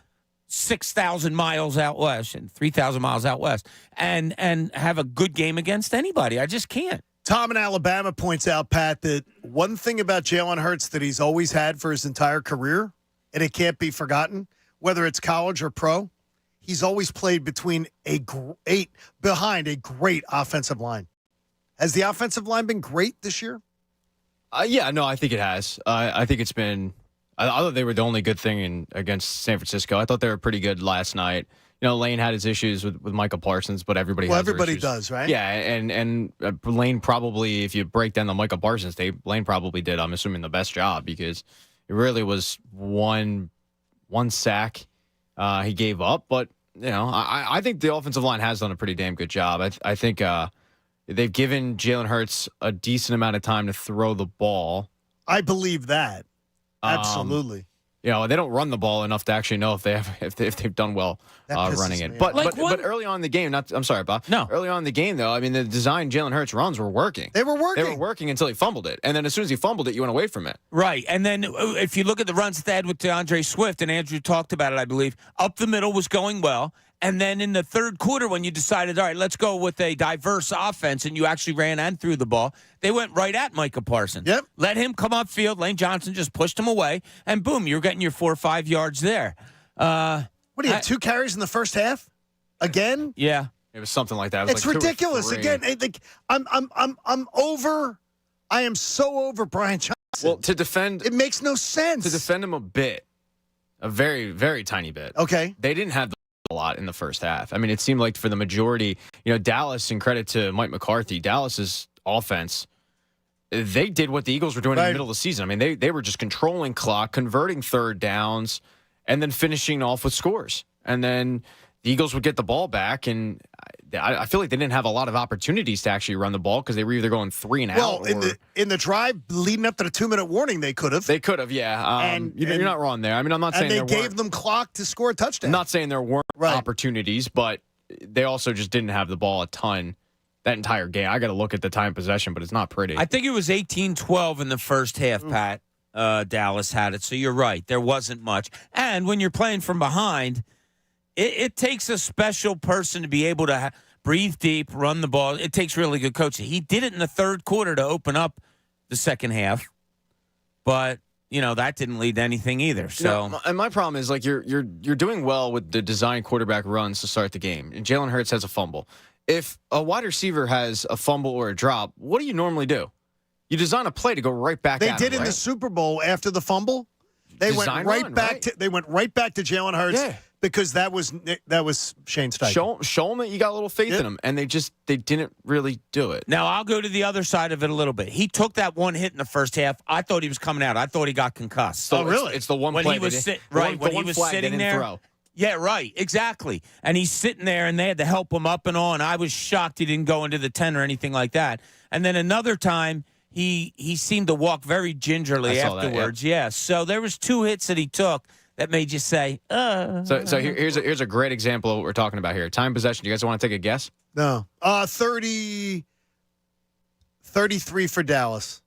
6,000 miles out west and 3,000 miles out west and have a good game against anybody. I just can't. Tom in Alabama points out, Pat, that one thing about Jalen Hurts that he's always had for his entire career, and it can't be forgotten, whether it's college or pro, he's always played behind a great offensive line. Has the offensive line been great this year? Yeah, no, I think it has. I think it's been. I thought they were the only good thing against San Francisco. I thought they were pretty good last night. Lane had his issues with Michael Parsons, but everybody does, right? Yeah, and Lane probably, if you break down the Michael Parsons tape, Lane probably did, I'm assuming, the best job because it really was one sack he gave up. But, I think the offensive line has done a pretty damn good job. I think they've given Jalen Hurts a decent amount of time to throw the ball. I believe that. Absolutely. They don't run the ball enough to actually know if they've done well running it. But early on in the game, I'm sorry, Bob. No. Early on in the game, though, I mean, the design Jalen Hurts runs were working. They were working. They were working until he fumbled it. And then as soon as he fumbled it, you went away from it. Right. And then if you look at the runs that they had with DeAndre Swift, and Andrew talked about it, I believe, up the middle was going well. And then in the third quarter, when you decided, all right, let's go with a diverse offense, and you actually ran and threw the ball, they went right at Micah Parsons. Yep. Let him come upfield. Lane Johnson just pushed him away, and boom, you're getting your 4 or 5 yards there. What do you have, 2 carries in the first half? Again? Yeah. It was something like that. It was it's like ridiculous. Again, I'm over. I am so over Brian Johnson. Well, to defend, it makes no sense. To defend him a very, very tiny bit. Okay. They didn't have a lot in the first half. I mean, it seemed like for the majority, Dallas, and credit to Mike McCarthy, Dallas's offense, they did what the Eagles were doing in the middle of the season. I mean, they were just controlling clock, converting third downs, and then finishing off with scores. And then the Eagles would get the ball back, and I feel like they didn't have a lot of opportunities to actually run the ball because they were either going 3 and out. Well, in the drive leading up to the 2-minute warning, they could have. They could have, yeah. You're not wrong there. I mean, I'm not saying they gave them clock to score a touchdown. I'm not saying there weren't opportunities, but they also just didn't have the ball a ton that entire game. I got to look at the time possession, but it's not pretty. I think it was 18-12 in the first half, Pat. Dallas had it, so you're right. There wasn't much. And when you're playing from behind, it takes a special person to be able to breathe deep, run the ball. It takes really good coaching. He did it in the third quarter to open up the second half, but that didn't lead to anything either. So, and my problem is like you're doing well with the design quarterback runs to start the game, and Jalen Hurts has a fumble. If a wide receiver has a fumble or a drop, what do you normally do? You design a play to go right back. They at did him, in the Super Bowl after the fumble. They went right back to Jalen Hurts because that was Shane Steichen. Show them that you got a little faith in them, and they didn't really do it. Now I'll go to the other side of it a little bit. He took that one hit in the first half. I thought he was coming out. I thought he got concussed. So really? It's the one when play he was when he was sitting there. Throw. Yeah, right, exactly. And he's sitting there, and they had to help him up and on. I was shocked he didn't go into the 10 or anything like that. And then another time, he seemed to walk very gingerly afterwards. That, yeah. So there was 2 hits that he took that made you say, So here's a great example of what we're talking about here. Time possession. You guys want to take a guess? No. 33 for Dallas.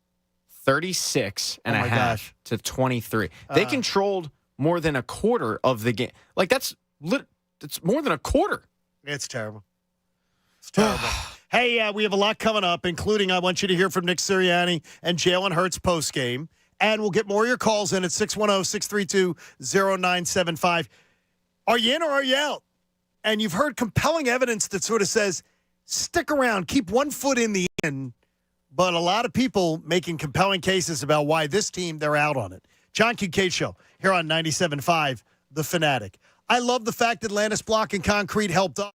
36 and Oh a my half gosh. to 23. They controlled more than a quarter of the game. Like it's more than a quarter. It's terrible. It's terrible. Hey, we have a lot coming up, including I want you to hear from Nick Sirianni and Jalen Hurts postgame. And we'll get more of your calls in at 610-632-0975. Are you in or are you out? And you've heard compelling evidence that sort of says, stick around, keep one foot in the inn. But a lot of people making compelling cases about why this team, they're out on it. John Kincade Show here on 97.5, The Fanatic. I love the fact that Atlantis Block and Concrete helped us.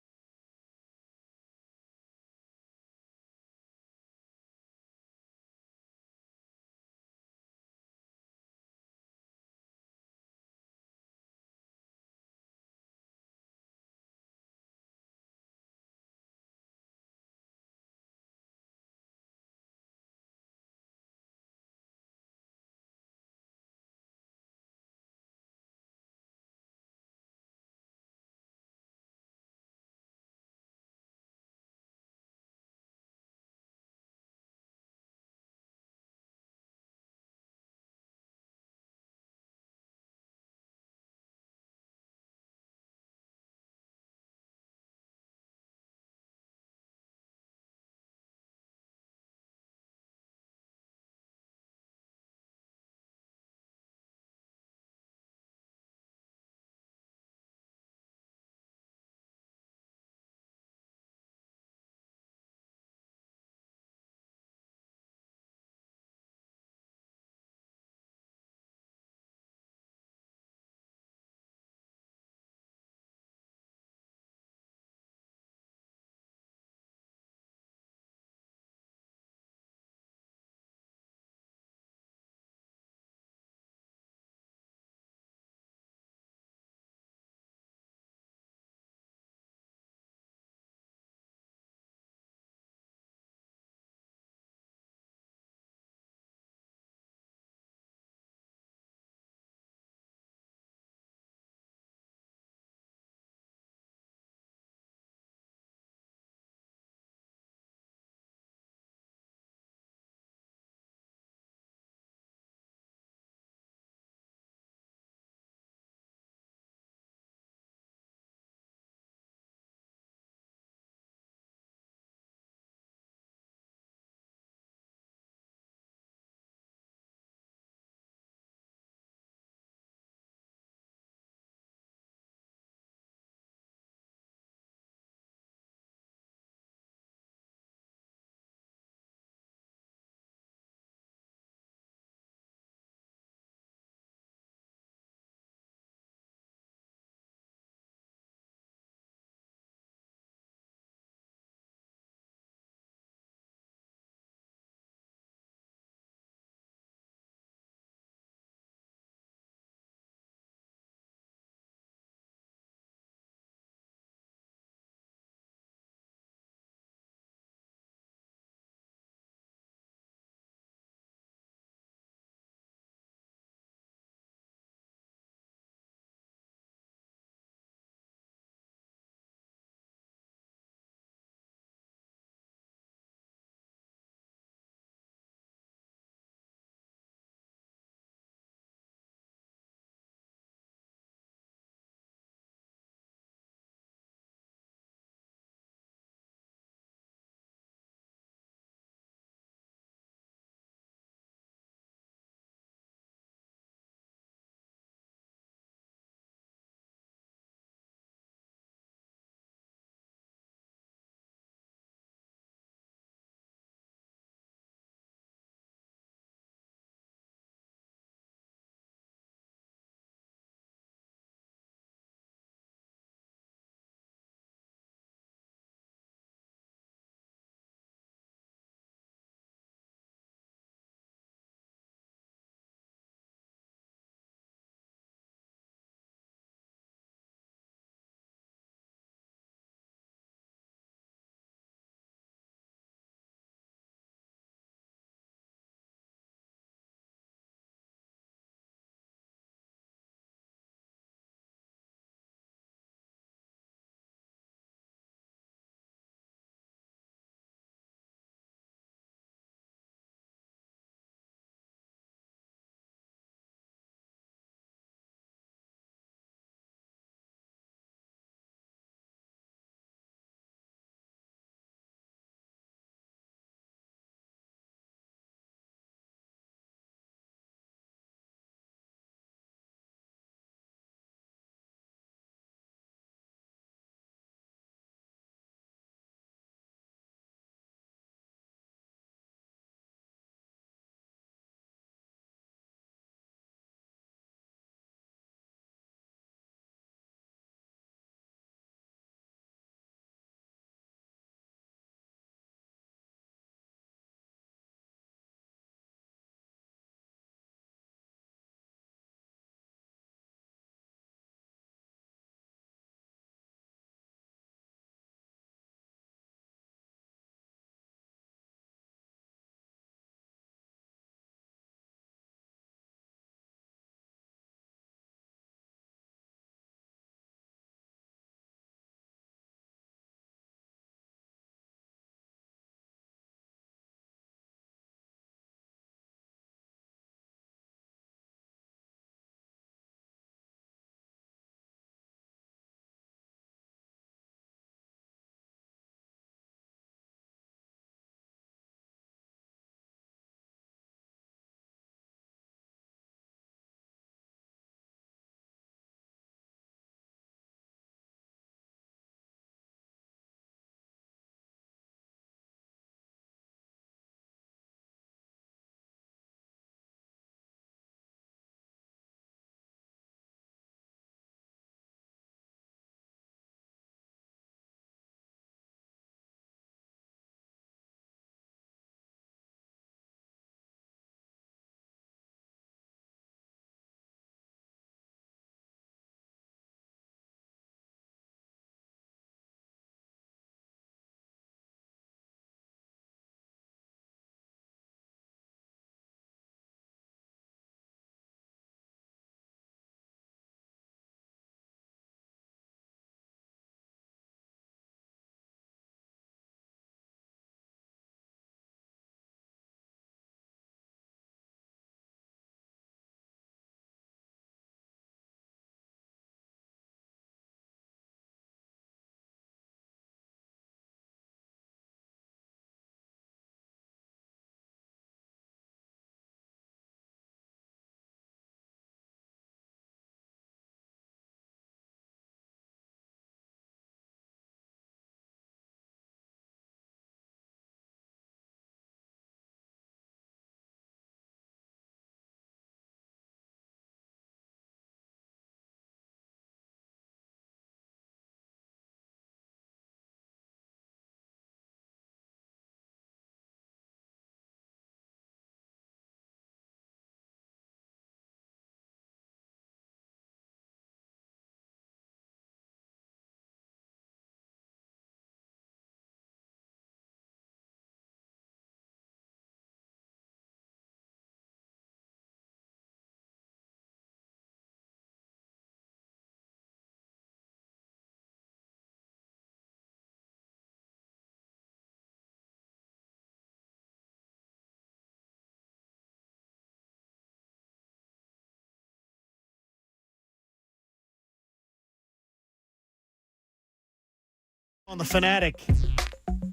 On the Fanatic.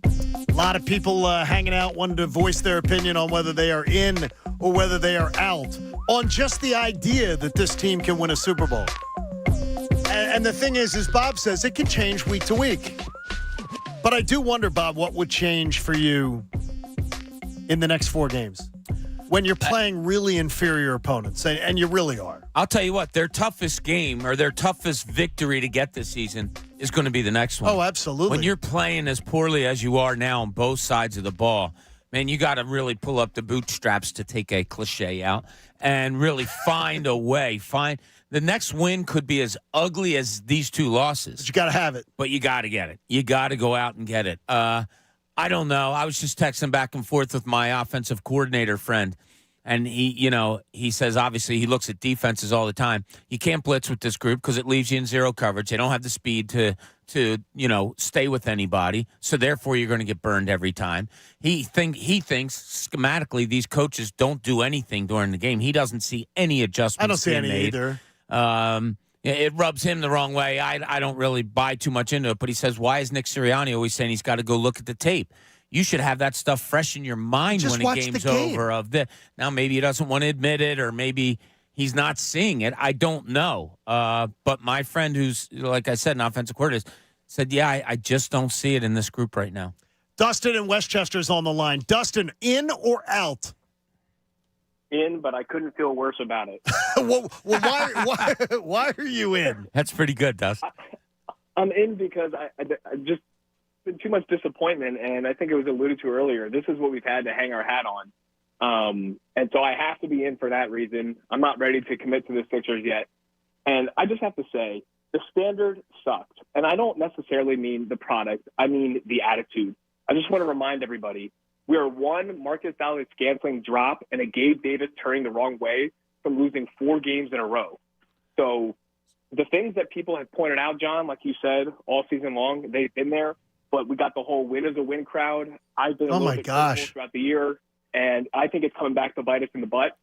A lot of people hanging out, wanting to voice their opinion on whether they are in or whether they are out on just the idea that this team can win a Super Bowl. And the thing is, as Bob says, it can change week to week. But I do wonder, Bob, what would change for you in the next 4 games when you're playing really inferior opponents, and you really are. I'll tell you what, their toughest game or their toughest victory to get this season is going to be the next one. Oh, absolutely. When you're playing as poorly as you are now on both sides of the ball, man, you got to really pull up the bootstraps, to take a cliche out, and really find a way. The next win could be as ugly as these 2 losses. But you got to have it. But you got to get it. You got to go out and get it. I don't know. I was just texting back and forth with my offensive coordinator friend, and he says obviously he looks at defenses all the time. You can't blitz with this group because it leaves you in zero coverage. They don't have the speed to stay with anybody, so therefore you're going to get burned every time. He thinks schematically these coaches don't do anything during the game. He doesn't see any adjustments. I don't see any made. either. It rubs him the wrong way. I don't really buy too much into it, but he says, why is Nick Sirianni always saying he's got to go look at the tape? You should have that stuff fresh in your mind Just when the game's over. Now, maybe he doesn't want to admit it, or maybe he's not seeing it. I don't know. But my friend who's, like I said, an offensive coordinator, said, yeah, I just don't see it in this group right now. Dustin in Westchester's on the line. Dustin, in or out? In, but I couldn't feel worse about it. well, why are you in? That's pretty good, Dustin. I'm in because I just been too much disappointment, and I think it was alluded to earlier. This is what we've had to hang our hat on. And so I have to be in for that reason. I'm not ready to commit to the Sixers yet. And I just have to say, the standard sucked. And I don't necessarily mean the product. I mean the attitude. I just want to remind everybody, we are one Marcus Alexander-Scantling drop and a Gabe Davis turning the wrong way from losing 4 games in a row. So the things that people have pointed out, John, like you said, all season long, they've been there. But we got the whole win is a win crowd. I've been a little bit critical throughout the year, and I think it's coming back to bite us in the butt.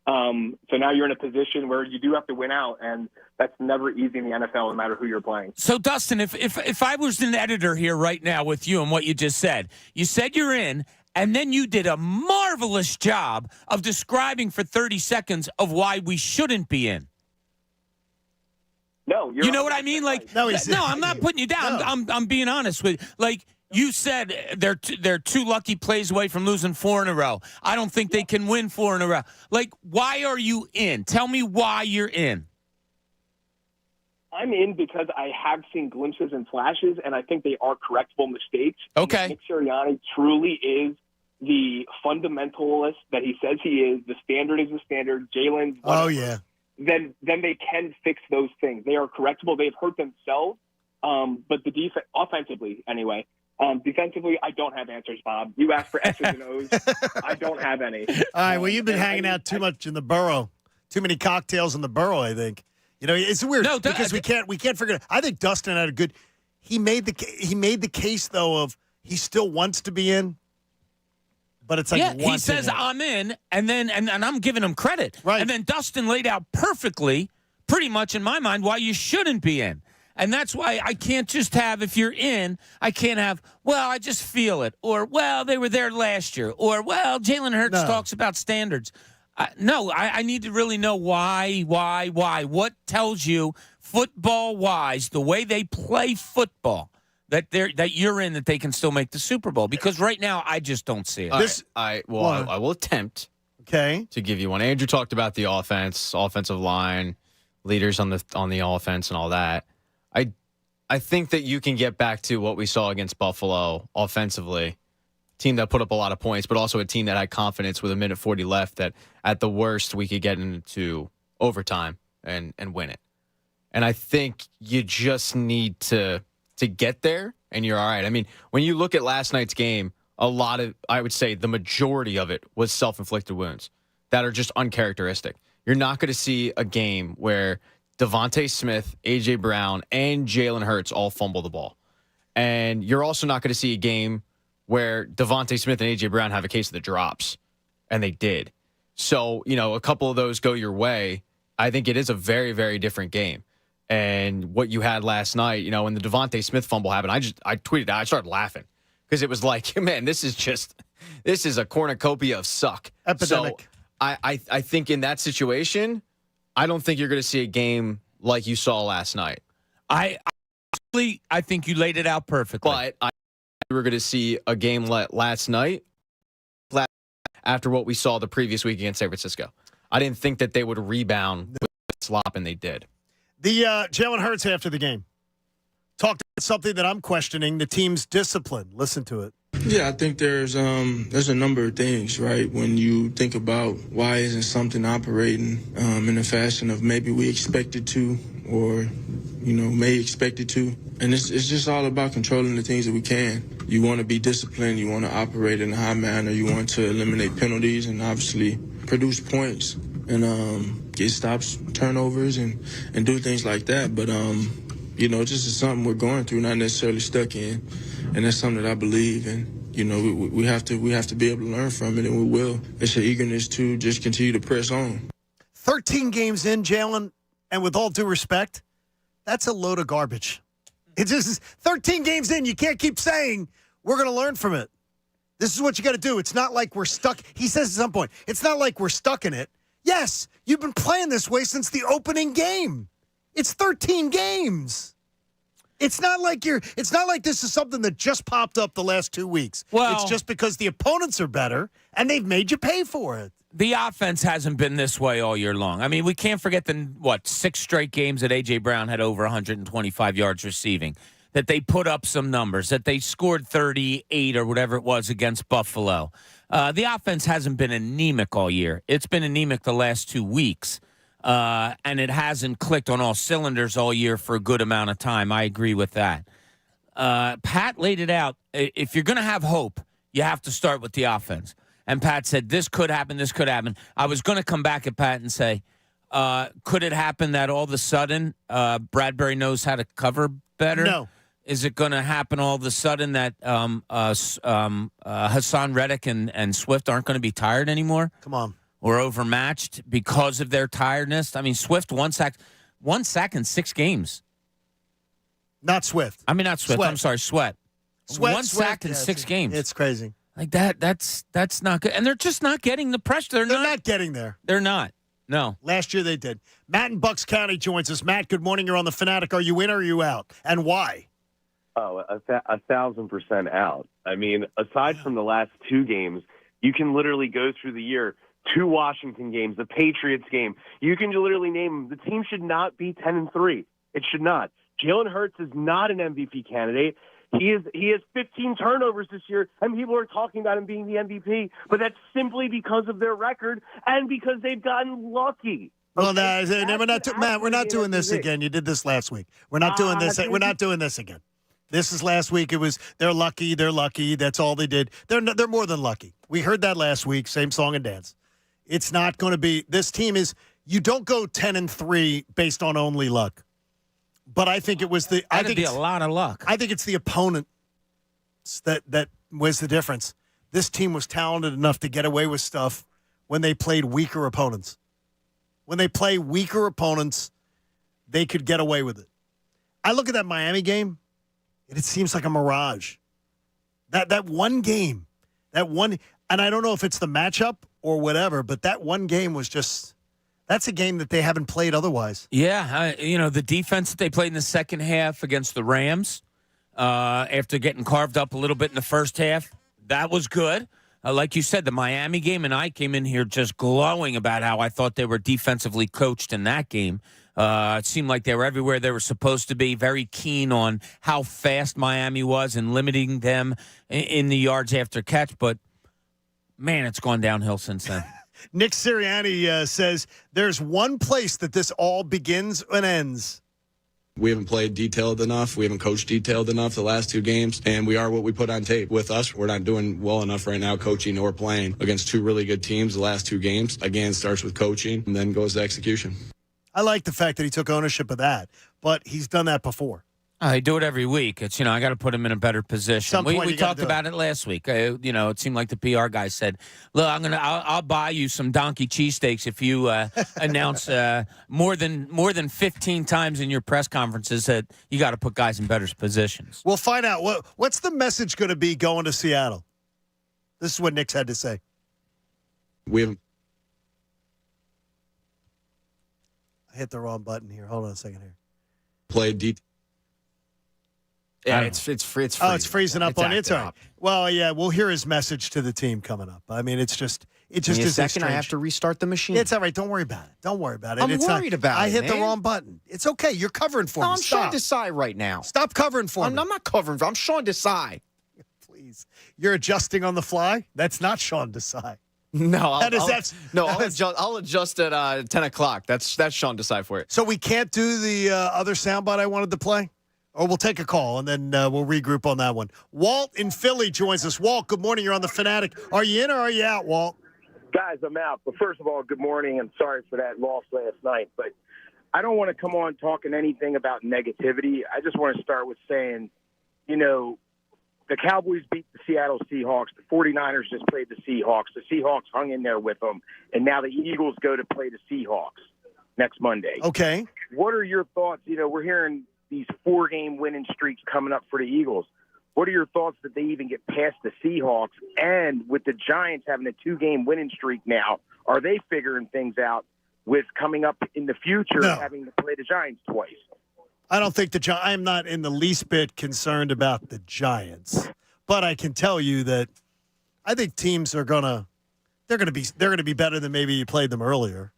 So now you're in a position where you do have to win out, and that's never easy in the NFL, no matter who you're playing. So, Dustin, if I was an editor here right now with you and what you just said you're in, and then you did a marvelous job of describing for 30 seconds of why we shouldn't be in. No, you know what I mean? Like, no, I'm not putting you down. No. I'm being honest with you. Like, you said they're 2 lucky plays away from losing 4 in a row. I don't think they can win 4 in a row. Like, why are you in? Tell me why you're in. I'm in because I have seen glimpses and flashes, and I think they are correctable mistakes. Okay. Nick Sirianni truly is the fundamentalist that he says he is. The standard is the standard. Jalen's whatever. Oh, yeah. Then they can fix those things. They are correctable. They've hurt themselves, but the defense, offensively anyway. Defensively, I don't have answers, Bob. You asked for X's and O's. I don't have any. All right, well, you've been hanging out too much in the borough. Too many cocktails in the borough, I think. You know, it's weird because we can't figure it. I think Dustin had a good. He made the case though of he still wants to be in, but it's like he says I'm in, and then and I'm giving him credit, right? And then Dustin laid out perfectly, pretty much in my mind, why you shouldn't be in. And that's why I can't just have, if you're in, I can't have, well, I just feel it. Or, well, they were there last year. Or, well, Jalen Hurts talks about standards. I need to really know why. What tells you, football-wise, the way they play football, that you're in, that they can still make the Super Bowl? Because right now, I just don't see it. I will attempt to give you one. Andrew talked about the offensive line, leaders on the offense and all that. I think that you can get back to what we saw against Buffalo offensively, team that put up a lot of points, but also a team that had confidence with 1:40 left that at the worst we could get into overtime and win it. And I think you just need to get there and you're all right. I mean, when you look at last night's game, I would say the majority of it was self-inflicted wounds that are just uncharacteristic. You're not going to see a game where Devontae Smith, A.J. Brown, and Jalen Hurts all fumble the ball. And you're also not going to see a game where Devontae Smith and A.J. Brown have a case of the drops, and they did. So, a couple of those go your way. I think it is a very, very different game. and what you had last night, when the Devontae Smith fumble happened, I tweeted out, I started laughing because it was like, man, this is a cornucopia of suck. Epidemic. So I think in that situation, I don't think you're going to see a game like you saw last night. I think you laid it out perfectly. But we were going to see a game last night after what we saw the previous week against San Francisco. I didn't think that they would rebound with slop, and they did. The Jalen Hurts after the game talked about something that I'm questioning, the team's discipline. Listen to it. Yeah, I think there's a number of things, right? When you think about why isn't something operating in the fashion of maybe we expect it to, or may expect it to, and it's just all about controlling the things that we can. You want to be disciplined, you want to operate in a high manner, you want to eliminate penalties, and obviously produce points and get stops, turnovers, and do things like that. But just is something we're going through, not necessarily stuck in. And that's something that I believe in. We have to be able to learn from it, and we will. It's an eagerness to just continue to press on. 13 games in, Jalen, and with all due respect, that's a load of garbage. It's just 13 games in. You can't keep saying we're going to learn from it. This is what you got to do. It's not like we're stuck. He says at some point, it's not like we're stuck in it. Yes, you've been playing this way since the opening game. It's 13 games. It's not like this is something that just popped up the last 2 weeks. Well, it's just because the opponents are better and they've made you pay for it. The offense hasn't been this way all year long. I mean, we can't forget the 6 straight games that A.J. Brown had over 125 yards receiving, that they put up some numbers, that they scored 38 or whatever it was against Buffalo. The offense hasn't been anemic all year. It's been anemic the last 2 weeks. And it hasn't clicked on all cylinders all year for a good amount of time. I agree with that. Pat laid it out. If you're going to have hope, you have to start with the offense. And Pat said, this could happen, this could happen. I was going to come back at Pat and say, could it happen that all of a sudden Bradbury knows how to cover better? No. Is it going to happen all of a sudden that Hassan Reddick and Swift aren't going to be tired anymore? Come on. Or overmatched because of their tiredness? I mean, Swift one sack in 6 games. Not Swift. I mean, not Swift. Sweat. I'm sorry, Sweat. One sack in 6 games. It's crazy. Like that. That's not good. And they're just not getting the pressure. They're not getting there. They're not. No. Last year they did. Matt in Bucks County joins us. Matt, good morning. You're on the Fanatic. Are you in or are you out? And why? Oh, 1,000% out. I mean, aside from the last 2 games, you can literally go through the year. 2 Washington games, the Patriots game. You can literally name them. The team should not be 10-3. It should not. Jalen Hurts is not an MVP candidate. He has 15 turnovers this year, and people are talking about him being the MVP. But that's simply because of their record and because they've gotten lucky. Well, Matt, we're not doing this again. You did this last week. We're not doing this. We're not doing this again. This is last week. It was they're lucky. They're lucky. That's all they did. They're more than lucky. We heard that last week. Same song and dance. It's not going to be – this team is – you don't go 10-3 based on only luck. But I think it was the – I think it's a lot of luck. I think it's the opponent that was the difference. This team was talented enough to get away with stuff when they played weaker opponents. When they play weaker opponents, they could get away with it. I look at that Miami game, and it seems like a mirage. That one game, and I don't know if it's the matchup – or whatever, but that one game was just – that's a game that they haven't played otherwise. Yeah, the defense that they played in the second half against the Rams after getting carved up a little bit in the first half, that was good. Like you said, the Miami game, and I came in here just glowing about how I thought they were defensively coached in that game. It seemed like they were everywhere they were supposed to be, very keen on how fast Miami was and limiting them in the yards after catch, but man, it's gone downhill since then. Nick Sirianni says there's one place that this all begins and ends. We haven't played detailed enough. We haven't coached detailed enough the last 2 games, and we are what we put on tape. With us, we're not doing well enough right now coaching or playing against 2 really good teams the last 2 games. Again, it starts with coaching and then goes to execution. I like the fact that he took ownership of that, but he's done that before. They do it every week. It's, I got to put them in a better position. Some point We you gotta talked do about it last week. It seemed like the PR guy said, "Look, I'll buy you some donkey cheesesteaks if you announce more than 15 times in your press conferences that you got to put guys in better positions." We'll find out. What's the message going to be going to Seattle? This is what Nick's had to say. We hit the wrong button here. Hold on a second here. played deep. Yeah, it's freezing. Oh, it's freezing up on it's it. All right. Well, yeah, we'll hear his message to the team coming up. I mean, it just Give me a is second. I strange. have to restart the machine. It's all right. Don't worry about it. Don't worry about it. I'm It's worried about I it, hit the man. wrong button. It's okay. You're covering for me. I'm Sean Stop. Desai right now. Stop covering for me. I'm not covering for. I'm Sean Desai. Please. You're adjusting on the fly? That's not Sean Desai. No, I'll adjust at 10 o'clock. That's Sean Desai for it. So we can't do the other soundbite I wanted to play? Or we'll take a call, and then we'll regroup on that one. Walt in Philly joins us. Walt, good morning. You're on the Fanatic. Are you in or are you out, Walt? Guys, I'm out. But first of all, good morning, and sorry for that loss last night. But I don't want to come on talking anything about negativity. I just want to start with saying, the Cowboys beat the Seattle Seahawks. The 49ers just played the Seahawks. The Seahawks hung in there with them. And now the Eagles go to play the Seahawks next Monday. Okay. What are your thoughts? We're hearing these 4-game winning streaks coming up for the Eagles. What are your thoughts that they even get past the Seahawks? And with the Giants having a 2-game winning streak now, are they figuring things out with coming up in the future having to play the Giants twice? I don't think I'm not in the least bit concerned about the Giants, but I can tell you that I think teams are they're gonna be better than maybe you played them earlier,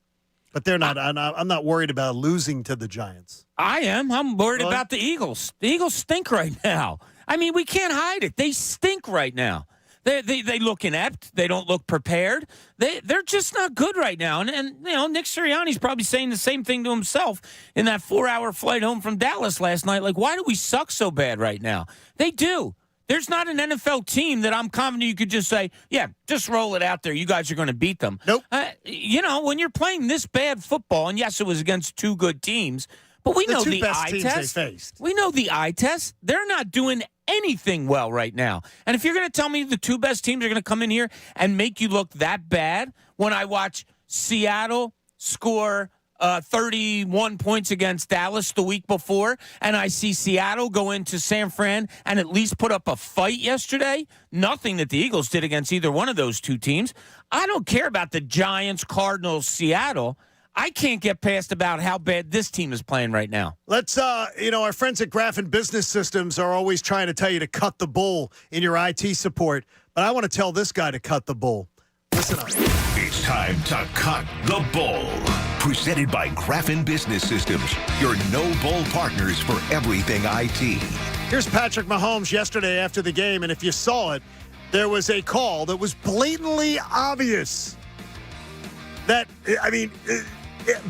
but they're not. I'm not worried about losing to the Giants. I am. I'm worried about the Eagles. The Eagles stink right now. I mean, we can't hide it. They stink right now. They look inept. They don't look prepared. They're just not good right now. And Nick Sirianni's probably saying the same thing to himself in that 4-hour flight home from Dallas last night. Like, why do we suck so bad right now? They do. There's not an NFL team that I'm confident you could just say, yeah, just roll it out there. You guys are going to beat them. Nope. When you're playing this bad football, and yes, it was against 2 good teams, but we know the eye test. They faced. We know the eye test. They're not doing anything well right now. And if you're going to tell me the 2 best teams are going to come in here and make you look that bad when I watch Seattle score 31 points against Dallas the week before, and I see Seattle go into San Fran and at least put up a fight yesterday, nothing that the Eagles did against either one of those 2 teams. I don't care about the Giants, Cardinals, Seattle. I can't get past about how bad this team is playing right now. Let's, our friends at Graffin Business Systems are always trying to tell you to cut the bull in your IT support, but I want to tell this guy to cut the bull. Listen up. It's time to cut the bull. Presented by Graffin Business Systems, your no-bull partners for everything IT. Here's Patrick Mahomes yesterday after the game, and if you saw it, there was a call that was blatantly obvious.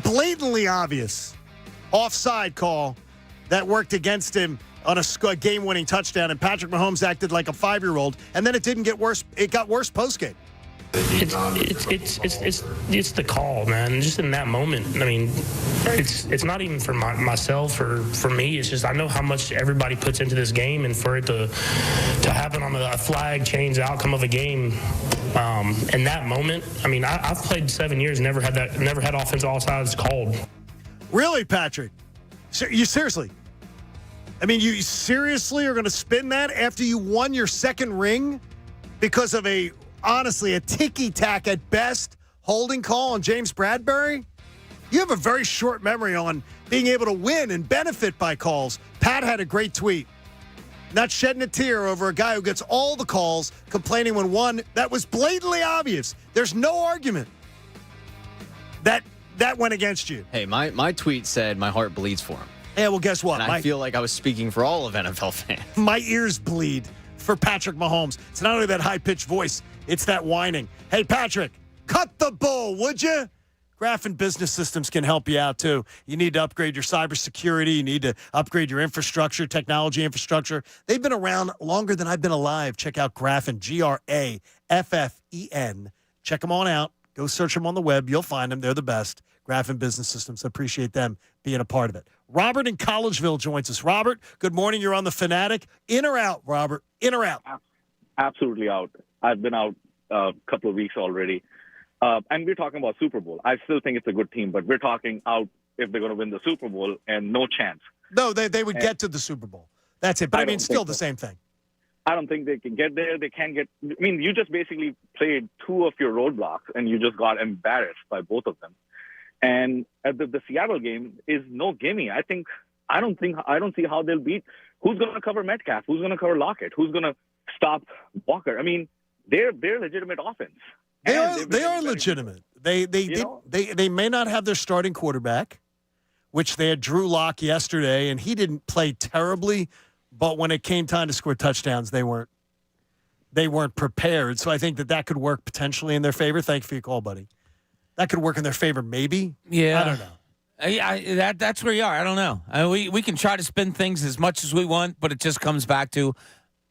Blatantly obvious offside call that worked against him on a game-winning touchdown, and Patrick Mahomes acted like a 5-year-old, and then it didn't get worse. It got worse post-game. It's the call, man. Just in that moment, I mean, it's not even for myself or for me. It's just I know how much everybody puts into this game, and for it to happen on a flag change the outcome of a game. In that moment, I mean, I've played 7 years, never had offensive offsides called. Really, Patrick? You seriously? I mean, you seriously are going to spin that after you won your 2nd ring because of honestly, a ticky-tack at best holding call on James Bradbury? You have a very short memory on being able to win and benefit by calls. Pat had a great tweet. Not shedding a tear over a guy who gets all the calls, complaining when one that was blatantly obvious. There's no argument that went against you. Hey, my tweet said my heart bleeds for him. Yeah, well, guess what? And I feel like I was speaking for all of NFL fans. My ears bleed for Patrick Mahomes. It's not only that high-pitched voice, it's that whining. Hey, Patrick, cut the bull, would you? Graffin Business Systems can help you out, too. You need to upgrade your cybersecurity. You need to upgrade your infrastructure, technology infrastructure. They've been around longer than I've been alive. Check out Graffin, Graffen. Check them on out. Go search them on the web. You'll find them. They're the best. Graphic Business Systems. Appreciate them being a part of it. Robert in Collegeville joins us. Robert, good morning. You're on the Fanatic. In or out, Robert? In or out? Absolutely out. I've been out a couple of weeks already. And we're talking about Super Bowl. I still think it's a good team, but we're talking out if they're going to win the Super Bowl and no chance. No, they would get to the Super Bowl. That's it. But I mean, still the same thing. I don't think they can get there. They can't get. I mean, you just basically played two of your roadblocks, and you just got embarrassed by both of them. And the Seattle game is no gimme. I don't see how they'll beat. Who's going to cover Metcalf? Who's going to cover Lockett? Who's going to stop Walker? I mean, they're legitimate offense. They are legitimate. They may not have their starting quarterback, which they had Drew Lock yesterday, and he didn't play terribly. But when it came time to score touchdowns, they weren't prepared. So I think that could work potentially in their favor. Thank you for your call, buddy. That could work in their favor, maybe. Yeah, I don't know. That's where you are. I don't know. We can try to spin things as much as we want, but it just comes back to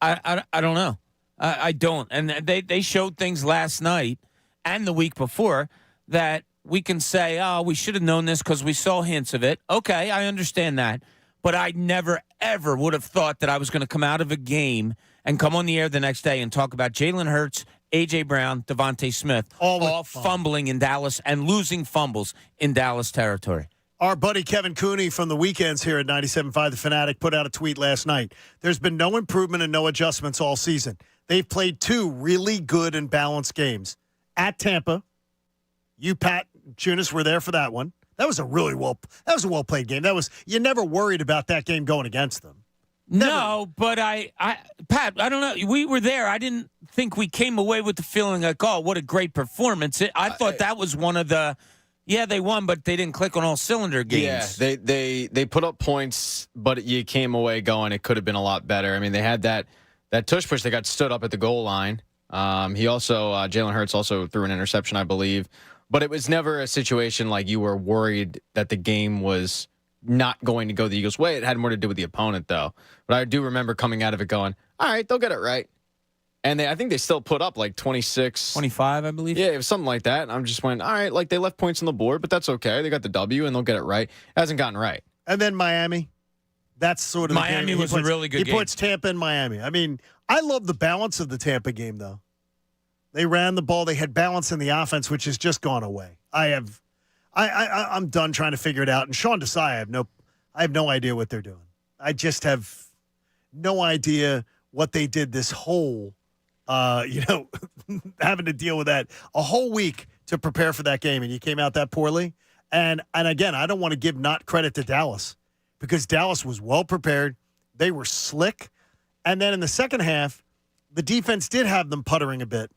I don't know. I don't. And they showed things last night and the week before that we can say, oh, we should have known this because we saw hints of it. Okay, I understand that. But I never, ever would have thought that I was going to come out of a game and come on the air the next day and talk about Jalen Hurts, A.J. Brown, Devontae Smith, all fumbling in Dallas and losing fumbles in Dallas territory. Our buddy Kevin Cooney from the weekends here at 97.5 The Fanatic put out a tweet last night. There's been no improvement and no adjustments all season. They've played two really good and balanced games. At Tampa, you, Pat, Junis, were there for that one. That was a well played game. You never worried about that game going against them. Never. No, but Pat, I don't know. We were there. I didn't think we came away with the feeling like, oh, what a great performance. I thought that was one of the, they won, but they didn't click on all cylinder games. Yeah, they put up points, but you came away going, it could have been a lot better. I mean, they had that tush push. They got stood up at the goal line. Jalen Hurts also threw an interception, I believe. But it was never a situation like you were worried that the game was not going to go the Eagles' way. It had more to do with the opponent, though. But I do remember coming out of it going, all right, they'll get it right. And I think they still put up like 26. 25, I believe. Yeah, it was something like that. And I'm just went, all right, like they left points on the board, but that's okay. They got the W, and they'll get it right. It hasn't gotten right. And then Miami. That's sort of Miami the game. was a really good game. He puts Tampa and Miami. I mean, I love the balance of the Tampa game, though. They ran the ball. They had balance in the offense, which has just gone away. I'm done trying to figure it out. And Sean Desai, I have no idea what they're doing. I just have no idea what they did this whole, having to deal with that a whole week to prepare for that game, and you came out that poorly. And again, I don't want to give not credit to Dallas because Dallas was well prepared. They were slick. And then in the second half, the defense did have them puttering a bit.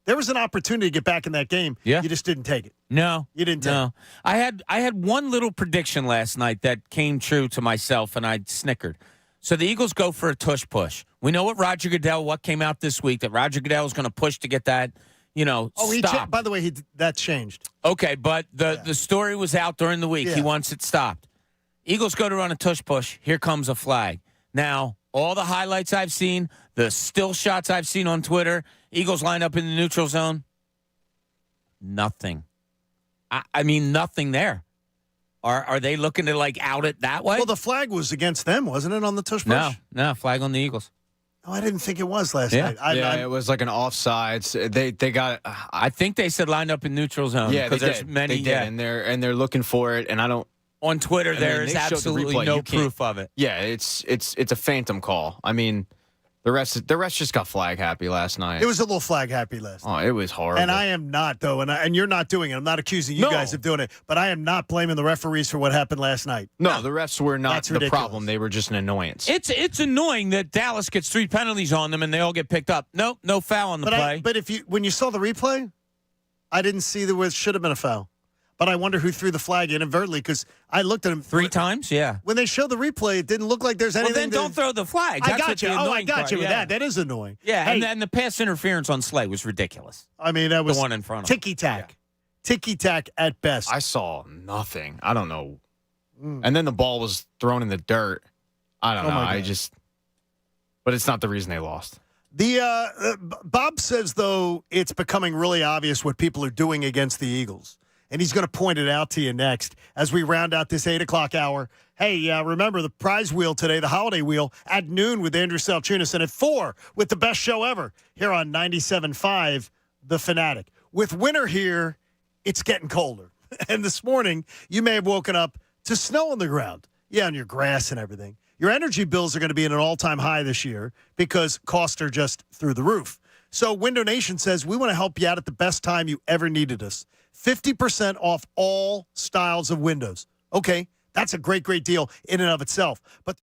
There was an opportunity to get back in that game. Yeah. You just didn't take it. No. You didn't take it. I had one little prediction last night that came true to myself, and I snickered. So the Eagles go for a tush push. We know what came out this week, that Roger Goodell was going to push to get that, stopped. By the way, that changed. Okay, but the story was out during the week. Yeah. He wants it stopped. Eagles go to run a tush push. Here comes a flag. Now, all the highlights I've seen, the still shots I've seen on Twitter, Eagles line up in the neutral zone. Nothing. I mean, nothing there. Are they looking to, out it that way? Well, the flag was against them, wasn't it, on the tush push? No, flag on the Eagles. Oh, I didn't think it was last night. It was like an offsides. They got it. I think they said lined up in neutral zone. Yeah, because there's many. They did, and they're looking for it, and I don't. On Twitter, there is absolutely no proof of it. Yeah, it's a phantom call. I mean, the rest just got flag happy last night. It was a little flag happy last night. Oh, it was horrible. And I am not, though, and you're not doing it. I'm not accusing you guys of doing it, but I am not blaming the referees for what happened last night. No, the refs were not the problem. They were just an annoyance. It's annoying that Dallas gets 3 penalties on them and they all get picked up. Nope, no foul on the play. But when you saw the replay, I didn't see there should have been a foul. But I wonder who threw the flag inadvertently because I looked at him 3 times. Yeah. When they showed the replay, it didn't look like there's anything. Well, then don't throw the flag. I got you. I got you with that. That is annoying. Yeah, hey, and the pass interference on Slay was ridiculous. I mean, that was the one in front of him. Ticky-tack at best. I saw nothing. I don't know. And then the ball was thrown in the dirt. I don't know. But it's not the reason they lost. Bob says, though, it's becoming really obvious what people are doing against the Eagles. and he's going to point it out to you next as we round out this 8 o'clock hour. Hey, remember the prize wheel today, the holiday wheel, at noon with Andrew Salchunas, and at 4 with the best show ever here on 97.5, The Fanatic. With winter here, it's getting colder. And this morning, you may have woken up to snow on the ground. Yeah, on your grass and everything. Your energy bills are going to be at an all-time high this year because costs are just through the roof. So Window Nation says we want to help you out at the best time you ever needed us. 50% off all styles of windows. Okay, that's a great, great deal in and of itself. But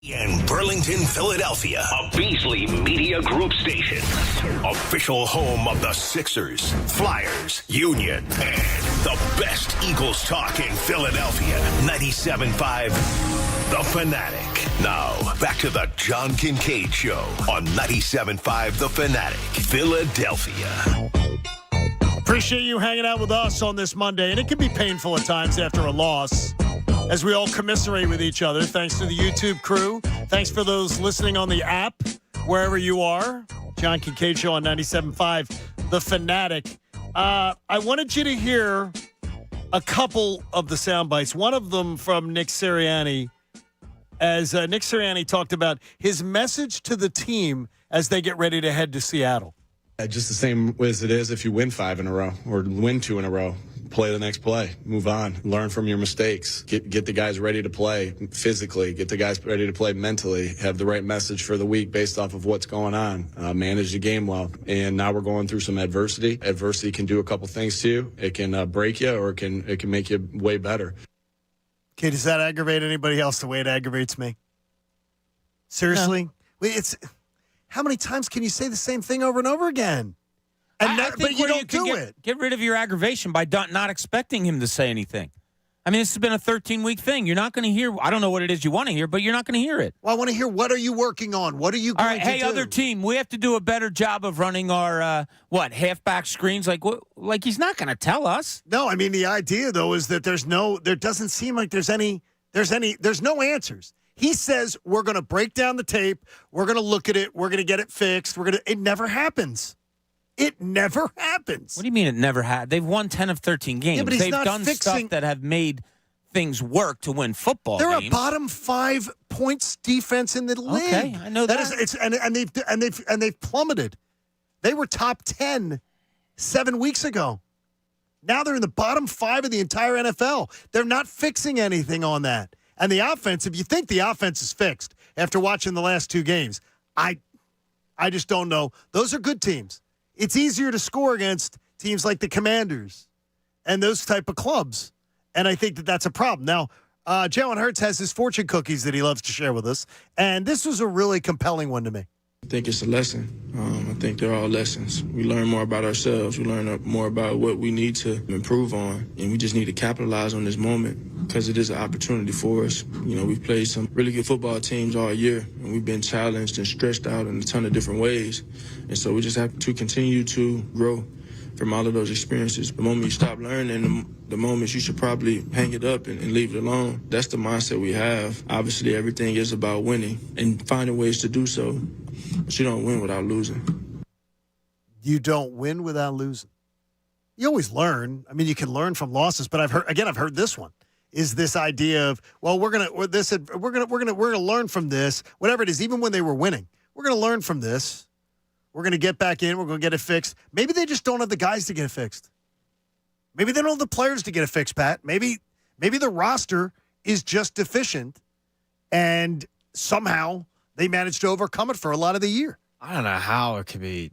In Burlington, Philadelphia, a Beasley Media Group station. Official home of the Sixers, Flyers, Union, and the best Eagles talk in Philadelphia. 97.5, The Fanatic. Now, back to the John Kincade Show on 97.5, The Fanatic, Philadelphia. Appreciate you hanging out with us on this Monday, and it can be painful at times after a loss, as we all commiserate with each other. Thanks to the YouTube crew. Thanks for those listening on the app, wherever you are. John Kincade Show on 97.5, The Fanatic. I wanted you to hear a couple of the sound bites. One of them from Nick Sirianni, as Nick Sirianni talked about his message to the team as they get ready to head to Seattle. Just the same as it is if you win 5 in a row or win 2 in a row. Play the next play. Move on. Learn from your mistakes. Get the guys ready to play physically. Get the guys ready to play mentally. Have the right message for the week based off of what's going on. Manage the game well. And now we're going through some adversity. Adversity can do a couple things to you. It can break you, or it can make you way better. Okay, does that aggravate anybody else the way it aggravates me? Seriously? No. How many times can you say the same thing over and over again? But you don't do it. Get rid of your aggravation by not expecting him to say anything. I mean, this has been a 13-week thing. You're not going to hear. I don't know what it is you want to hear, but you're not going to hear it. Well, I want to hear, what are you working on? What are you going to do? Hey, other team, we have to do a better job of running our, halfback screens. Like he's not going to tell us. No, I mean, the idea, though, is that there doesn't seem like there's no answers. He says, we're going to break down the tape. We're going to look at it. We're going to get it fixed. It never happens. It never happens. What do you mean it never happened? They've won 10 of 13 games. Yeah, but They've done stuff that have made things work to win football They're games. a bottom 5 points defense in the league. Okay, I know that. They've plummeted. They were top 10 7 weeks ago. Now they're in the bottom 5 of the entire NFL. They're not fixing anything on that. And the offense, if you think the offense is fixed after watching the last 2 games, I just don't know. Those are good teams. It's easier to score against teams like the Commanders and those type of clubs. And I think that's a problem. Now, Jalen Hurts has his fortune cookies that he loves to share with us. And this was a really compelling one to me. I think it's a lesson. I think they're all lessons. We learn more about ourselves. We learn more about what we need to improve on. And we just need to capitalize on this moment because it is an opportunity for us. You know, we've played some really good football teams all year, and we've been challenged and stretched out in a ton of different ways. And so we just have to continue to grow from all of those experiences. The moment you stop learning, the moments you should probably hang it up and leave it alone. That's the mindset we have. Obviously, everything is about winning and finding ways to do so. But you don't win without losing. You don't win without losing. You always learn. I mean, you can learn from losses, but I've heard this one. Is this idea of, well, we're gonna learn from this, whatever it is, even when they were winning. We're gonna learn from this. We're gonna get back in, we're gonna get it fixed. Maybe they just don't have the guys to get it fixed. Maybe they don't have the players to get it fixed, Pat. Maybe the roster is just deficient, and somehow they managed to overcome it for a lot of the year. I don't know how it could be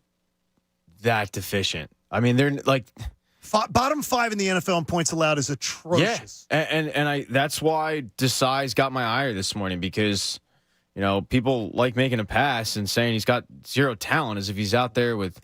that deficient. I mean, they're like bottom 5 in the NFL in points allowed is atrocious. Yeah, and that's why Desai's got my ire this morning because, you know, people like making a pass and saying he's got zero talent as if he's out there with,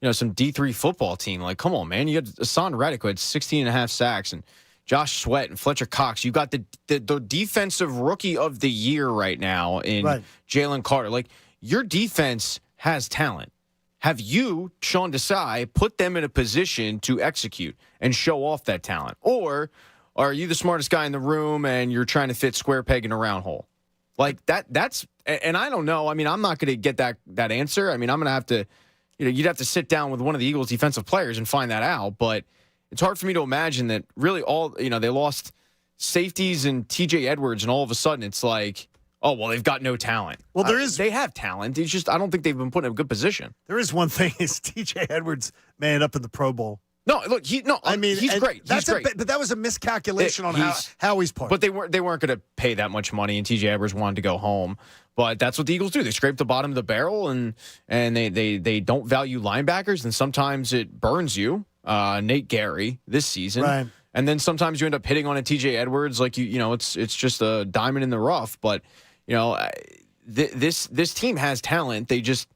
you know, some D3 football team. Like, come on, man. You got Hassan Reddick who had 16.5 sacks and Josh Sweat and Fletcher Cox. You got the defensive rookie of the year right now in Jalen Carter. Like, your defense has talent. Have you, Sean Desai, put them in a position to execute and show off that talent? Or are you the smartest guy in the room and you're trying to fit square peg in a round hole? Like, that's – and I don't know. I mean, I'm not going to get that answer. I mean, I'm going to have to – you know, you'd have to sit down with one of the Eagles' defensive players and find that out. But it's hard for me to imagine that really all – you know, they lost safeties and T.J. Edwards, and all of a sudden it's like – oh, well, they've got no talent. Well, they have talent. It's just I don't think they've been put in a good position. There is one thing: is T.J. Edwards man up in the Pro Bowl? No, look, he's great. He's great. But that was a miscalculation on how he's part. But they weren't going to pay that much money, and T.J. Edwards wanted to go home. But that's what the Eagles do. They scrape the bottom of the barrel, and they don't value linebackers, and sometimes it burns you. Nate Gary this season. Right. And then sometimes you end up hitting on a T.J. Edwards like you know it's just a diamond in the rough, but. This team has talent. They just,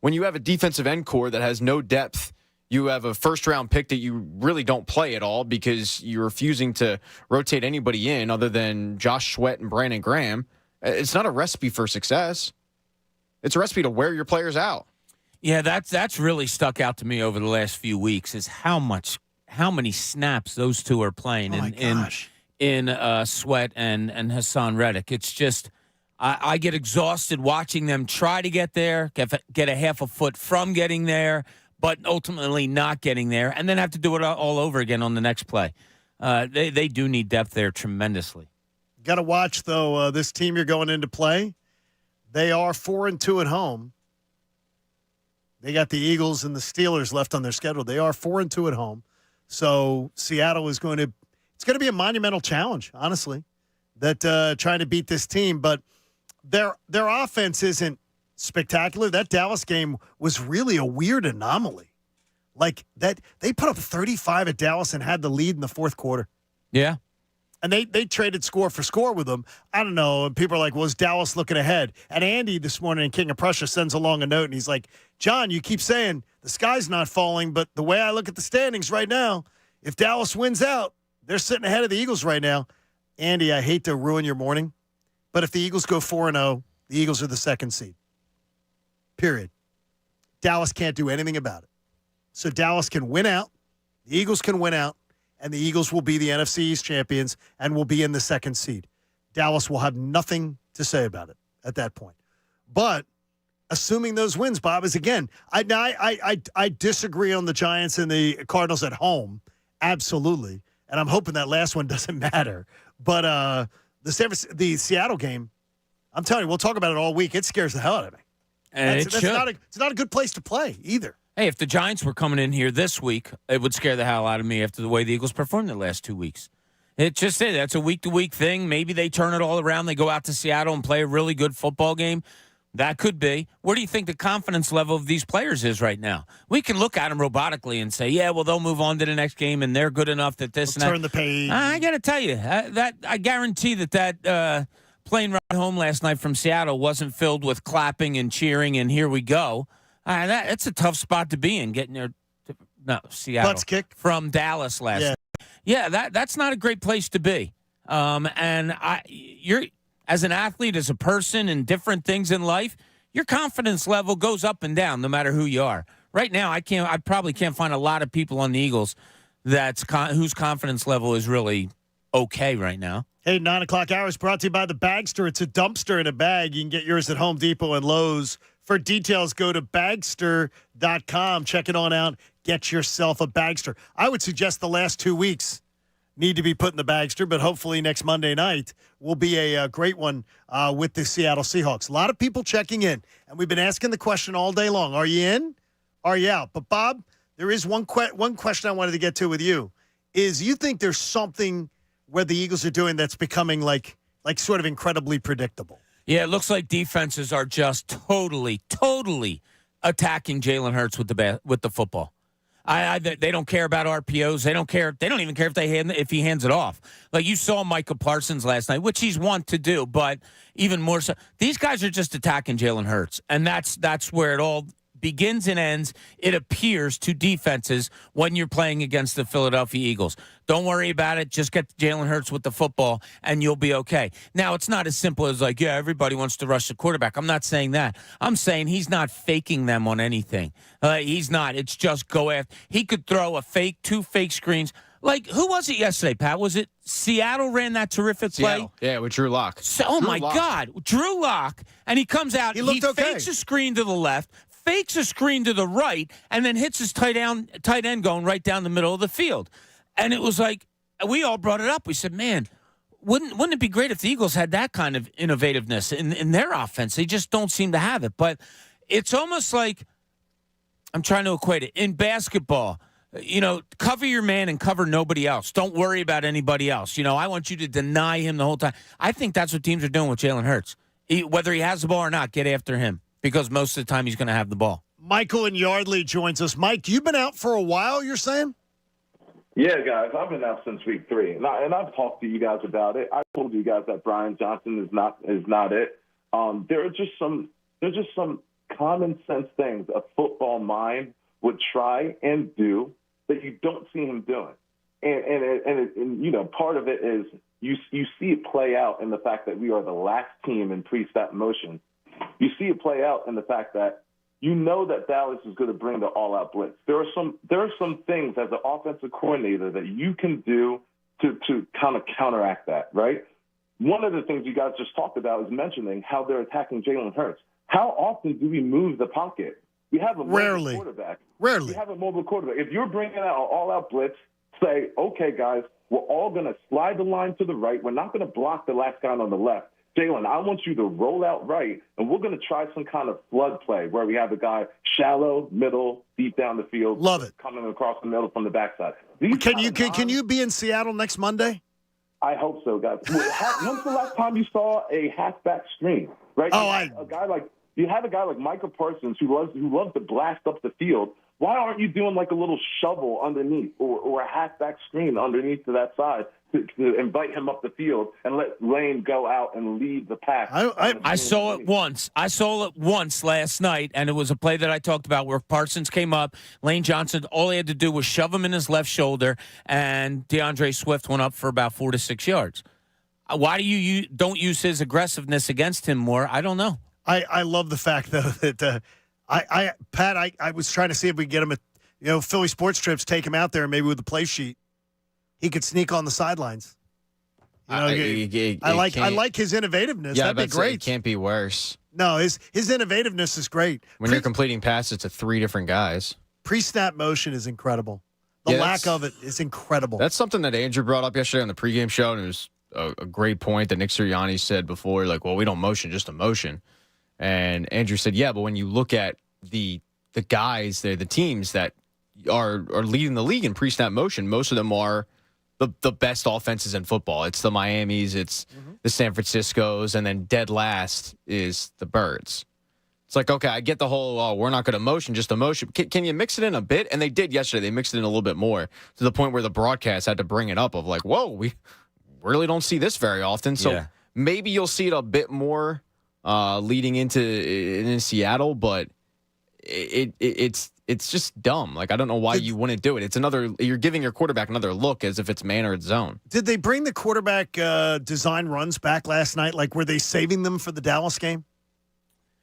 when you have a defensive end core that has no depth, you have a first-round pick that you really don't play at all because you're refusing to rotate anybody in other than Josh Sweat and Brandon Graham. It's not a recipe for success. It's a recipe to wear your players out. Yeah, that's really stuck out to me over the last few weeks is how many snaps those two are playing in Sweat and Hassan Reddick. It's just I get exhausted watching them try to get there, get a half a foot from getting there, but ultimately not getting there, and then have to do it all over again on the next play. They do need depth there tremendously. Got to watch, though, this team you're going into play. They are 4-2 at home. They got the Eagles and the Steelers left on their schedule. They are 4-2 at home. So Seattle is going to – it's going to be a monumental challenge, honestly, that trying to beat this team. But their offense isn't spectacular. That Dallas game was really a weird anomaly. Like that, they put up 35 at Dallas and had the lead in the fourth quarter. Yeah. And they traded score for score with them. I don't know. And people are like, well, is Dallas looking ahead? And Andy this morning in King of Prussia sends along a note, and he's like, John, you keep saying the sky's not falling, but the way I look at the standings right now, if Dallas wins out, they're sitting ahead of the Eagles right now. Andy, I hate to ruin your morning, but if the Eagles go 4-0, the Eagles are the second seed. Period. Dallas can't do anything about it. So Dallas can win out. The Eagles can win out. And the Eagles will be the NFC East champions and will be in the second seed. Dallas will have nothing to say about it at that point. But assuming those wins, Bob, is again, I disagree on the Giants and the Cardinals at home, absolutely. And I'm hoping that last one doesn't matter. But the Seattle game, I'm telling you, we'll talk about it all week. It scares the hell out of me. And it's not a good place to play either. Hey, if the Giants were coming in here this week, it would scare the hell out of me after the way the Eagles performed the last 2 weeks. It just say that's a week-to-week thing. Maybe they turn it all around. They go out to Seattle and play a really good football game. That could be. Where do you think the confidence level of these players is right now? We can look at them robotically and say, yeah, well, they'll move on to the next game, and they're good enough that this and that. Turn the page. I got to tell you, that I guarantee that plane ride home last night from Seattle wasn't filled with clapping and cheering and here we go. It's a tough spot to be in, getting there. Seattle. Butts kicked. From Dallas last night. Yeah, that's not a great place to be. And you're as an athlete, as a person, and different things in life, your confidence level goes up and down no matter who you are. Right now, I probably can't find a lot of people on the Eagles whose confidence level is really okay right now. Hey, 9 o'clock hour is brought to you by the Bagster. It's a dumpster in a bag. You can get yours at Home Depot and Lowe's. For details, go to Bagster.com. Check it on out. Get yourself a Bagster. I would suggest the last 2 weeks need to be put in the Bagster, but hopefully next Monday night will be a great one with the Seattle Seahawks. A lot of people checking in, and we've been asking the question all day long. Are you in? Are you out? But, Bob, there is one question I wanted to get to with you. Is you think there's something where the Eagles are doing that's becoming like sort of incredibly predictable? Yeah, it looks like defenses are just totally attacking Jalen Hurts with the football. They don't care about RPOs. They don't care. They don't even care if he hands it off. Like you saw Micah Parsons last night, which he's wont to do, but even more so, these guys are just attacking Jalen Hurts, and that's where it all begins and ends, it appears, to defenses when you're playing against the Philadelphia Eagles. Don't worry about it. Just get Jalen Hurts with the football, and you'll be okay. Now, it's not as simple as like, yeah, everybody wants to rush the quarterback. I'm not saying that. I'm saying he's not faking them on anything. He's not. It's just go after. He could throw two fake screens. Like, who was it yesterday, Pat? Was it Seattle ran that terrific play? Yeah, with Drew Lock. So, my God. Drew Lock, and he comes out. He fakes a screen to the left, fakes a screen to the right, and then hits his tight end going right down the middle of the field. And it was like, we all brought it up. We said, man, wouldn't it be great if the Eagles had that kind of innovativeness in their offense? They just don't seem to have it. But it's almost like, I'm trying to equate it. In basketball, cover your man and cover nobody else. Don't worry about anybody else. I want you to deny him the whole time. I think that's what teams are doing with Jalen Hurts. Whether he has the ball or not, get after him. Because most of the time he's going to have the ball. Michael in Yardley joins us. Mike, you've been out for a while, you're saying? Yeah, guys, I've been out since week 3, and I've talked to you guys about it. I told you guys that Brian Johnson is not it. There are just some common sense things a football mind would try and do that you don't see him doing. And you know, part of it is you see it play out in the fact that we are the last team in pre-snap motion. You see it play out in the fact that you know that Dallas is going to bring the all-out blitz. There are some things as an offensive coordinator that you can do to kind of counteract that, right? One of the things you guys just talked about is mentioning how they're attacking Jalen Hurts. How often do we move the pocket? We have a mobile quarterback. Rarely. We have a mobile quarterback. If you're bringing out an all-out blitz, say, okay, guys, we're all going to slide the line to the right. We're not going to block the last guy on the left. Jalen, I want you to roll out right, and we're going to try some kind of flood play where we have the guy shallow, middle, deep down the field. Love it. Coming across the middle from the backside. Can you be in Seattle next Monday? I hope so, guys. When's the last time you saw a halfback screen? Right? You have a guy like Micah Parsons who loves to blast up the field. Why aren't you doing like a little shovel underneath or a halfback screen underneath to that side to invite him up the field and let Lane go out and lead the pass? I saw it once. I saw it once last night, and it was a play that I talked about where Parsons came up. Lane Johnson, all he had to do was shove him in his left shoulder, and DeAndre Swift went up for about 4 to 6 yards. Why do you don't use his aggressiveness against him more? I don't know. I love the fact, though, that Pat, I was trying to see if we could get him at, Philly Sports Trips, take him out there, and maybe with the play sheet, he could sneak on the sidelines. I like his innovativeness. Yeah, that'd be great. It can't be worse. No, his innovativeness is great. When you're completing passes to 3 different guys. Pre-snap motion is incredible. The lack of it is incredible. That's something that Andrew brought up yesterday on the pregame show, and it was a great point that Nick Sirianni said before, like, well, we don't motion, just a motion. And Andrew said, yeah, but when you look at the guys there, the teams that are leading the league in pre-snap motion, most of them are the best offenses in football. It's the Miamis, it's the San Franciscos, and then dead last is the Birds. It's like, okay, I get the whole, we're not going to motion, just a motion. Can you mix it in a bit? And they did yesterday. They mixed it in a little bit more to the point where the broadcast had to bring it up of like, whoa, we really don't see this very often. So maybe you'll see it a bit more leading in Seattle, but it's just dumb. Like, I don't know why you wouldn't do it. You're giving your quarterback another look as if it's man or it's zone. Did they bring the quarterback design runs back last night? Like, were they saving them for the Dallas game?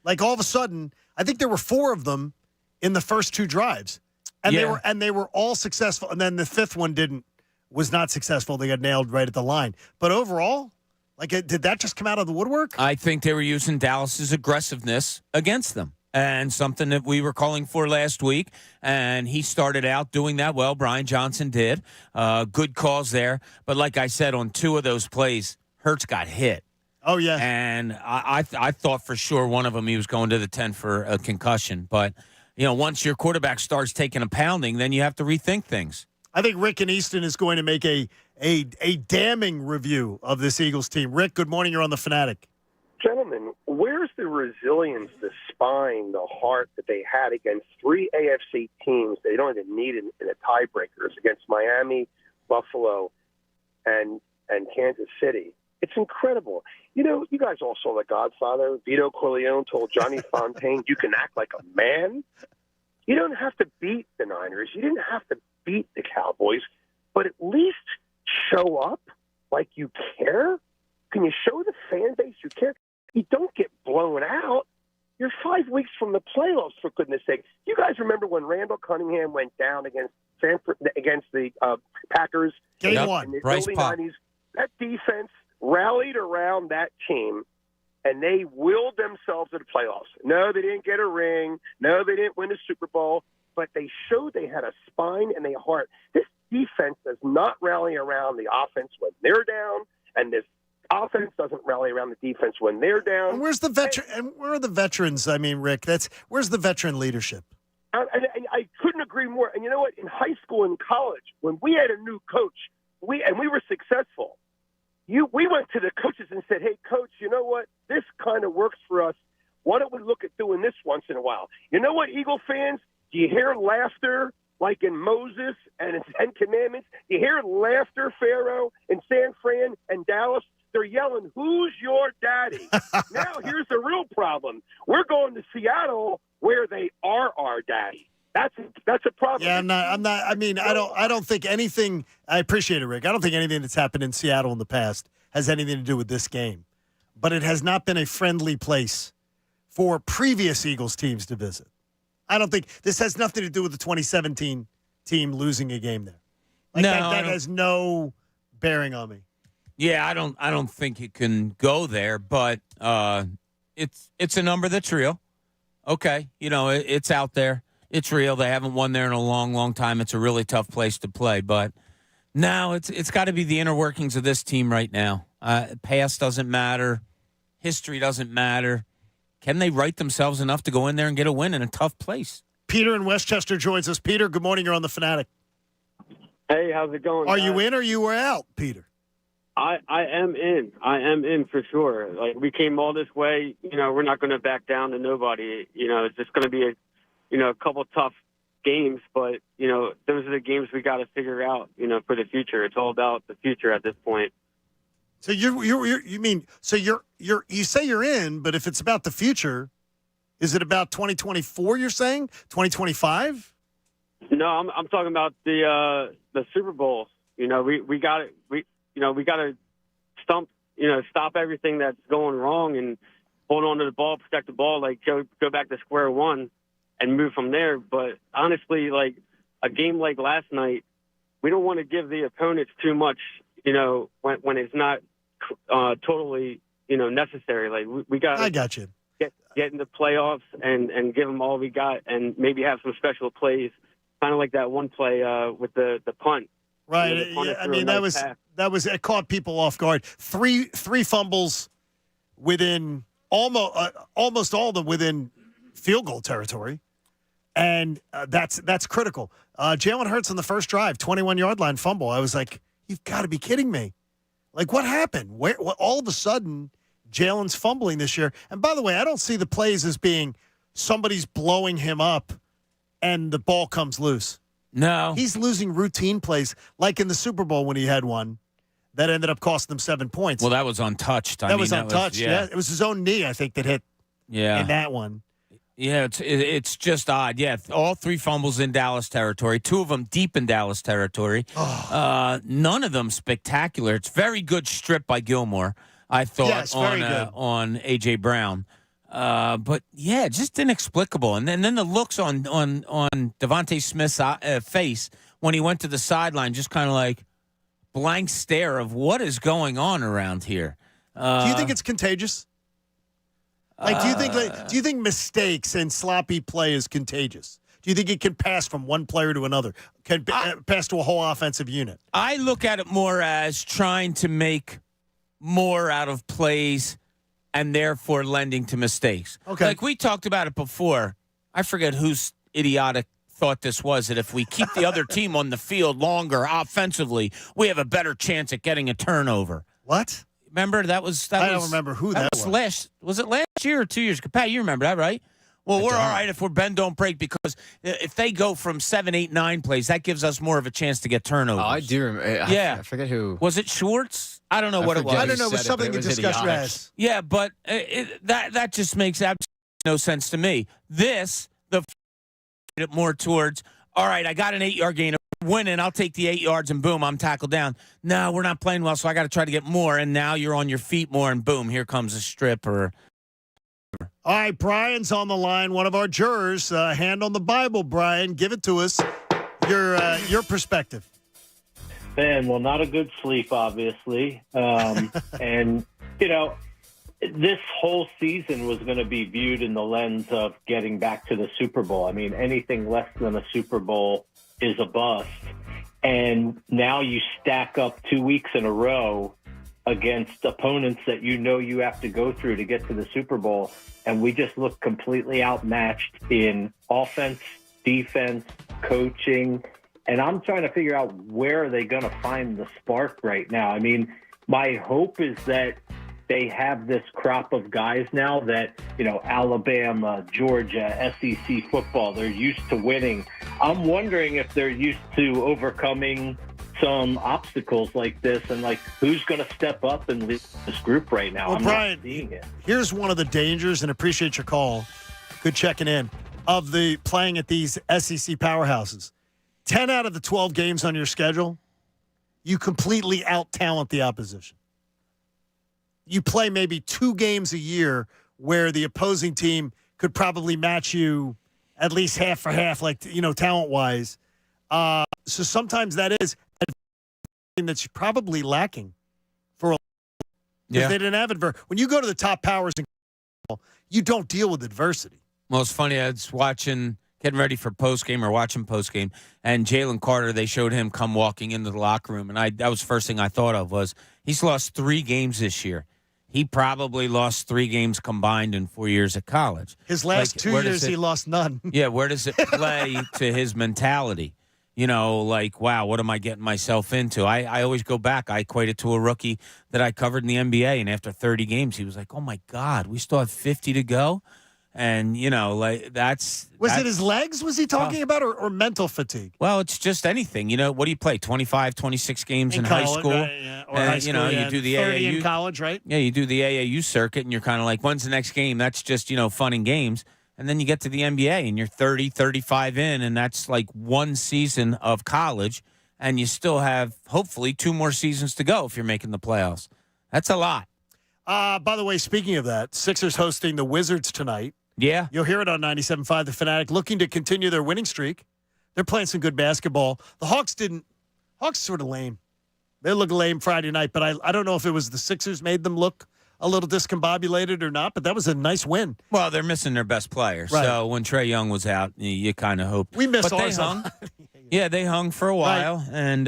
Like, all of a sudden, I think there were 4 of them in the first 2 drives, and they were all successful. And then the 5th one was not successful. They got nailed right at the line. But overall, like, did that just come out of the woodwork? I think they were using Dallas's aggressiveness against them, and something that we were calling for last week. And he started out doing that well. Brian Johnson did. Good calls there. But like I said, on 2 of those plays, Hurts got hit. Oh, yeah. And I thought for sure one of them he was going to the 10 for a concussion. But, once your quarterback starts taking a pounding, then you have to rethink things. I think Rick in Easton is going to make a damning review of this Eagles team. Rick, good morning. You're on The Fanatic. Gentlemen, where's the resilience, the spine, the heart that they had against 3 AFC teams they don't even need in the tiebreakers against Miami, Buffalo, and Kansas City? It's incredible. You guys all saw The Godfather. Vito Corleone told Johnny Fontaine, you can act like a man. You don't have to beat the Niners. You didn't have to beat the Cowboys, but at least show up like you care. Can you show the fan base you care? You don't get blown out. You're 5 weeks from the playoffs, for goodness sake. You guys remember when Randall Cunningham went down against the Packers? Game 1. In the Bryce early Pop. 90s, that defense rallied around that team, and they willed themselves to the playoffs. No, they didn't get a ring. No, they didn't win a Super Bowl, but they showed they had a spine and a heart. This defense does not rally around the offense when they're down, and this offense doesn't rally around the defense when they're down. And where's the veteran? And where are the veterans? I mean, Rick, where's the veteran leadership? I couldn't agree more. And you know what? In high school and college, when we had a new coach, we were successful. We went to the coaches and said, hey, coach, you know what? This kind of works for us. Why don't we look at doing this once in a while? You know what, Eagle fans? Do you hear laughter like in Moses and in Ten Commandments? Do you hear laughter, Pharaoh, in San Fran and Dallas? they're yelling, "Who's your daddy?" Now, here's the real problem. We're going to Seattle where they are our daddy. That's a problem. Yeah, I'm not. I mean, I don't think anything. I appreciate it, Rick. I don't think anything that's happened in Seattle in the past has anything to do with this game. But it has not been a friendly place for previous Eagles teams to visit. I don't think this has nothing to do with the 2017 team losing a game there. Like that has no bearing on me. Yeah, I don't think it can go there, but it's a number that's real. Okay, it's out there. It's real. They haven't won there in a long, long time. It's a really tough place to play, but now it's got to be the inner workings of this team right now. Past doesn't matter. History doesn't matter. Can they right themselves enough to go in there and get a win in a tough place? Peter in Westchester joins us. Peter, good morning. You're on the Fanatic. Hey, how's it going? Are guys? you in or you were out, Peter? I am in. I am in for sure. Like, we came all this way. We're not going to back down to nobody. It's just going to be a couple tough games, but those are the games we got to figure out. For the future. It's all about the future at this point. So you say you're in, but if it's about the future, is it about 2024? You're saying 2025? No, I'm talking about the Super Bowl. We got it. We got to stop everything that's going wrong and hold on to the ball, protect the ball, like go back to square one and move from there. But honestly, like a game like last night, we don't want to give the opponents too much, when it's not totally, necessary. Like we got. I got you. Get in the playoffs and give them all we got, and maybe have some special plays, kind of like that one play with the punt. Right. It caught people off guard. Three fumbles within almost all of them within field goal territory, and that's critical. Jalen Hurts on the first drive, 21-yard line fumble. I was like, you've got to be kidding me! Like, what happened? All of a sudden, Jalen's fumbling this year. And by the way, I don't see the plays as being somebody's blowing him up and the ball comes loose. No. He's losing routine plays, like in the Super Bowl when he had one that ended up costing him 7 points. Well, that was untouched. That was untouched, yeah. It was his own knee, I think, that hit in that one. Yeah, it's just odd. Yeah, all three fumbles in Dallas territory, two of them deep in Dallas territory. None of them spectacular. It's very good strip by Gilmore, I thought, on A.J. Brown. But, yeah, just inexplicable. And then the looks on Devontae Smith's face when he went to the sideline, just kind of like blank stare of what is going on around here. Do you think it's contagious? Do you think mistakes and sloppy play is contagious? Do you think it can pass from one player to another? Can pass to a whole offensive unit? I look at it more as trying to make more out of plays and therefore lending to mistakes. Okay. Like we talked about it before. I forget whose idiotic thought this was, that if we keep the other team on the field longer offensively, we have a better chance at getting a turnover. What? Remember, I don't remember who that was. Was it last year or 2 years ago? Pat, you remember that, right? Well, we're all right if we're bend, don't break, because if they go from 7, 8, 9 plays, that gives us more of a chance to get turnovers. Oh, I do remember. Yeah. I forget who. Was it Schwartz? I don't know what it was. I don't know. It was something in discussion. Yeah, but that just makes absolutely no sense to me. It more towards, all right, I got an 8-yard gain. Winning, I'll take the 8 yards and boom, I'm tackled down. No, we're not playing well, so I got to try to get more. And now you're on your feet more, and boom, here comes a strip. All right, Brian's on the line, one of our jurors. Hand on the Bible, Brian. Give it to us. Your perspective. Man, well, not a good sleep, obviously. And, this whole season was going to be viewed in the lens of getting back to the Super Bowl. I mean, anything less than a Super Bowl is a bust. And now you stack up 2 weeks in a row against opponents that you have to go through to get to the Super Bowl. And we just look completely outmatched in offense, defense, coaching. And I'm trying to figure out where are they going to find the spark right now. I mean, my hope is that they have this crop of guys now that, Alabama, Georgia, SEC football, they're used to winning. I'm wondering if they're used to overcoming some obstacles like this, and like who's going to step up and lead this group right now? Well, I'm Brian, not seeing it. Here's one of the dangers, and appreciate your call. Good checking in of the playing at these SEC powerhouses. 10 out of the 12 games on your schedule, you completely out-talent the opposition. You play maybe 2 games a year where the opposing team could probably match you at least half for half, like, talent-wise. So sometimes that is something that's probably lacking for a because they didn't have adversity. When you go to the top powers, you don't deal with adversity. Well, it's funny. I was getting ready for postgame or watching postgame, and Jalen Carter, they showed him come walking into the locker room, and that was the first thing I thought of was he's lost 3 games this year. He probably lost 3 games combined in 4 years at college. His last 2 years, he lost none. Yeah, where does it play to his mentality? Wow, what am I getting myself into? I always go back. I equate it to a rookie that I covered in the NBA, and after 30 games, he was like, oh, my God, we still have 50 to go? And, that's... Was it his legs was he talking about or mental fatigue? Well, it's just anything. What do you play, 25, 26 games in high college, school? Right, yeah. Or high school, you do the 30 AAU. in college, right? Yeah, you do the AAU circuit, and you're kind of like, when's the next game? That's just, fun and games. And then you get to the NBA, and you're 30, 35 in, and that's like 1 season of college, and you still have, hopefully, 2 more seasons to go if you're making the playoffs. That's a lot. By the way, speaking of that, Sixers hosting the Wizards tonight. Yeah. You'll hear it on 97.5 The Fanatic, looking to continue their winning streak. They're playing some good basketball. The Hawks sort of lame. They look lame Friday night, but I don't know if it was the Sixers made them look a little discombobulated or not, but that was a nice win. Well, they're missing their best player. Right. So when Trae Young was out, you kind of hoped. We missed but they ours. hung. Yeah, they hung for a while, and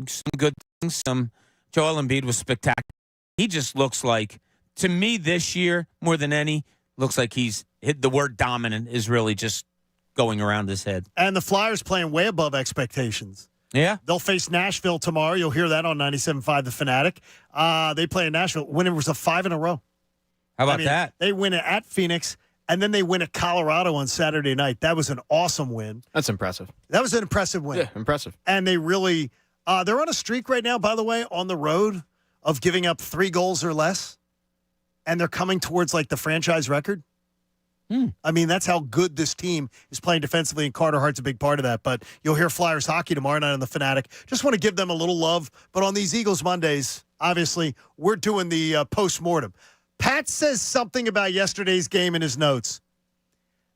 some good things. Joel Embiid was spectacular. He just looks like, to me this year, more than any, looks like he's hit the word dominant is really just going around his head. And the Flyers playing way above expectations. Yeah. They'll face Nashville tomorrow. You'll hear that on 97.5 The Fanatic. They play in Nashville. Winner was 5 in a row. How about that? They win it at Phoenix, and then they win at Colorado on Saturday night. That was an awesome win. That's impressive. That was an impressive win. Yeah, impressive. And they really they're on a streak right now, by the way, on the road of giving up 3 goals or less. And they're coming towards like the franchise record. I mean, that's how good this team is playing defensively, and Carter Hart's a big part of that. But you'll hear Flyers hockey tomorrow night on The Fanatic. Just want to give them a little love. But on these Eagles Mondays, obviously, we're doing the post-mortem. Pat says something about yesterday's game in his notes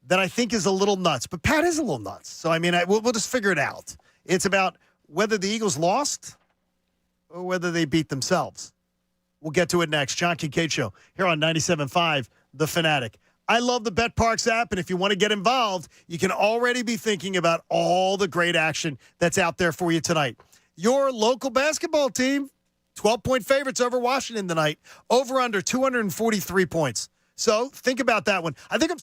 that I think is a little nuts. But Pat is a little nuts. So, I mean, we'll just figure it out. It's about whether the Eagles lost or whether they beat themselves. We'll get to it next. John Kincade Show here on 97.5 The Fanatic. I love the BetParks app, and if you want to get involved, you can already be thinking about all the great action that's out there for you tonight. Your local basketball team, 12-point favorites over Washington tonight, over under 243 points. So think about that one. I think I'm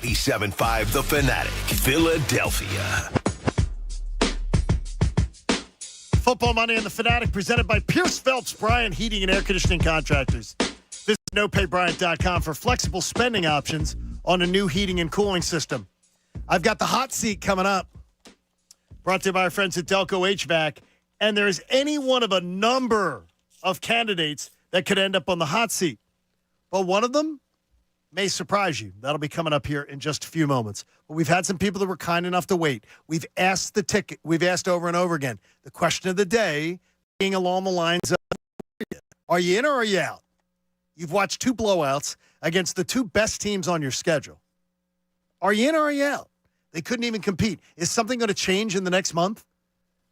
97.5 The Fanatic, Philadelphia. Football Money on the Fanatic, presented by Pierce Phelps Bryant Heating and Air Conditioning Contractors. Visit nopaybryant.com for flexible spending options on a new heating and cooling system. I've got the hot seat coming up, brought to you by our friends at Delco HVAC, and there is any one of a number of candidates that could end up on the hot seat. But one of them may surprise you. That'll be coming up here in just a few moments. But we've had some people that were kind enough to wait. We've asked We've asked over and over again. The question of the day being along the lines of, are you in or are you out? You've watched two blowouts against the two best teams on your schedule. Are you in or are you out? They couldn't even compete. Is something going to change in the next month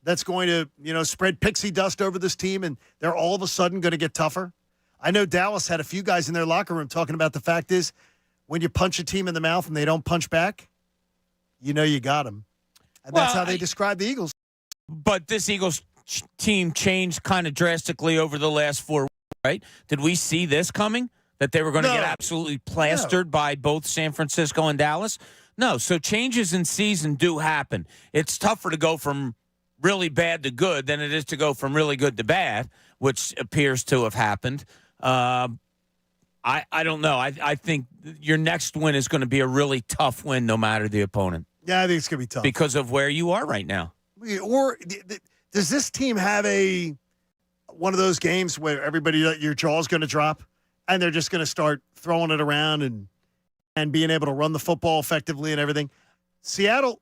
that's going to, spread pixie dust over this team and they're all of a sudden going to get tougher? I know Dallas had a few guys in their locker room talking about the fact is when you punch a team in the mouth and they don't punch back, you know you got them. And that's how they describe the Eagles. But this Eagles team changed kind of drastically over the last 4 weeks, right? Did we see this coming? That they were going to get absolutely plastered by both San Francisco and Dallas? No. So changes in season do happen. It's tougher to go from really bad to good than it is to go from really good to bad, which appears to have happened. I don't know. I think your next win is going to be a really tough win no matter the opponent. Yeah, I think it's going to be tough. Because of where you are right now. Or does this team have one of those games where everybody, your jaw's going to drop and they're just going to start throwing it around and being able to run the football effectively and everything? Seattle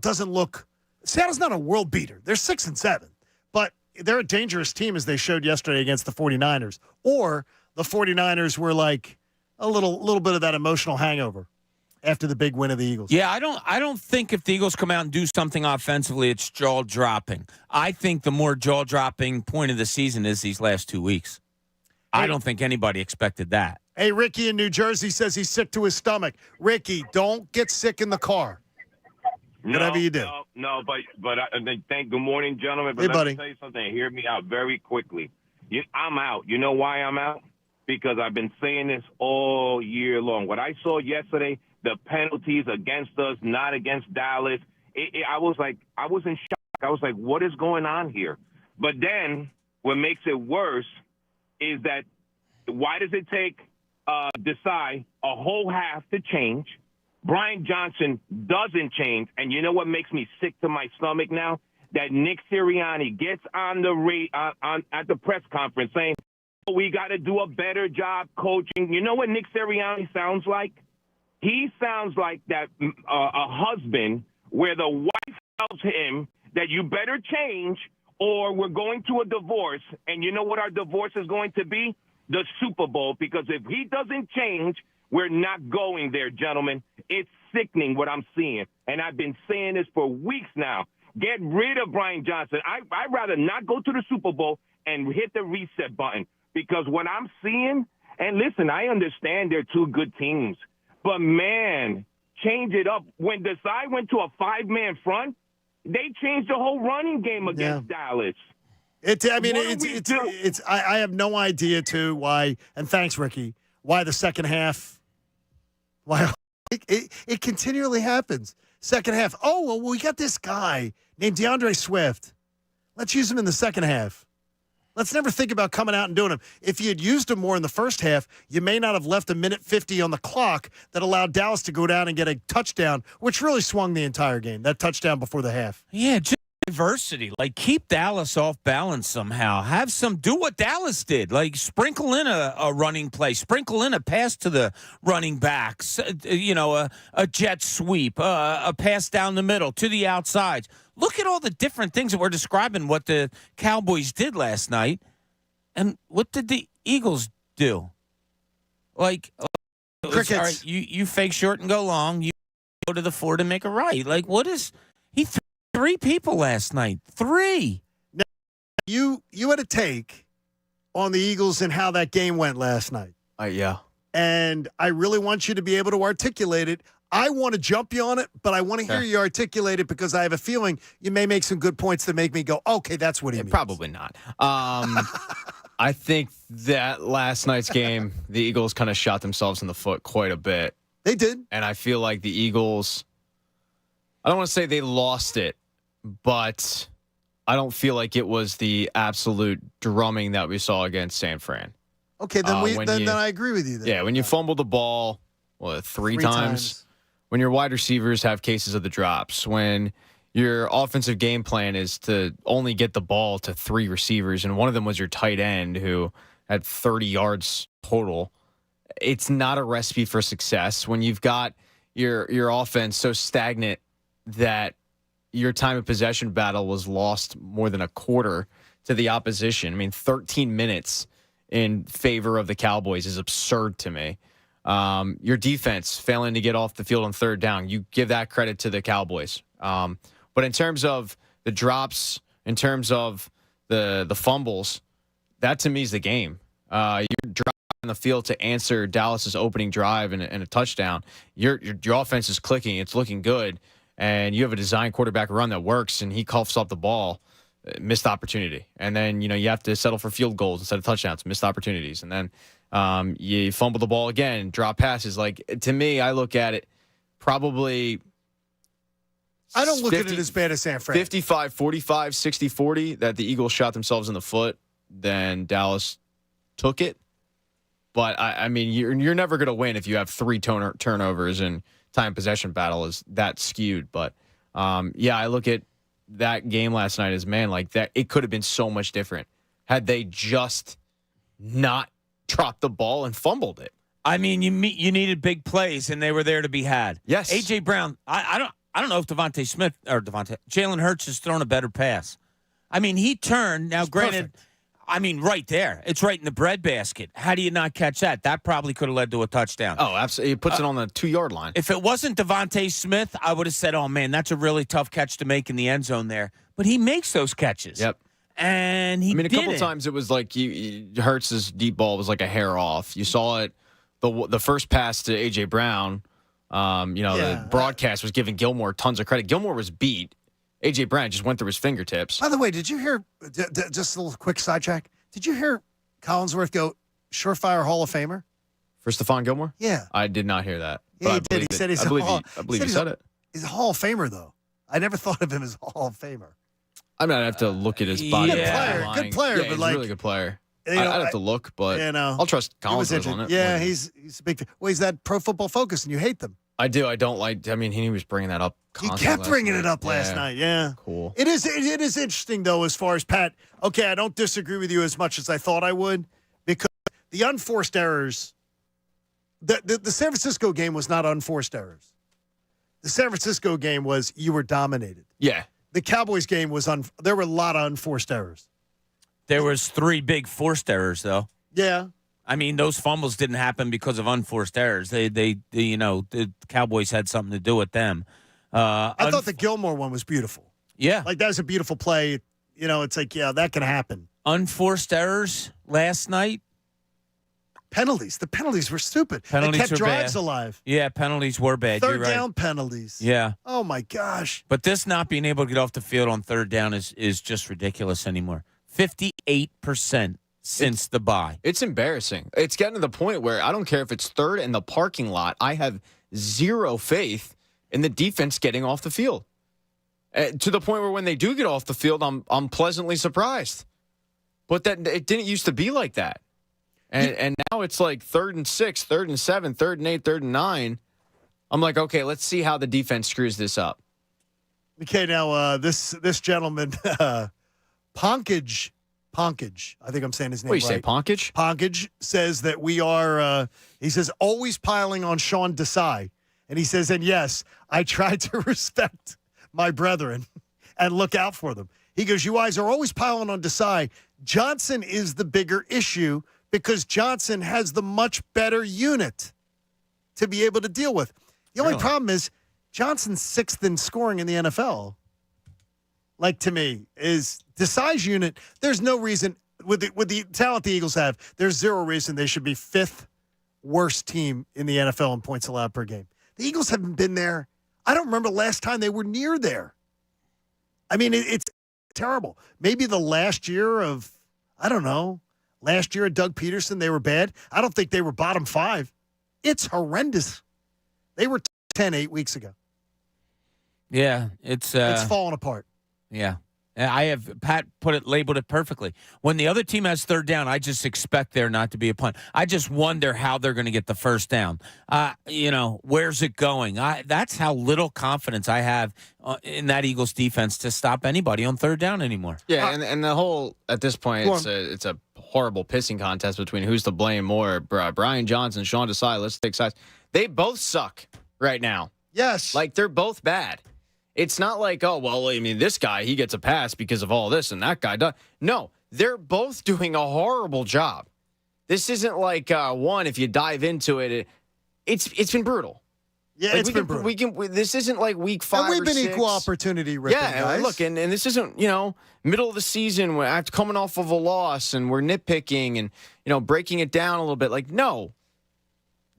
doesn't look – Seattle's not a world beater. They're 6-7, but they're a dangerous team as they showed yesterday against the 49ers. Or the 49ers were like a little bit of that emotional hangover after the big win of the Eagles. Yeah, I don't think if the Eagles come out and do something offensively, it's jaw-dropping. I think the more jaw-dropping point of the season is these last 2 weeks. I don't think anybody expected that. Hey, Ricky in New Jersey says he's sick to his stomach. Ricky, don't get sick in the car. Whatever you do. Good morning, gentlemen. But hey, let buddy. me tell you something. Hear me out very quickly. I'm out. You know why I'm out? Because I've been saying this all year long. What I saw yesterday, the penalties against us, not against Dallas, I was in shock. I was like, what is going on here? But then what makes it worse is that why does it take Desai a whole half to change? Brian Johnson doesn't change. And you know what makes me sick to my stomach now? That Nick Sirianni gets on the at the press conference saying, we got to do a better job coaching. You know what Nick Sirianni sounds like? He sounds like that a husband where the wife tells him that you better change or we're going to a divorce. And you know what our divorce is going to be? The Super Bowl. Because if he doesn't change, we're not going there, gentlemen. It's sickening what I'm seeing. And I've been saying this for weeks now. Get rid of Brian Johnson. I'd rather not go to the Super Bowl and hit the reset button. Because what I'm seeing, and listen, I understand they're two good teams. But, man, change it up. When Desai went to a 5-man front, they changed the whole running game against Dallas. I have no idea, too, why, and thanks, Ricky, why the second half, it continually happens. Second half, we got this guy named DeAndre Swift. Let's use him in the second half. Let's never think about coming out and doing him. If you had used him more in the first half, you may not have left 1:50 on the clock that allowed Dallas to go down and get a touchdown, which really swung the entire game, that touchdown before the half. Yeah, just diversity. Like, keep Dallas off balance somehow. Do what Dallas did. Like, sprinkle in a running play. Sprinkle in a pass to the running backs. A jet sweep. A pass down the middle to the outsides. Look at all the different things that we're describing what the Cowboys did last night. And what did the Eagles do? Like, crickets. All right, you fake short and go long. You go to the 4 to make a right. Like, what is – he threw 3 people last night. 3. Now, you had a take on the Eagles and how that game went last night. Yeah. And I really want you to be able to articulate it. I want to jump you on it, but I want to hear you articulate it because I have a feeling you may make some good points that make me go, okay, that's what he means. Probably not. I think that last night's game, the Eagles kind of shot themselves in the foot quite a bit. They did. And I feel like the Eagles, I don't want to say they lost it, but I don't feel like it was the absolute drumming that we saw against San Fran. Okay, then I agree with you. Yeah, when you fumble the ball, three times. When your wide receivers have cases of the drops, when your offensive game plan is to only get the ball to 3 receivers, and one of them was your tight end who had 30 yards total. It's not a recipe for success when you've got your offense so stagnant that your time of possession battle was lost more than a quarter to the opposition. I mean, 13 minutes in favor of the Cowboys is absurd to me. Your defense failing to get off the field on third down, you give that credit to the Cowboys. But in terms of the drops, in terms of the fumbles, that to me is the game. You're driving on the field to answer Dallas's opening drive and a touchdown. Your offense is clicking. It's looking good. And you have a design quarterback run that works, and he coughs up the ball. Missed opportunity. And then, you have to settle for field goals instead of touchdowns, missed opportunities. And then you fumble the ball again, drop passes. Like, to me, I look at it probably I don't look at it as bad as San Fran. 55-45, 60-40 that the Eagles shot themselves in the foot. Then Dallas took it. But, I mean, you're never going to win if you have 3 turnovers and time possession battle is that skewed. But, I look at that game last night as, man, like that, it could have been so much different had they just not dropped the ball and fumbled it. I mean, you needed big plays, and they were there to be had. Yes. A.J. Brown, I don't know if Jalen Hurts has thrown a better pass. I mean, he turned. Now, granted, perfect. I mean, right there. It's right in the breadbasket. How do you not catch that? That probably could have led to a touchdown. Oh, absolutely. He puts it on the 2-yard line. If it wasn't Devontae Smith, I would have said, oh, man, that's a really tough catch to make in the end zone there. But he makes those catches. Yep. And he did a couple times it was like Hurts' deep ball was like a hair off. You saw it, the first pass to A.J. Brown, the broadcast was giving Gilmore tons of credit. Gilmore was beat. A.J. Brown just went through his fingertips. By the way, did you hear, just a little quick sidetrack, did you hear Collinsworth go surefire Hall of Famer? For Stephon Gilmore? Yeah. I did not hear that. Yeah, he did. He said he's I believe he said it. He's a Hall of Famer, though. I never thought of him as a Hall of Famer. I mean, I'd have to look at his body. Good player, yeah, but he's a really good player. I'd have to look, but I'll trust Collinsworth on it. Yeah, he's a big. Well, he's that Pro Football Focus, and you hate them. I do. I don't like. I mean, he was bringing that up. He kept bringing it up last night. Yeah, cool. It is interesting though, as far as Pat. Okay, I don't disagree with you as much as I thought I would, because the unforced errors. The San Francisco game was not unforced errors. The San Francisco game was you were dominated. Yeah. The Cowboys game was there were a lot of unforced errors. There was 3 big forced errors, though. Yeah. I mean, those fumbles didn't happen because of unforced errors. The Cowboys had something to do with them. I thought the Gilmore one was beautiful. Yeah. Like, that was a beautiful play. It's like, yeah, that can happen. Unforced errors last night? Penalties. The penalties were stupid. Penalties kept were drives bad. alive. Yeah, penalties were bad. Third You're right. down penalties. Yeah. Oh, my gosh. But this not being able to get off the field on third down is just ridiculous anymore. 58% since the bye. It's embarrassing. It's getting to the point where I don't care if it's third in the parking lot. I have zero faith in the defense getting off the field. To the point where when they do get off the field, I'm pleasantly surprised. But that it didn't used to be like that. And now it's like 3rd and 6, 3rd and 7, 3rd and 8, 3rd and 9. I'm like, okay, let's see how the defense screws this up. Okay, now this gentleman, Ponkage, I think I'm saying his name right. What do you say, Ponkage? Ponkage says that we are, he says, always piling on Sean Desai. And he says, and yes, I try to respect my brethren and look out for them. He goes, you guys are always piling on Desai. Johnson is the bigger issue because Johnson has the much better unit to be able to deal with. The only problem is Johnson's 6th in scoring in the NFL. Like, to me, is Desai's unit. There's no reason with the talent the Eagles have. There's zero reason they should be 5th worst team in the NFL in points allowed per game. The Eagles haven't been there. I don't remember the last time they were near there. I mean, it's terrible. Maybe the last year of, I don't know, last year of Doug Peterson, they were bad. I don't think they were bottom 5. It's horrendous. They were 10 8 weeks ago. Yeah, it's falling apart. Yeah. Pat labeled it perfectly. When the other team has third down, I just expect there not to be a punt. I just wonder how they're going to get the first down. Where's it going? That's how little confidence I have in that Eagles defense to stop anybody on third down anymore. Yeah, and the whole, at this point, it's a horrible pissing contest between who's to blame more. Brian Johnson, Sean Desai, let's take sides. They both suck right now. Yes. Like, they're both bad. It's not like, oh, well, I mean, this guy, he gets a pass because of all this, and that guy does. No, they're both doing a horrible job. This isn't like one, if you dive into it, it's been brutal. Yeah, like it's been brutal. This isn't like week 5 and we've or been 6. equal opportunity ripping, guys. Look, and this isn't, middle of the season, we're coming off of a loss, and we're nitpicking and, breaking it down a little bit. Like, no.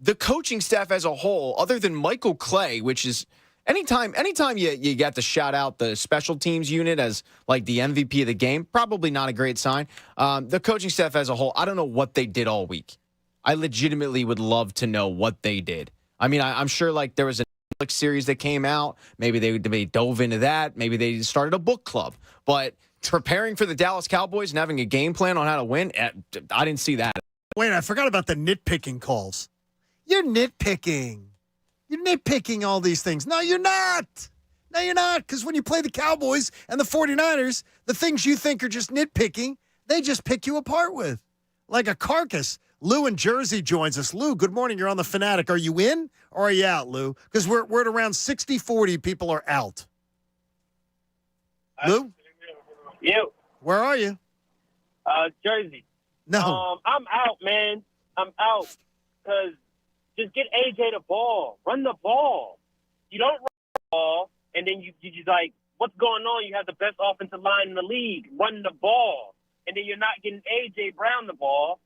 The coaching staff as a whole, other than Michael Clay, which is... Anytime you get to shout out the special teams unit as like the MVP of the game, probably not a great sign. The coaching staff as a whole, I don't know what they did all week. I legitimately would love to know what they did. I mean, I'm sure like there was a Netflix series that came out. Maybe they dove into that. Maybe they started a book club. But preparing for the Dallas Cowboys and having a game plan on how to win, I didn't see that. Wait, I forgot about the nitpicking calls. You're nitpicking. You're nitpicking all these things. No, you're not. No, you're not. Because when you play the Cowboys and the 49ers, the things you think are just nitpicking, they just pick you apart with. Like a carcass. Lou in Jersey joins us. Lou, good morning. You're on the Fanatic. Are you in or are you out, Lou? Because we're at around 60-40. People are out. Lou? You. Where are you? Jersey. No. I'm out, man. I'm out. Because just get AJ the ball. Run the ball. You don't run the ball, and then you just like, what's going on? You have the best offensive line in the league. Run the ball. And then you're not getting A.J. Brown the ball.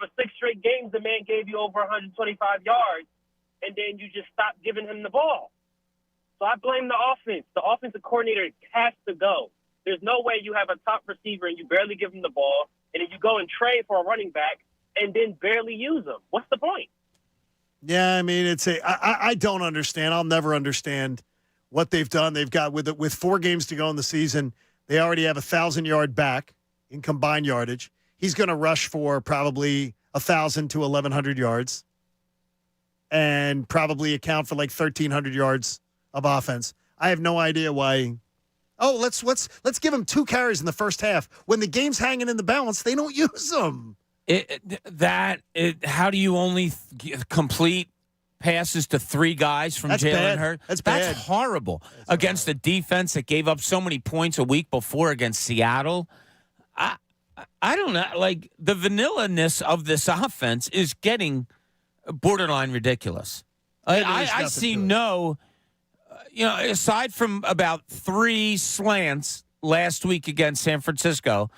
For 6 straight games, the man gave you over 125 yards, and then you just stopped giving him the ball. So I blame the offense. The offensive coordinator has to go. There's no way you have a top receiver and you barely give him the ball, and then you go and trade for a running back and then barely use him. What's the point? Yeah, I mean, I don't understand. I'll never understand what they've done. They've got, with 4 games to go in the season, they already have 1,000-yard back in combined yardage. He's going to rush for probably 1,000 to 1,100 yards and probably account for like 1,300 yards of offense. I have no idea why. Oh, let's give him 2 carries in the first half. When the game's hanging in the balance, they don't use them. How do you only complete passes to 3 guys from Jalen Hurts? That's bad. That's horrible against a defense that gave up so many points a week before against Seattle. I don't know. Like, the vanilla-ness of this offense is getting borderline ridiculous. I see aside from about 3 slants last week against San Francisco,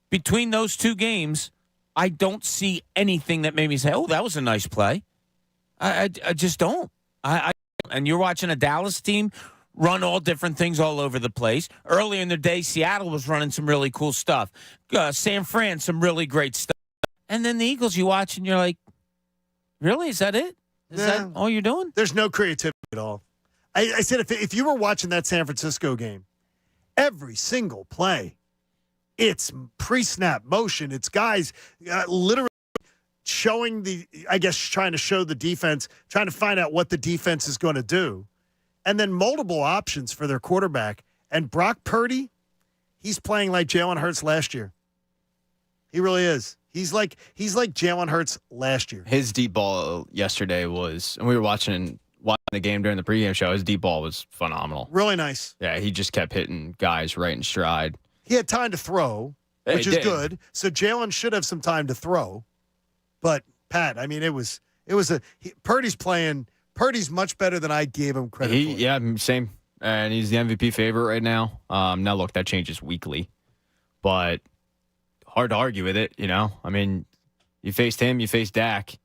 between those 2 games, I don't see anything that made me say, oh, that was a nice play. I just don't. And you're watching a Dallas team run all different things all over the place. Earlier in the day, Seattle was running some really cool stuff. San Fran, some really great stuff. And then the Eagles, you watch and you're like, really? Is that it? Is that all you're doing? There's no creativity at all. I said if you were watching that San Francisco game, every single play, it's pre-snap motion. It's guys literally showing trying to show the defense, trying to find out what the defense is going to do. And then multiple options for their quarterback. And Brock Purdy, he's playing like Jalen Hurts last year. He really is. He's like Jalen Hurts last year. His deep ball yesterday was, and we were watching the game during the pregame show, his deep ball was phenomenal. Really nice. Yeah, he just kept hitting guys right in stride. He had time to throw, which is good. So Jalen should have some time to throw. But Pat, I mean, Purdy's much better than I gave him credit for. Yeah, same. And he's the MVP favorite right now. Now, look, that changes weekly. But hard to argue with it, I mean, you faced him, you faced Dak,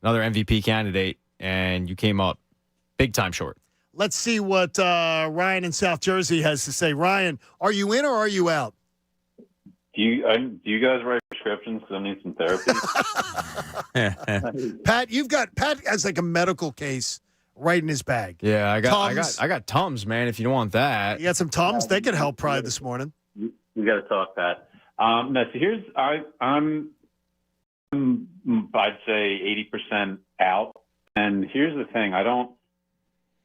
another MVP candidate, and you came up big time short. Let's see what Ryan in South Jersey has to say. Ryan, are you in or are you out? Do you guys write prescriptions? Because I need some therapy. Pat has like a medical case right in his bag. Yeah, I Tums. got Tums, man. If you don't want that, You got some Tums? They could help Pride this morning. We got to talk that. No, so here's I'm I'd say 80% out. And here's the thing: I don't,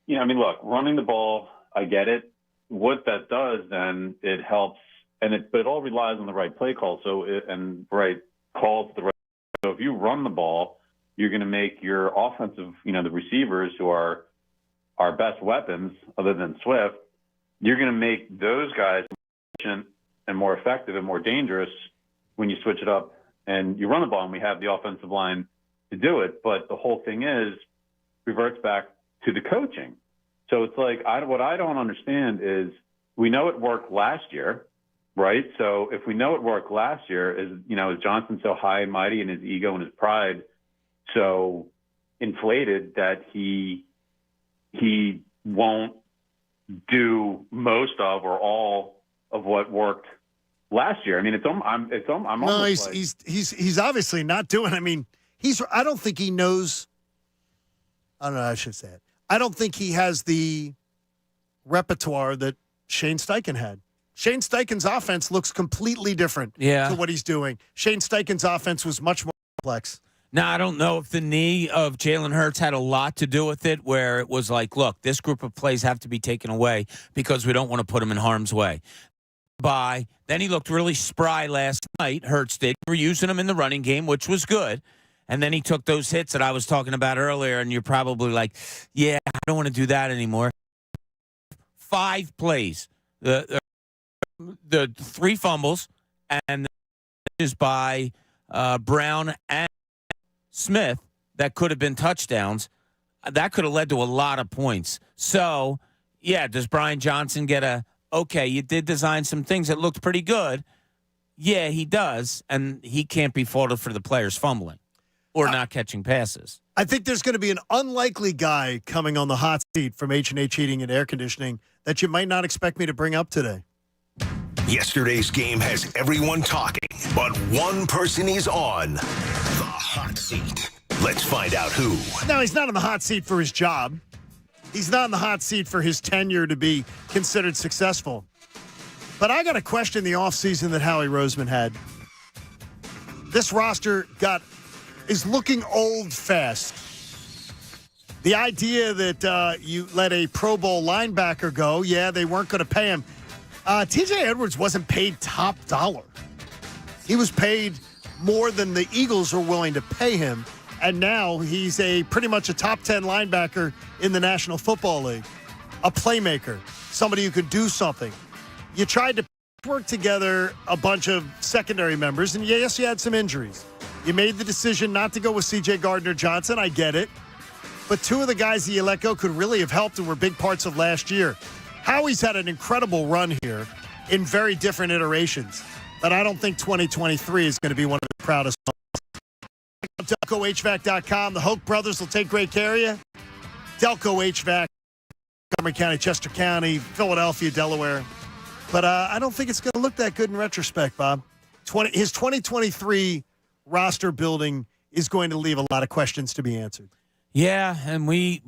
look, running the ball, I get it. What that does, then it helps, but it all relies on the right play call. Right calls the right. So if you run the ball, you're going to make your offensive, the receivers who are our best weapons, other than Swift, you're going to make those guys more efficient and more effective and more dangerous when you switch it up and you run the ball, and we have the offensive line to do it. But the whole thing reverts back to the coaching. So it's like, what I don't understand is, we know it worked last year, right? So if we know it worked last year, is Johnson so high and mighty, and his ego and his pride so inflated that he won't do most of or all of what worked last year? I mean, I'm almost like, he's obviously not doing. I mean, I don't think he knows. I don't know. I should say it. I don't think he has the repertoire that Shane Steichen had. Shane Steichen's offense looks completely different to what he's doing. Shane Steichen's offense was much more complex. Now, I don't know if the knee of Jalen Hurts had a lot to do with it, where it was like, look, this group of plays have to be taken away because we don't want to put him in harm's way. Then he looked really spry last night. Hurts did. We're using him in the running game, which was good. And then he took those hits that I was talking about earlier, and you're probably like, yeah, I don't want to do that anymore. 5 plays. The 3 fumbles, and is by Brown and Smith that could have been touchdowns. That could have led to a lot of points. So, yeah, does Brian Johnson get okay, you did design some things that looked pretty good? Yeah, he does, and he can't be faulted for the players fumbling or not catching passes. I think there's going to be an unlikely guy coming on the hot seat from H&H Heating and Air Conditioning that you might not expect me to bring up today. Yesterday's game has everyone talking, but one person is on the hot seat. Let's find out who. No, he's not on the hot seat for his job. He's not in the hot seat for his tenure to be considered successful. But I got a question the offseason that Howie Roseman had. This roster is looking old fast. The idea that you let a Pro Bowl linebacker go, they weren't going to pay him. T.J. Edwards wasn't paid top dollar. He was paid more than the Eagles are willing to pay him, and now he's pretty much a top 10 linebacker in the National Football League, a playmaker, somebody who could do something. You tried to work together a bunch of secondary members, and yes, you had some injuries. You made the decision not to go with C.J. Gardner-Johnson. I get it. But 2 of the guys that you let go could really have helped and were big parts of last year. Howie's had an incredible run here in very different iterations, but I don't think 2023 is going to be one of the proudest. DelcoHVAC.com. The Hoke brothers will take great care of you. Delco HVAC, Montgomery County, Chester County, Philadelphia, Delaware. But I don't think it's going to look that good in retrospect, Bob. His 2023 roster building is going to leave a lot of questions to be answered. Yeah, and we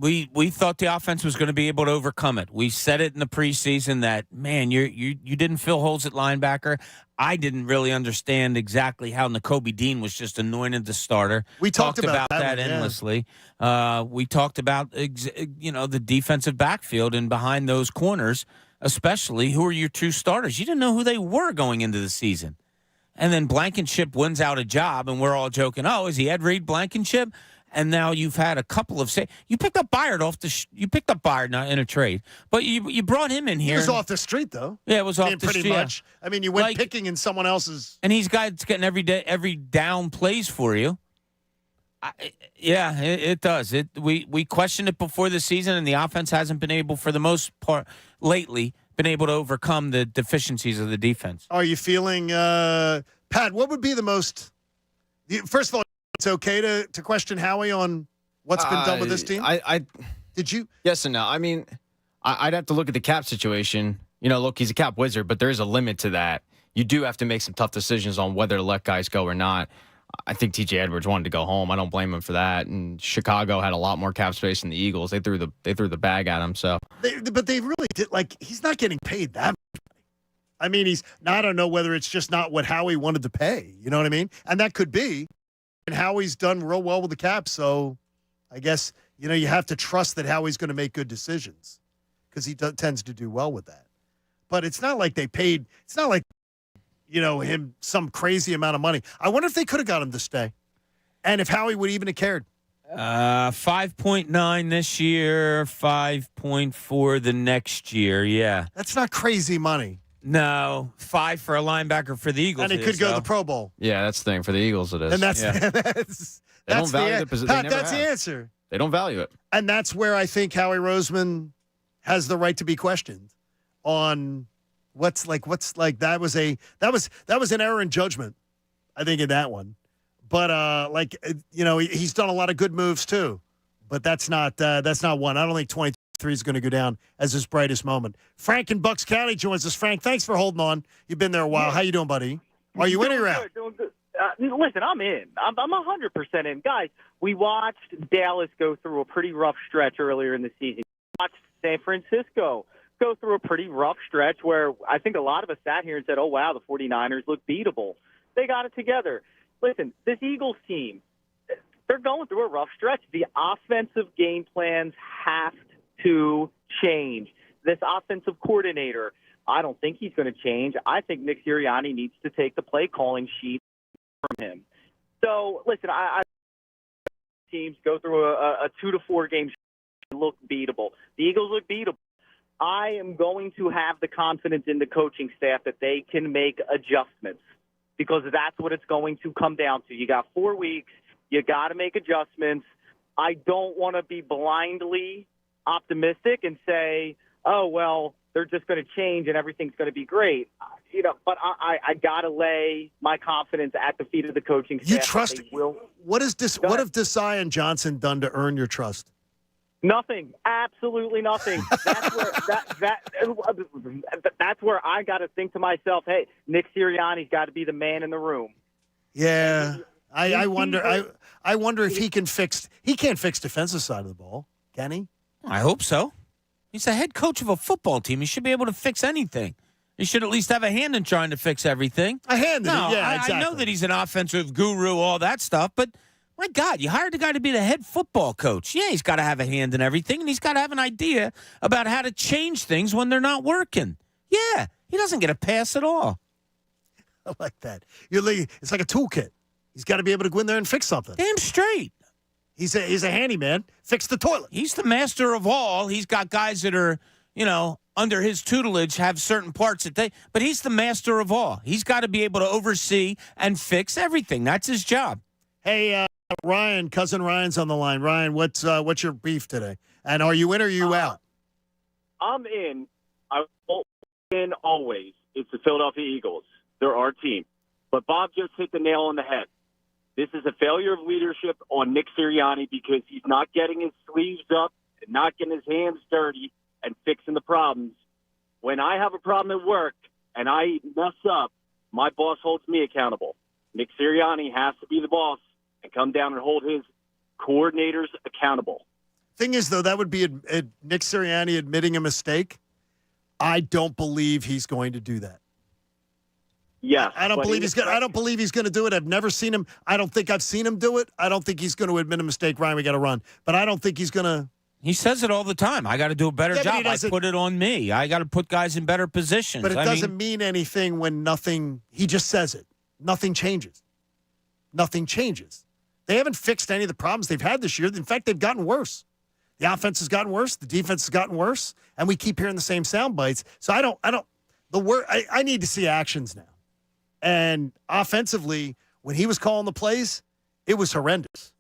thought the offense was going to be able to overcome it. We said it in the preseason that, man, you didn't fill holes at linebacker. I ddidn't really understand exactly how Nakobe Dean was just anointed the starter. We talked about that endlessly. We talked about the defensive backfield and behind those corners, especially who are your 2 starters. You didn't know who they were going into the season. And then Blankenship wins out a job, and we're all joking, oh, is he Ed Reed Blankenship? And now you've had a couple of you picked up Byard you picked up Byard not in a trade, but you brought him in here. He was off the street though. Yeah, it was off the pretty street. Much. I mean, you went picking in someone else's. And he's getting every down plays for you. It does. We questioned it before the season, and the offense hasn't been able, for the most part, lately, been able to overcome the deficiencies of the defense. Are you feeling, Pat? What would be the most? First of all, it's okay to question Howie on what's been done with this team? Did you? Yes and no. I mean, I'd have to look at the cap situation. Look, he's a cap wizard, but there is a limit to that. You do have to make some tough decisions on whether to let guys go or not. I think T.J. Edwards wanted to go home. I don't blame him for that. And Chicago had a lot more cap space than the Eagles. They threw the bag at him. So, but they really did. Like, he's not getting paid that much money. I mean, I don't know whether it's just not what Howie wanted to pay. You know what I mean? And that could be. And Howie's done real well with the cap. So I guess, you have to trust that Howie's going to make good decisions because he tends to do well with that. But it's not like they paid. It's not like, him some crazy amount of money. I wonder if they could have got him to stay and if Howie would even have cared. 5.9 this year, 5.4 the next year. Yeah. That's not crazy money. No, 5 for a linebacker for the Eagles. And he could go to the Pro Bowl. Yeah, that's the thing. For the Eagles, it is. And that's they don't value the position. That's the answer. They don't value it. And that's where I think Howie Roseman has the right to be questioned on what's like that was an error in judgment, I think, in that one. But he's done a lot of good moves too. But that's not one. I don't think 23 is going to go down as his brightest moment. Frank in Bucks County joins us. Frank, thanks for holding on. You've been there a while. How you doing, buddy? Are you in or you're out? Doing good. Listen, I'm in. I'm 100% in. Guys, we watched Dallas go through a pretty rough stretch earlier in the season. We watched San Francisco go through a pretty rough stretch where I think a lot of us sat here and said, oh, wow, the 49ers look beatable. They got it together. Listen, this Eagles team, they're going through a rough stretch. The offensive game plans have to change. This offensive coordinator, I don't think he's going to change. I think Nick Sirianni needs to take the play calling sheet from him. So, listen, I teams go through a 2 to 4 game look beatable. The Eagles look beatable. I am going to have the confidence in the coaching staff that they can make adjustments because that's what it's going to come down to. You got 4 weeks. You got to make adjustments. I don't want to be blindly optimistic and say, oh, well, they're just going to change and everything's going to be great. But I got to lay my confidence at the feet of the coaching staff. You trust? What have Desai and Johnson done to earn your trust? Nothing. Absolutely nothing. That's where I got to think to myself, hey, Nick Sirianni's got to be the man in the room. Yeah. I wonder if he can fix – he can't fix defensive side of the ball, can he? I hope so. He's the head coach of a football team. He should be able to fix anything. He should at least have a hand in trying to fix everything. A hand in it, yeah, exactly. I know that he's an offensive guru, all that stuff, but my God, you hired the guy to be the head football coach. Yeah, he's got to have a hand in everything, and he's got to have an idea about how to change things when they're not working. Yeah, he doesn't get a pass at all. I like that. It's like a toolkit. He's got to be able to go in there and fix something. Damn straight. He's a handyman. Fix the toilet. He's the master of all. He's got guys that are, under his tutelage have certain parts but he's the master of all. He's got to be able to oversee and fix everything. That's his job. Hey, Ryan, cousin Ryan's on the line. Ryan, what's your beef today? And are you in or are you out? I'm in. I'm in always. It's the Philadelphia Eagles. They're our team. But Bob just hit the nail on the head. This is a failure of leadership on Nick Sirianni because he's not getting his sleeves up and not getting his hands dirty and fixing the problems. When I have a problem at work and I mess up, my boss holds me accountable. Nick Sirianni has to be the boss and come down and hold his coordinators accountable. Thing is, though, that would be Nick Sirianni admitting a mistake. I don't believe he's going to do that. Yes, I don't believe he's going to do it. I've never seen him. I don't think I've seen him do it. I don't think he's going to admit a mistake. Ryan, we got to run. But I don't think he's going to. He says it all the time. I got to do a better job. I put it on me. I got to put guys in better positions. But it doesn't mean anything when nothing. He just says it. Nothing changes. Nothing changes. They haven't fixed any of the problems they've had this year. In fact, they've gotten worse. The offense has gotten worse. The defense has gotten worse. And we keep hearing the same sound bites. So I need to see actions now. And offensively, when he was calling the plays, it was horrendous.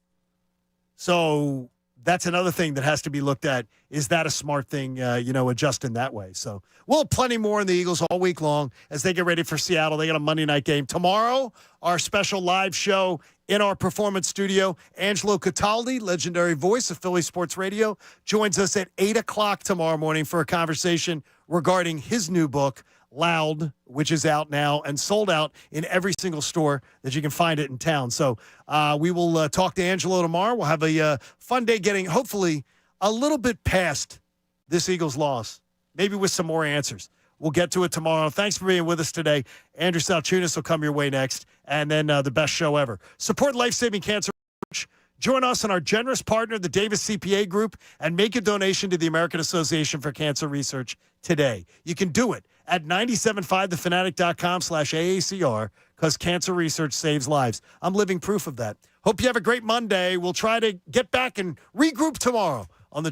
So that's another thing that has to be looked at. Is that a smart thing, adjusting that way? So we'll have plenty more in the Eagles all week long as they get ready for Seattle. They got a Monday night game. Tomorrow, our special live show in our performance studio. Angelo Cataldi, legendary voice of Philly Sports Radio, joins us at 8 o'clock tomorrow morning for a conversation regarding his new book, Loud, which is out now and sold out in every single store that you can find it in town. So we will talk to Angelo tomorrow. We'll have a fun day getting, hopefully, a little bit past this Eagles loss, maybe with some more answers. We'll get to it tomorrow. Thanks for being with us today. Andrew Salchunas will come your way next, and then the best show ever. Support life-saving cancer research. Join us and our generous partner, the Davis CPA Group, and make a donation to the American Association for Cancer Research today. You can do it at 975thefanatic.com/AACR because cancer research saves lives. I'm living proof of that. Hope you have a great Monday. We'll try to get back and regroup tomorrow